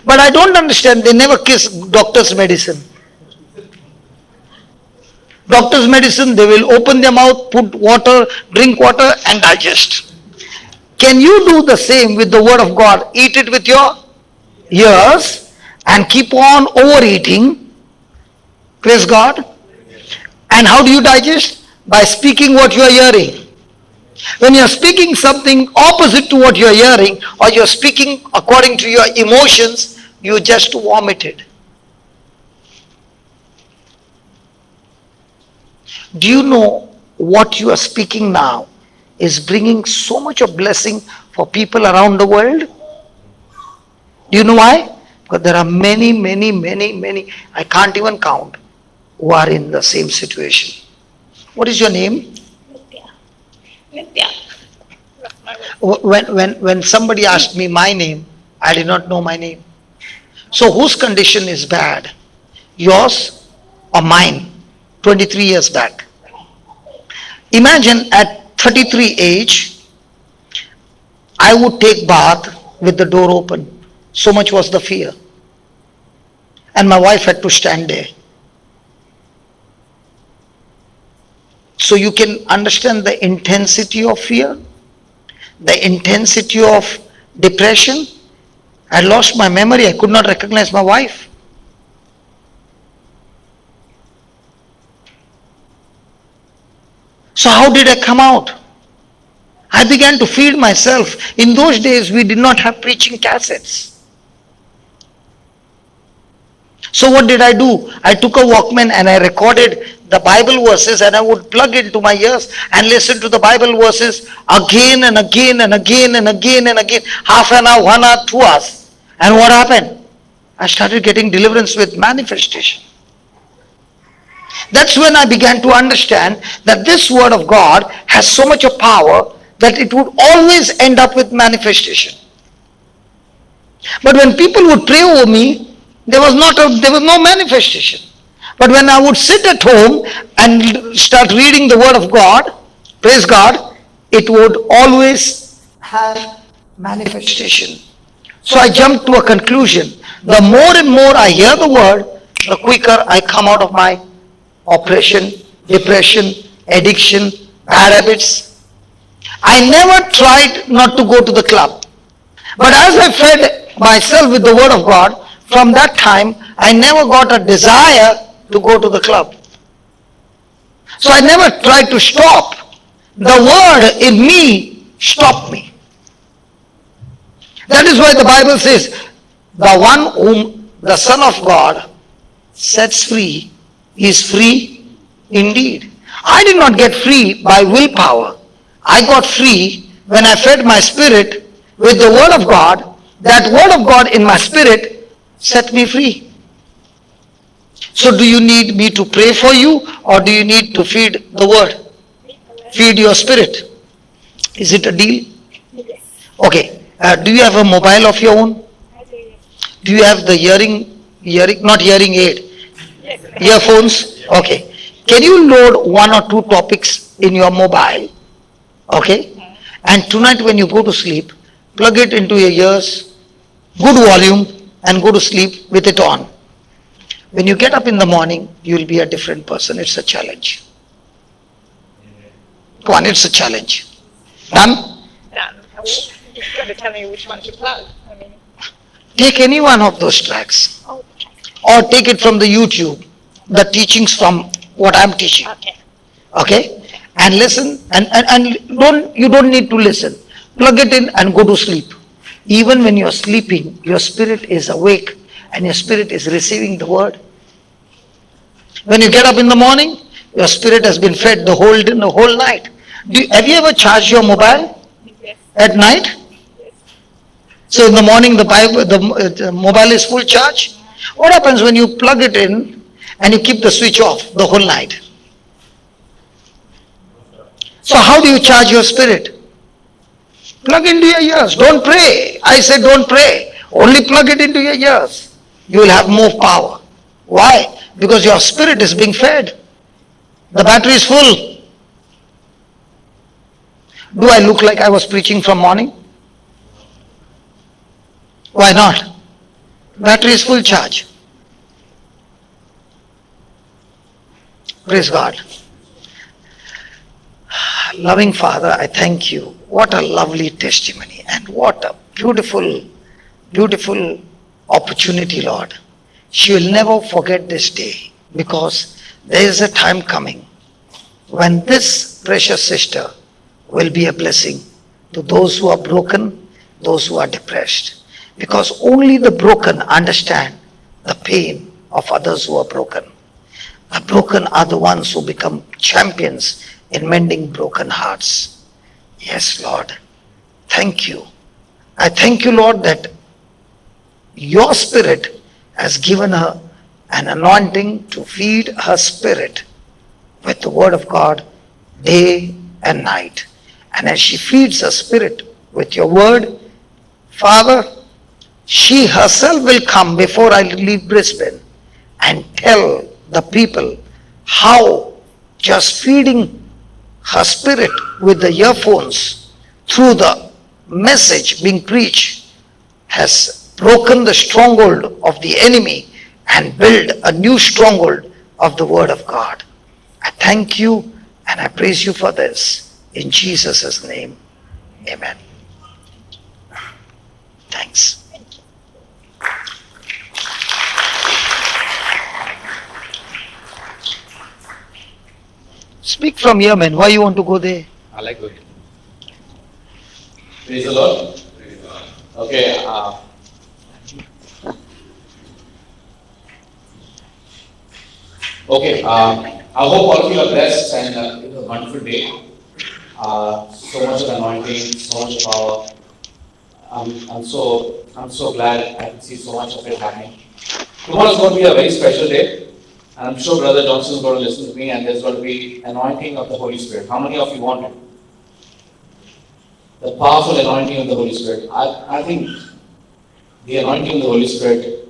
S2: But I don't understand, they never kiss doctor's medicine. Doctor's medicine, they will open their mouth, put water, drink water and digest. Can you do the same with the word of God? Eat it with your ears and keep on overeating. Praise God. And how do you digest? By speaking what you are hearing. When you are speaking something opposite to what you are hearing, or you are speaking according to your emotions, you just vomited. Do you know what you are speaking now is bringing so much of blessing for people around the world? Do you know why? Because there are many, I can't even count, who are in the same situation. What is your name?
S10: Nitya.
S2: When somebody asked me my name, I did not know my name. So whose condition is bad? Yours or mine? 23 years back. Imagine at 33 age, I would take bath with the door open. So much was the fear. And my wife had to stand there. So you can understand the intensity of fear, the intensity of depression. I lost my memory. I could not recognize my wife. So how did I come out? I began to feed myself. In those days, we did not have preaching cassettes. So what did I do? I took a Walkman and I recorded the Bible verses and I would plug into my ears and listen to the Bible verses again and again and again and again and again. Half an hour, 1 hour, 2 hours. And what happened? I started getting deliverance with manifestation. That's when I began to understand that this word of God has so much of power that it would always end up with manifestation. But when people would pray over me, there was no manifestation. But when I would sit at home and start reading the word of God, praise God, it would always have manifestation. So I jumped to a conclusion. The more and more I hear the word, the quicker I come out of my oppression, depression, addiction, bad habits. I never tried not to go to the club. But as I fed myself with the word of God, from that time, I never got a desire to go to the club. So I never tried to stop. The word in me stopped me. That is why the Bible says, The one whom the Son of God sets free is free indeed. I did not get free by willpower. I got free when I fed my spirit with the Word of God. That Word of God in my spirit set me free. So do you need me to pray for you, or do you need to feed the Word? Feed your spirit. Is it a deal?
S10: Yes.
S2: Okay. Do you have a mobile of your own?
S10: I do, yes.
S2: Do you have the not hearing aid,
S10: Yes.
S2: earphones? Okay. Can you load 1 or 2 topics in your mobile? Okay. And tonight when you go to sleep, plug it into your ears, good volume, and go to sleep with it on. When you get up in the morning, you will be a different person. It's a challenge. Come on, it's a challenge. Done?
S10: Done. You've got to tell me which one to plug. I mean,
S2: Take any one of those tracks,
S10: oh,
S2: or take it from the YouTube, the teachings from what I'm teaching.
S10: okay.
S2: Okay? And listen, and you don't need to listen. Plug it in and go to sleep. Even when you're sleeping, your spirit is awake and your spirit is receiving the word. When you get up in the morning, your spirit has been fed the whole night. Have you ever charged your mobile
S10: Yes.
S2: at night? So in the morning the mobile is full charge. What happens when you plug it in and you keep the switch off the whole night? So how do you charge your spirit? Plug into your ears. Don't pray. I said don't pray. Only plug it into your ears. You will have more power. Why? Because your spirit is being fed. The battery is full. Do I look like I was preaching from morning? Why not? Battery is full charge. Praise God. Loving Father, I thank you. What a lovely testimony and what a beautiful, beautiful opportunity, Lord. She will never forget this day, because there is a time coming when this precious sister will be a blessing to those who are broken, those who are depressed. Because only the broken understand the pain of others who are broken. The broken are the ones who become champions in mending broken hearts. Yes, Lord. Thank you. I thank you, Lord, that your spirit has given her an anointing to feed her spirit with the word of God day and night. And as she feeds her spirit with your word, Father, she herself will come before I leave Brisbane and tell the people how just feeding her spirit with the earphones through the message being preached has broken the stronghold of the enemy and built a new stronghold of the word of God. I thank you and I praise you for this. In Jesus' name, amen. Thanks. Speak from here, man. Why you want to go there?
S6: I like going.
S1: Praise the Lord. Okay, I hope all of you are blessed and it was a wonderful day. So much of anointing, so much power. I'm so glad I can see so much of it happening. Tomorrow is going to be a very special day. And I'm sure Brother Johnson is going to listen to me, and there's going to be anointing of the Holy Spirit. How many of you want it? The powerful anointing of the Holy Spirit. I think the anointing of the Holy Spirit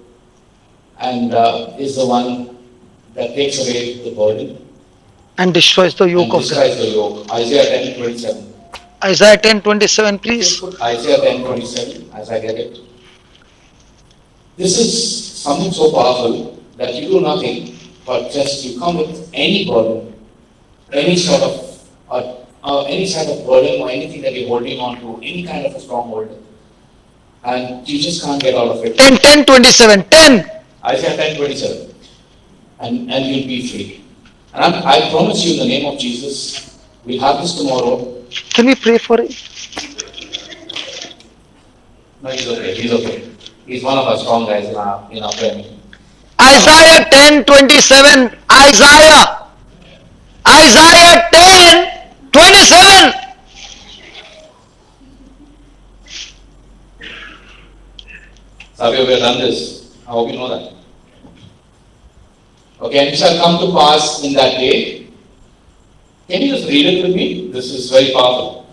S1: and is the one that takes away the burden
S2: And destroys the yoke
S1: and
S2: of
S1: destroys
S2: God.
S1: the yoke. Isaiah 10:27.
S2: Isaiah 10:27, please.
S1: Isaiah 10:27, as I get it. This is something so powerful that you do nothing but just you come with any burden, any sort of burden or anything that you're holding on to, any kind of a stronghold, and you just can't get out of it.
S2: 10:27, 10.
S1: Isaiah 10:27, and you'll be free. And I promise you in the name of Jesus, we'll have this tomorrow.
S2: Can we pray for it?
S1: No, he's okay. He's okay.
S4: He's one of our strong guys in our prayer meeting.
S2: Isaiah 10:27. Isaiah 10:27.
S4: Savio, we have done this. I hope you know that. Okay, and it shall come to pass in that day. Can you just read it with me? This is very powerful.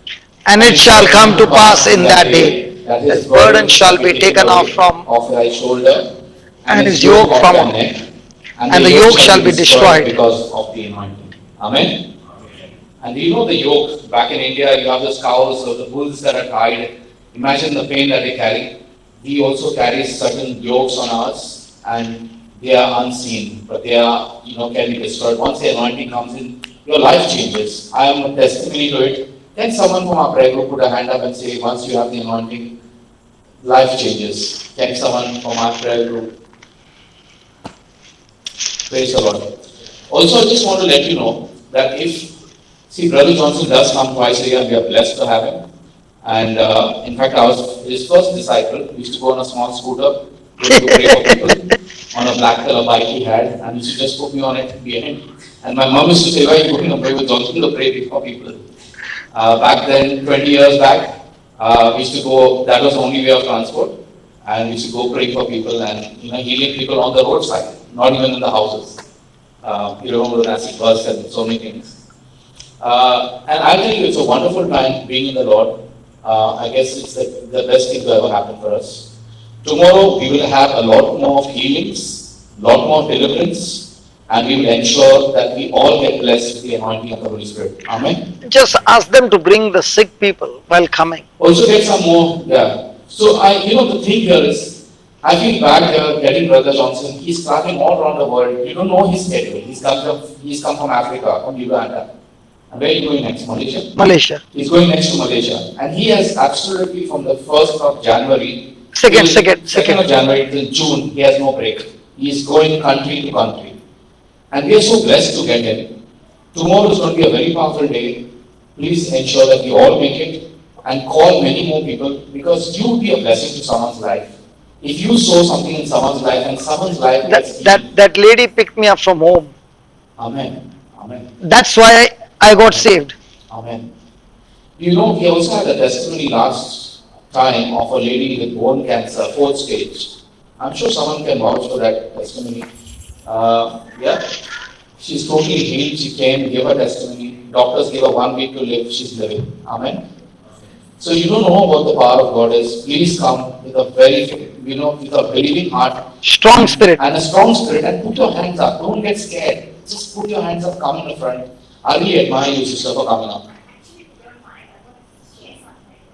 S2: And it shall come to pass in that day that his burden shall be taken off from
S4: off thy shoulder,
S2: and his yoke from
S4: thy neck,
S2: and the yoke shall be destroyed.
S4: Because of the anointing. Amen. And you know the yoke back in India, you have those cows or the bulls that are tied. Imagine the pain that they carry. He also carries certain yokes on us, and they are unseen, but they are, can be destroyed. Once the anointing comes in, your life changes. I am a testimony to it. Can someone from our prayer group put a hand up and say, once you have the anointing, life changes? Can someone from our prayer group? Praise the Lord. Also, I just want to let you know that Brother Johnson does come twice a year, and we are blessed to have him. And in fact, I was his first disciple. We used to go on a small scooter, to pray for people, on a black color bike he had, and he used to just put me on it behind. And my mom used to say, why are you going to pray with Johnson? To pray for people. Back then, 20 years back, we used to go, that was the only way of transport, and we used to go pray for people and healing people on the roadside, not even in the houses. You remember the acid bus and so many things. And I tell you, it's a wonderful time being in the Lord. I guess it's the best thing to ever happen for us. Tomorrow we will have a lot more of healings, a lot more deliverance, and we will ensure that we all get blessed with the anointing of the Holy Spirit. Amen.
S2: Just ask them to bring the sick people while coming.
S4: Also get some more, yeah. So the thing here is, I feel bad here getting Brother Johnson. He's traveling all around the world. You don't know his schedule. He's come from Africa, from Uganda. And where are you going next? Malaysia?
S2: Malaysia.
S4: He's going next to Malaysia. And he has absolutely from the 1st of January,
S2: 2nd
S4: of January till June, he has no break. He's going country to country. And we are so blessed to get him. Tomorrow is going to be a very powerful day. Please ensure that we all make it and call many more people, because you will be a blessing to someone's life. If you sow something in someone's life and someone's life
S2: that lady picked me up from home.
S4: Amen. Amen.
S2: That's why I got saved.
S4: Amen. We also had a testimony last time of a lady with bone cancer, 4th stage. I'm sure someone can vouch for that testimony. She's totally healed. She came, gave her testimony. Doctors gave her 1 week to live. She's living. Amen. So you don't know what the power of God is. Please come with a with a believing heart.
S2: Strong spirit.
S4: And a strong spirit. And put your hands up. Don't get scared. Just put your hands up, come in the front. I really admire you, sister, for coming up.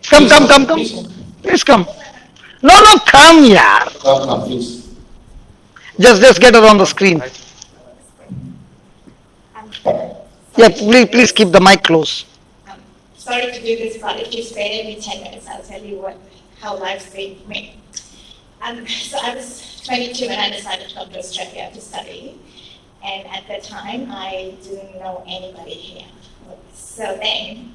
S2: Come. Please come. No, come, yaar.
S4: Come, please.
S2: Just get her on the screen. Yeah, please keep the mic close.
S10: Sorry to do this, but if you spare me 10 minutes, I'll tell you how life's been for me. So I was 22 when I decided to come to Australia to study. And at that time, I didn't know anybody here. So then,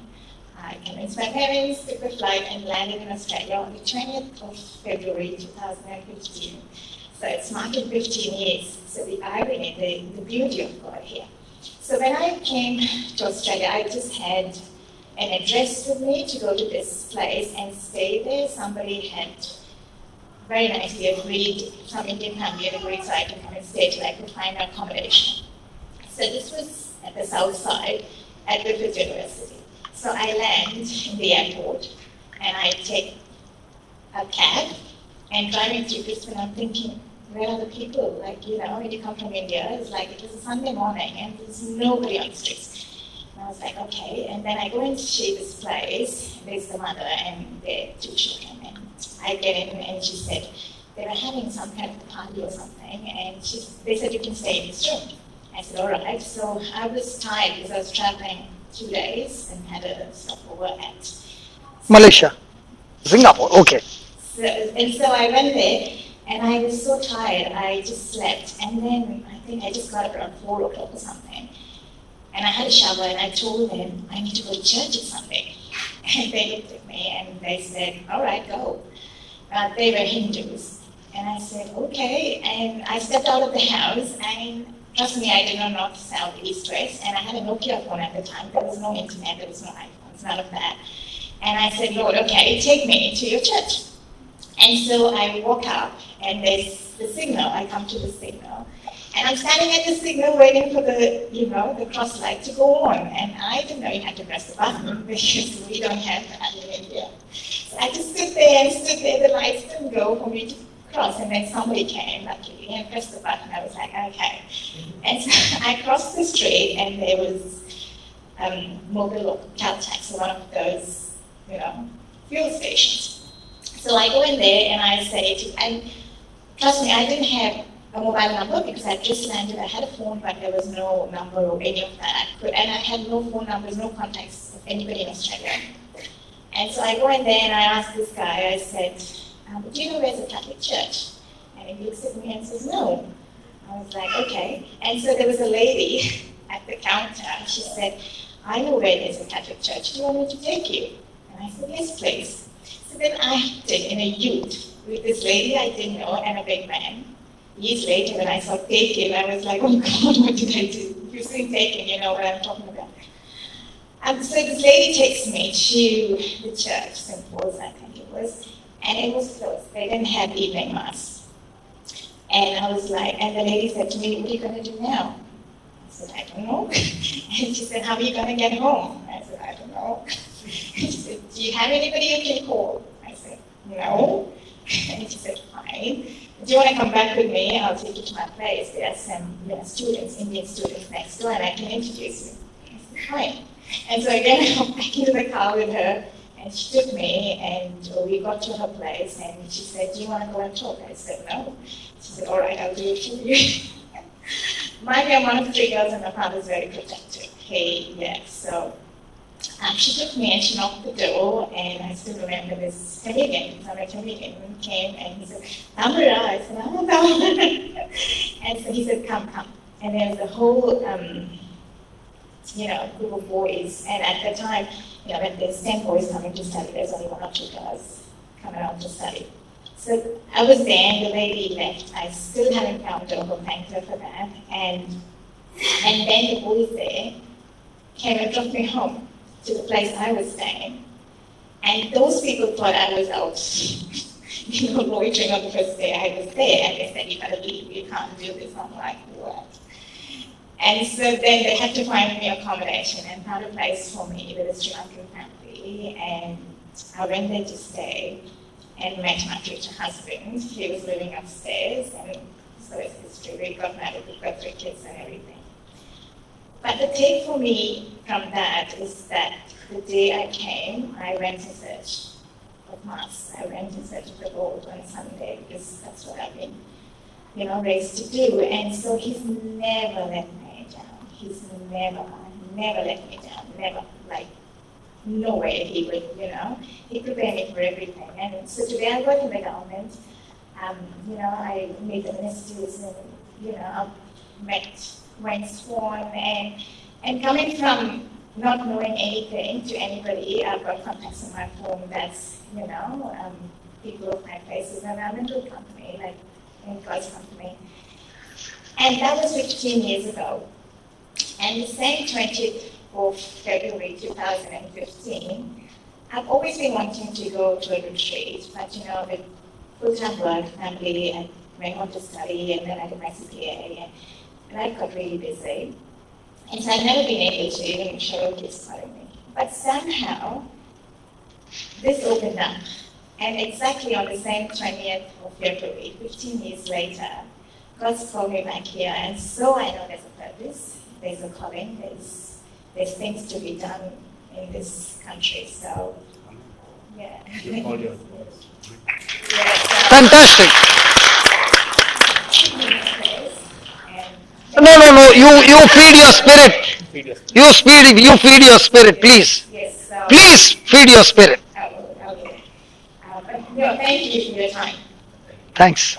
S10: I convinced my parents, took a flight and landed in Australia on the 20th of February 2015. So it's marking 15 years. So the irony, the beauty of God here. So when I came to Australia, I just had an address with me to go to this place and stay there. Somebody had very nicely agreed, some Indian family had agreed so I can come and stay till I could find accommodation. So this was at the south side at Griffith University. So I land in the airport and I take a cab and driving through Brisbane, I'm thinking, where are the people? Like, when you come from India, it's like it was a Sunday morning and there's nobody on the streets. And I was like, okay. And then I go and see this place. There's the mother and their 2 children. And I get in and she said, they were having some kind of party or something. And they said, you can stay in this room. I said, all right. So I was tired because I was traveling 2 days and had a stopover at
S2: Malaysia. Singapore, okay.
S10: So I went there and I was so tired, I just slept. And then I think I just got up around 4 o'clock or something. And I had a shower and I told them, I need to go to church or something. And they looked at me and they said, all right, go. They were Hindus. And I said, okay. And I stepped out of the house, and trust me, I did not know north, south, east, west. And I had a Nokia phone at the time. There was no internet, there was no iPhones, none of that. And I said, Lord, okay, take me to your church. And so I walk up, and there's the signal. I come to the signal. And I'm standing at the signal waiting for the, the cross light to go on. And I didn't know you had to press the button because we don't have that in India. So I just stood there, the lights didn't go for me to cross. And then somebody came, luckily, and pressed the button. I was like, okay. And so I crossed the street, and there was Mobil or Caltex, one of those, fuel stations. So I go in there, and I say, and trust me, I didn't have a mobile number because I just landed. I had a phone, but there was no number or any of that. And I had no phone numbers, no contacts of anybody in Australia. And so I go in there and I ask this guy, I said, do you know where's a Catholic church? And he looks at me and says, no. I was like, okay. And so there was a lady at the counter. She said, I know where there's a Catholic church. Do you want me to take you? And I said, yes, please. So then I acted in a ute with this lady I didn't know and a big man. Years later, when I saw Taken, I was like, oh God, what did I do? You've seen Taken, you know what I'm talking about. And so this lady takes me to the church, St. Paul's, I think it was, and it was closed. They didn't have evening mass. And I was like, and the lady said to me, what are you going to do now? I said, I don't know. And she said, how are you going to get home? I said, I don't know. She said, do you have anybody you can call? I said, no. And she said, fine. Do you want to come back with me? I'll take you to my place. There are some students, Indian students next door, and I can introduce you. I said, fine. And so again, I went back into the car with her, and she took me, and we got to her place, and she said, do you want to go and talk? I said, no. She said, all right, I'll do it for you. Mind me, I'm one of 3 girls, and my father's very protective. So she took me and she knocked the door, and I still remember this comedian, came and he said, Tamara. I said, oh, Tamara. And so he said, come. And there was a whole, group of boys. And at the time, when there's 10 boys coming to study, there's only 1 or 2 girls coming out to study. So I was there, and the lady left. I still haven't found her, but thanked her for that. And then the boys there came and dropped me home to the place I was staying. And those people thought I was out, loitering on the first day I was there. And they said, you gotta leave, you can't do this. I'm like, what? And so then they had to find me accommodation and found a place for me with a Sri Lankan family. And I went there to stay and met my future husband. He was living upstairs, and so it's history. We got married, we've got 3 kids and everything. But the take for me from that is that the day I came, I went in search of Mass. I went in search of the Lord on Sunday because that's what I've been, raised to do. And so He's never let me down. He's never let me down. Never, no way He would, He prepared me for everything. And so today I work in the government. I made the ministers and, I've met Wayne Swan, and coming from not knowing anything to anybody, I've got contacts in my phone that's, people of my places, and I'm in good company, in God's company. And that was 15 years ago. And the same 20th of February 2015, I've always been wanting to go to a retreat, but with full-time work, family, and went on to study, and then I did my CPA, and I got really busy. And so I've never been able to even show kids part of me. But somehow, this opened up. And exactly on the same 20th of February, 15 years later, God's called me back here. And so I know there's a purpose, there's a calling, there's things to be done in this country. So, yeah.
S2: Fantastic. No. You feed your spirit. You feed your spirit, please.
S3: Yes.
S2: Please feed your spirit.
S3: Okay. Thank you for your time.
S2: Thanks.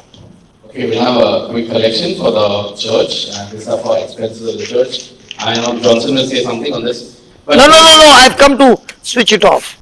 S4: Okay, we'll have a quick collection for the church, and these are for expenses of the church. I know Johnson will say something on this. But
S2: No. I've come to switch it off.